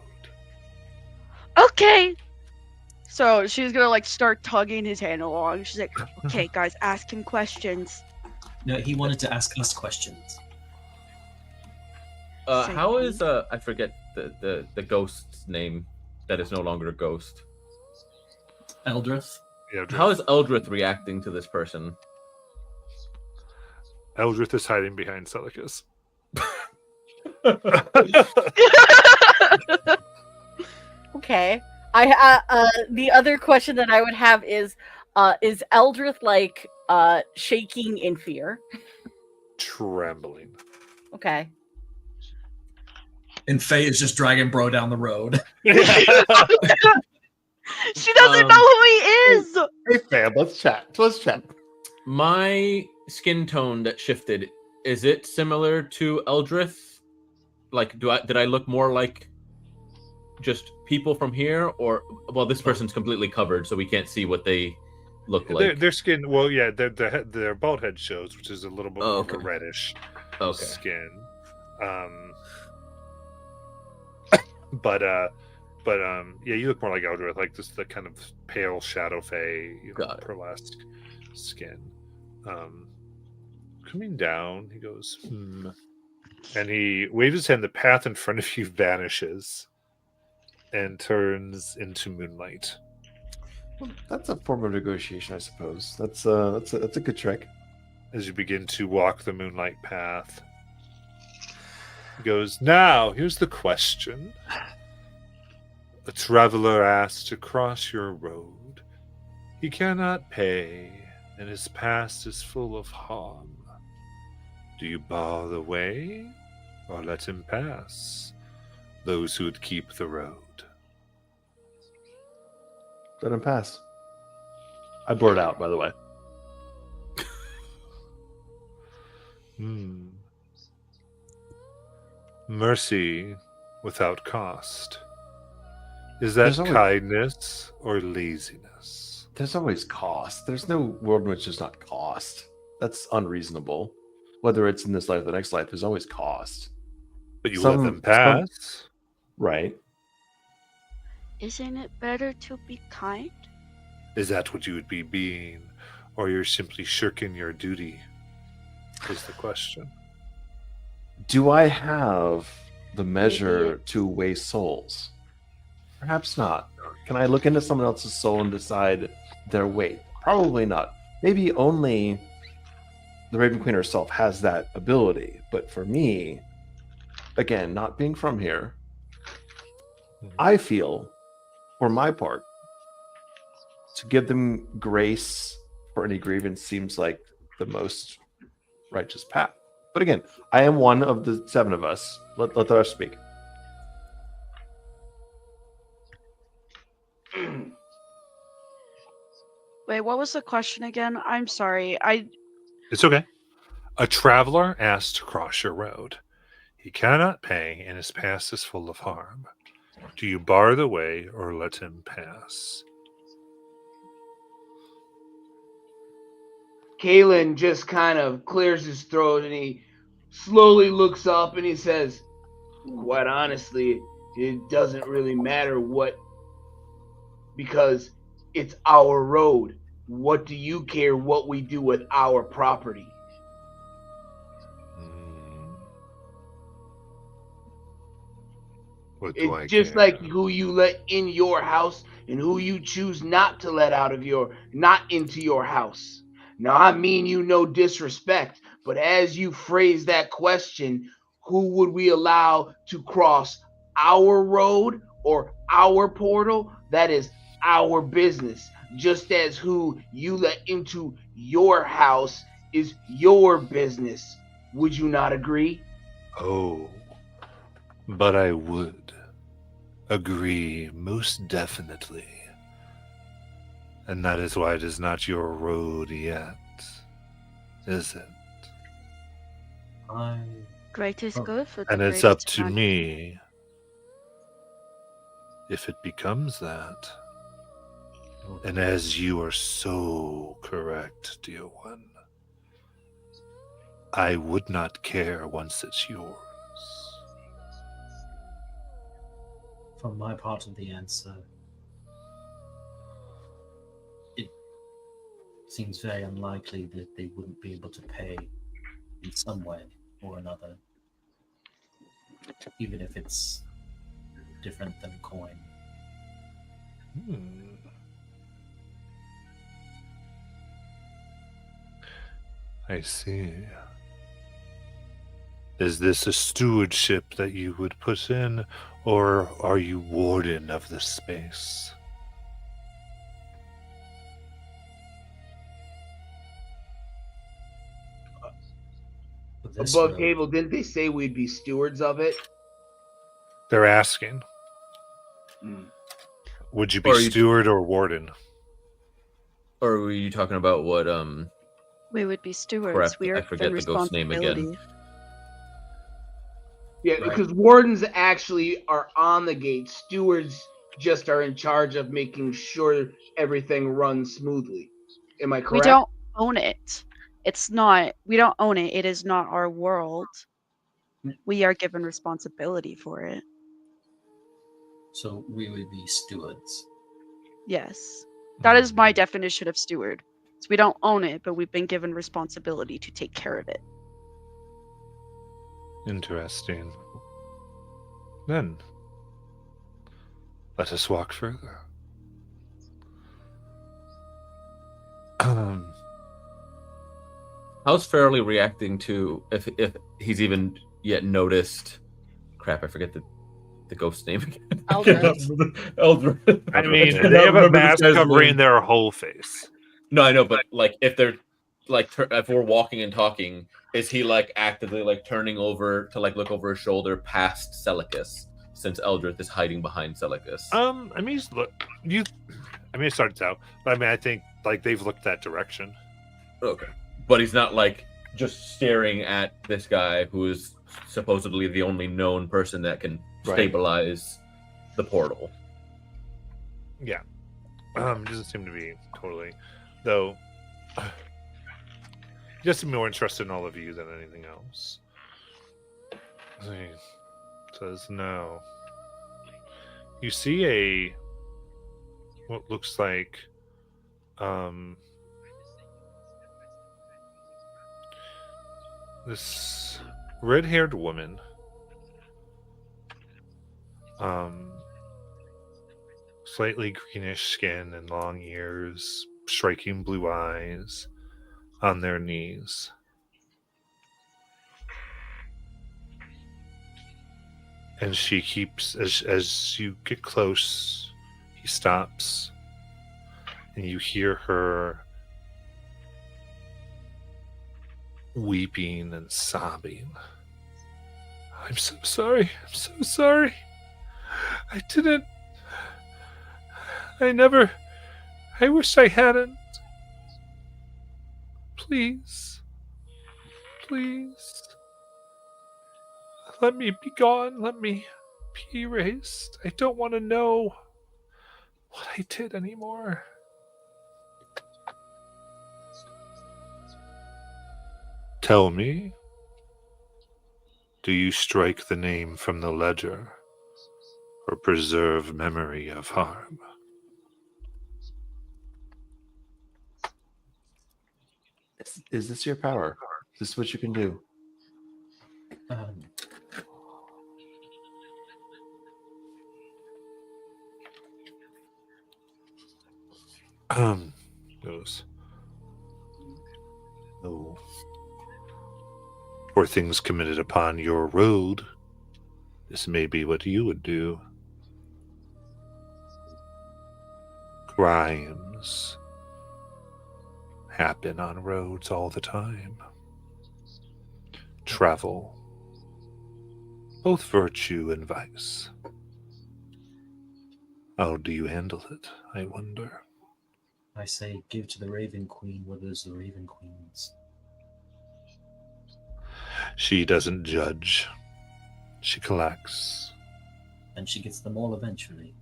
Okay. So she's gonna like start tugging his hand along. She's like, "Okay, guys, ask him questions." No, he wanted to ask us questions. How is I forget the ghost's name that is no longer a ghost. Eldrith? Yeah, How is Eldrith reacting to this person? Eldrith is hiding behind Celicus. Okay. The other question that I would have is Eldrith like shaking in fear? Trembling. Okay. And Faye is just dragging bro down the road. She doesn't know who he is. Hey fam, let's chat. My skin tone that shifted, is it similar to Eldrith? Like, did I look more like just people from here, or well, this person's completely covered, so we can't see what they look like. Their skin, well, yeah, their bald head shows, which is a little bit more of a reddish skin. Yeah, you look more like Eldrith, like just the kind of pale shadow fey, pearlesque skin. Coming down, he goes, and he waves his hand. The path in front of you vanishes and turns into moonlight. Well, that's a form of negotiation, I suppose. That's a good trick. As you begin to walk the moonlight path, he goes, "Now, here's the question. A traveler asks to cross your road. He cannot pay, and his past is full of harm. Do you bar the way, or let him pass? Those who would keep the road." Let him pass. I blurt out, by the way. Mercy without cost. Is that There's always- kindness or laziness? There's always cost. There's no world in which there's not cost. That's unreasonable. Whether it's in this life or the next life, there's always cost. But you Some- let them pass. Right. Isn't it better to be kind? Is that what you would be being? Or you're simply shirking your duty? Is the question. Do I have the measure to weigh souls? Perhaps not. Can I look into someone else's soul and decide their weight? Probably not. Maybe only the Raven Queen herself has that ability. But for me, again, not being from here, I feel, for my part, to give them grace for any grievance seems like the most righteous path. But again, I am one of the 7 of us. Let the rest speak. Wait, what was the question again? I'm sorry. It's okay. A traveler asked to cross your road. He cannot pay, and his pass is full of harm. Do you bar the way or let him pass? Kalen just kind of clears his throat and he slowly looks up and he says, quite honestly, it doesn't really matter what, because it's our road. What do you care what we do with our property? What do I It's just care? like who you let in your house and who you choose not to let not into your house. Now, I mean you no disrespect, but as you phrase that question, who would we allow to cross our road or our portal? That is our business. Just as who you let into your house is your business. Would you not agree? Oh, but I would agree most definitely. And that is why it is not your road yet, is it? Greatest good for the And it's up greatest to man. me if it becomes that. And as you are so correct, dear one, I would not care once it's yours. For my part of the answer, it seems very unlikely that they wouldn't be able to pay in some way or another, even if it's different than coin. I see. Is this a stewardship that you would put in, or are you warden of the space? For this Above road, table, didn't they say we'd be stewards of it? They're asking. Mm. Would you be Or you- steward or warden? Or were you talking about what We would be stewards. Crap, We are I forget given the ghost's name again. responsibility. Yeah, Right. because wardens actually are on the gate. Stewards just are in charge of making sure everything runs smoothly. Am I We correct? don't own it. It's not. We don't own it. It is not our world. We are given responsibility for it. so we would be stewards. Yes. That is my definition of steward. So we don't own it, but we've been given responsibility to take care of it. Interesting. Then, let us walk further. how's Fairley reacting to if he's even yet noticed? Crap, I forget the ghost name again. Eldred. Eldred. I mean, cannot they have a remember this mask guy's covering name. their whole face. No, I know, but like if they're like if we're walking and talking, is he like actively like turning over to like look over his shoulder past Celicus, since Eldred is hiding behind Celicus? I mean, it starts out, but I mean, I think like they've looked that direction. Okay, but he's not like just staring at this guy who is supposedly the only known person that can Right. stabilize the portal. Yeah. Doesn't seem to be totally, though. He does seem more interested in all of you than anything else. He says no. You see what looks like this red-haired woman, slightly greenish skin and long ears, striking blue eyes, on their knees. And she keeps, as you get close, he stops, and you hear her weeping and sobbing. I'm so sorry. I'm so sorry. I wish I hadn't. Please. Please. Let me be gone. Let me be erased. I don't want to know what I did anymore. Tell me, do you strike the name from the ledger or preserve memory of harm? Is this your power? Is this what you can do? Goes. No. For things committed upon your road, this may be what you would do. Crimes happen on roads all the time. Travel, both virtue and vice. How do you handle it, I wonder? I say, give to the Raven Queen what is the Raven Queen's. She doesn't judge. She collects. And she gets them all eventually.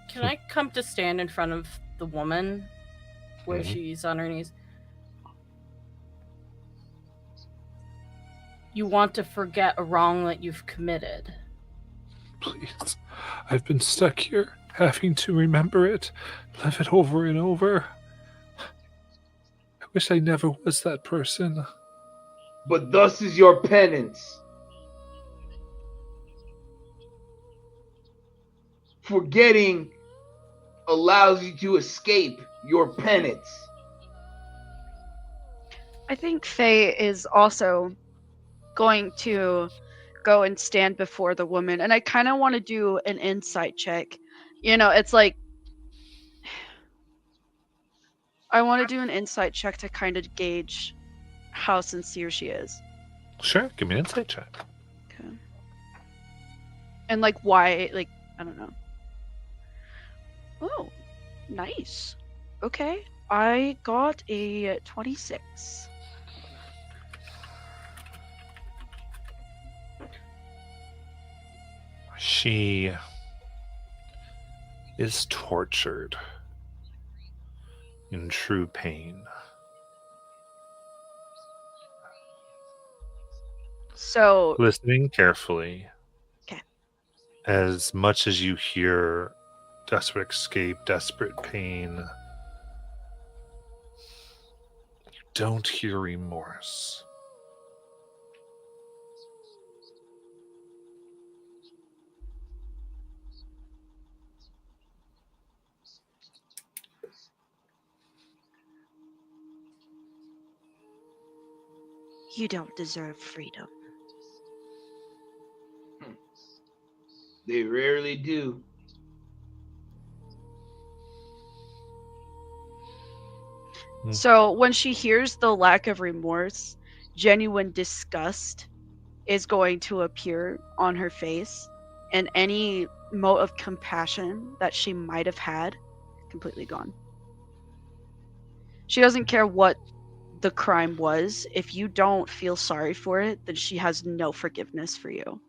Can I come to stand in front of the woman where Mhm. she's on her knees? You want to forget a wrong that you've committed. Please. I've been stuck here, having to remember it, live it over and over. I wish I never was that person. But thus is your penance. Forgetting allows you to escape your penance. I think Faye is also going to go and stand before the woman, and I kind of want to do an insight check. It's like I want to do an insight check to kind of gauge how sincere she is. Sure, give me an insight check. Okay. And like why, like, I don't know. Oh, nice. Okay. I got a 26. She is tortured in true pain. So, Listening carefully. Okay. As much as you hear desperate escape, desperate pain, you don't hear remorse. you don't deserve freedom. They rarely do. So when she hears the lack of remorse, genuine disgust is going to appear on her face, and any mote of compassion that she might have had, completely gone. She doesn't care what the crime was, if you don't feel sorry for it, then she has no forgiveness for you.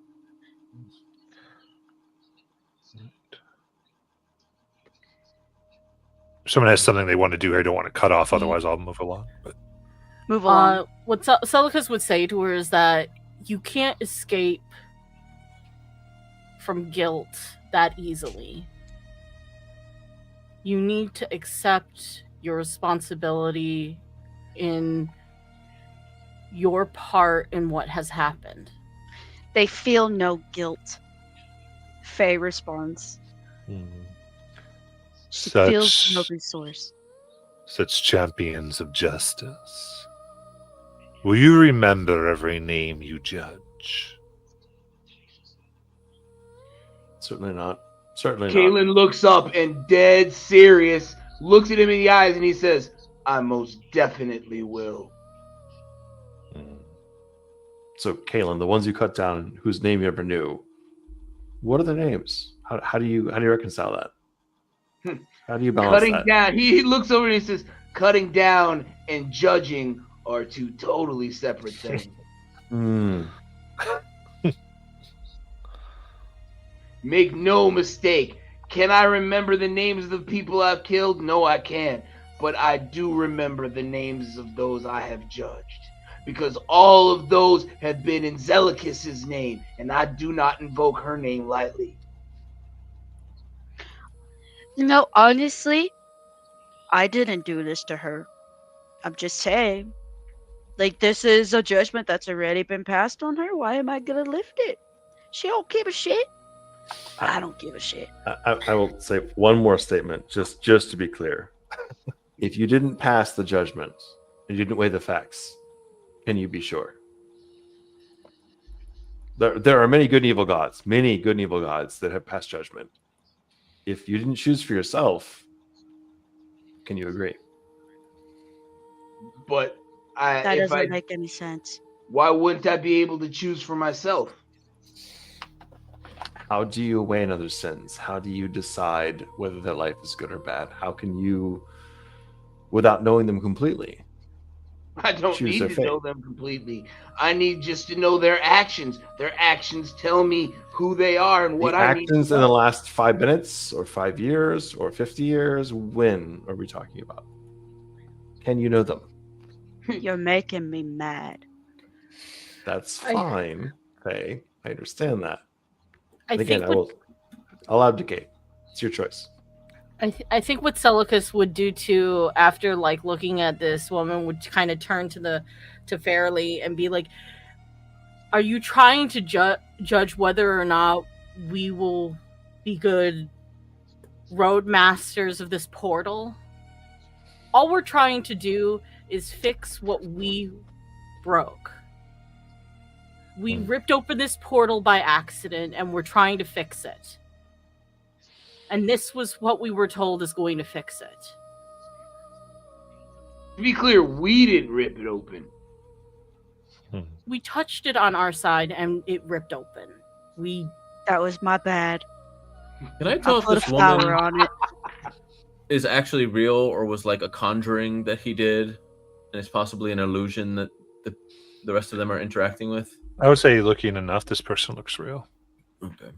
If someone has something they want to do, I don't want to cut off. Otherwise, I'll move along. But Move along. What Celicus would say to her is that you can't escape from guilt that easily. You need to accept your responsibility in your part in what has happened. They feel no guilt. Faye responds. She feels no resource. Such champions of justice. Will you remember every name you judge? Certainly not. Certainly not. Kalen looks up and dead serious, looks at him in the eyes, and he says, I most definitely will. So, Kalen, the ones you cut down, whose name you never knew, what are the names? How do you reconcile that? How do you balance Cutting that? down, he looks over and he says, cutting down and judging are two totally separate things. Make no mistake. Can I remember the names of the people I've killed? No, I can't. But I do remember the names of those I have judged. Because all of those have been in Zelicus's name, and I do not invoke her name lightly. No, honestly, I didn't do this to her. I'm just saying. Like, this is a judgment that's already been passed on her. Why am I gonna lift it? She don't give a shit. I don't give a shit. I will say one more statement, just to be clear. If you didn't pass the judgment and you didn't weigh the facts, can you be sure? There are many good and evil gods that have passed judgment. If you didn't choose for yourself, can you agree? But That doesn't make any sense. Why wouldn't I be able to choose for myself? How do you weigh another's sins? How do you decide whether their life is good or bad? How can you, without knowing them completely? I don't Choose need their to fate. know them completely. I need just to know their actions. Their actions tell me who they are and what The I need to actions in know. the last 5 minutes or 5 years or 50 years, when are we talking about? Can you know them? You're making me mad. That's fine, Faye. I understand that. And think again, I'll abdicate. It's your choice. I think what Celicus would do too, after like looking at this woman, would kind of turn to Fairly and be like, "Are you trying to judge whether or not we will be good road masters of this portal? All we're trying to do is fix what we broke. We ripped open this portal by accident, and we're trying to fix it. And this was what we were told is going to fix it." To be clear, we didn't rip it open. We touched it on our side, and it ripped open. That was my bad. Can I tell I if put a this flower woman on it. is actually real or was like a conjuring that he did, and it's possibly an illusion that the rest of them are interacting with? I would say, looking enough, this person looks real. Okay.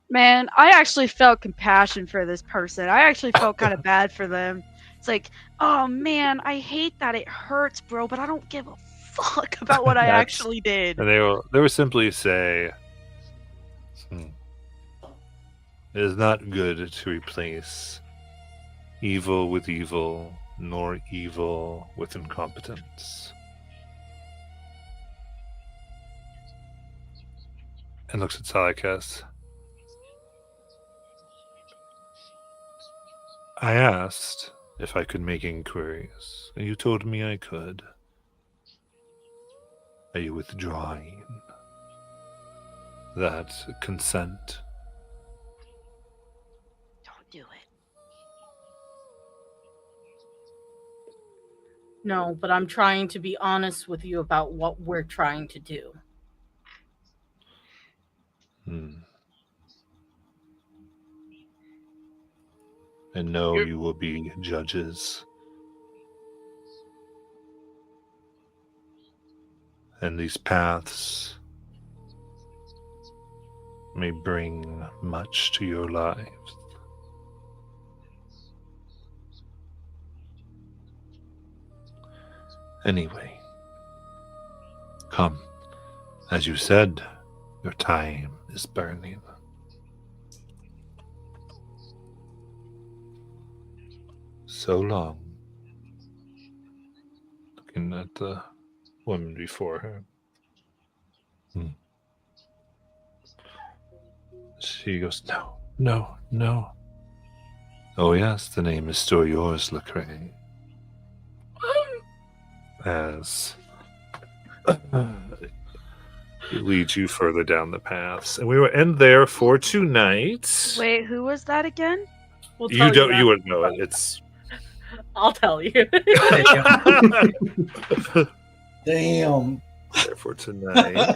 Man, I actually felt compassion for this person. I actually felt kind of bad for them. It's like, oh man, I hate that it hurts, bro, but I don't give a fuck about what I actually did. And they will simply say, it is not good to replace evil with evil, nor evil with incompetence. And looks at Salakas. I asked if I could make inquiries, and you told me I could. Are you withdrawing that consent? Don't do it. No, but I'm trying to be honest with you about what we're trying to do. And no, you will be judges. And these paths may bring much to your lives. Anyway, come. As you said, your time is burning. So long. Looking at the woman before her. She goes, no, no, no. Oh yes, the name is still yours, Lecrae. As he leads you further down the paths. And we will end there for tonight. Wait, who was that again? We'll You tell don't that. you wouldn't know it. It's I'll tell you. Damn. there for tonight.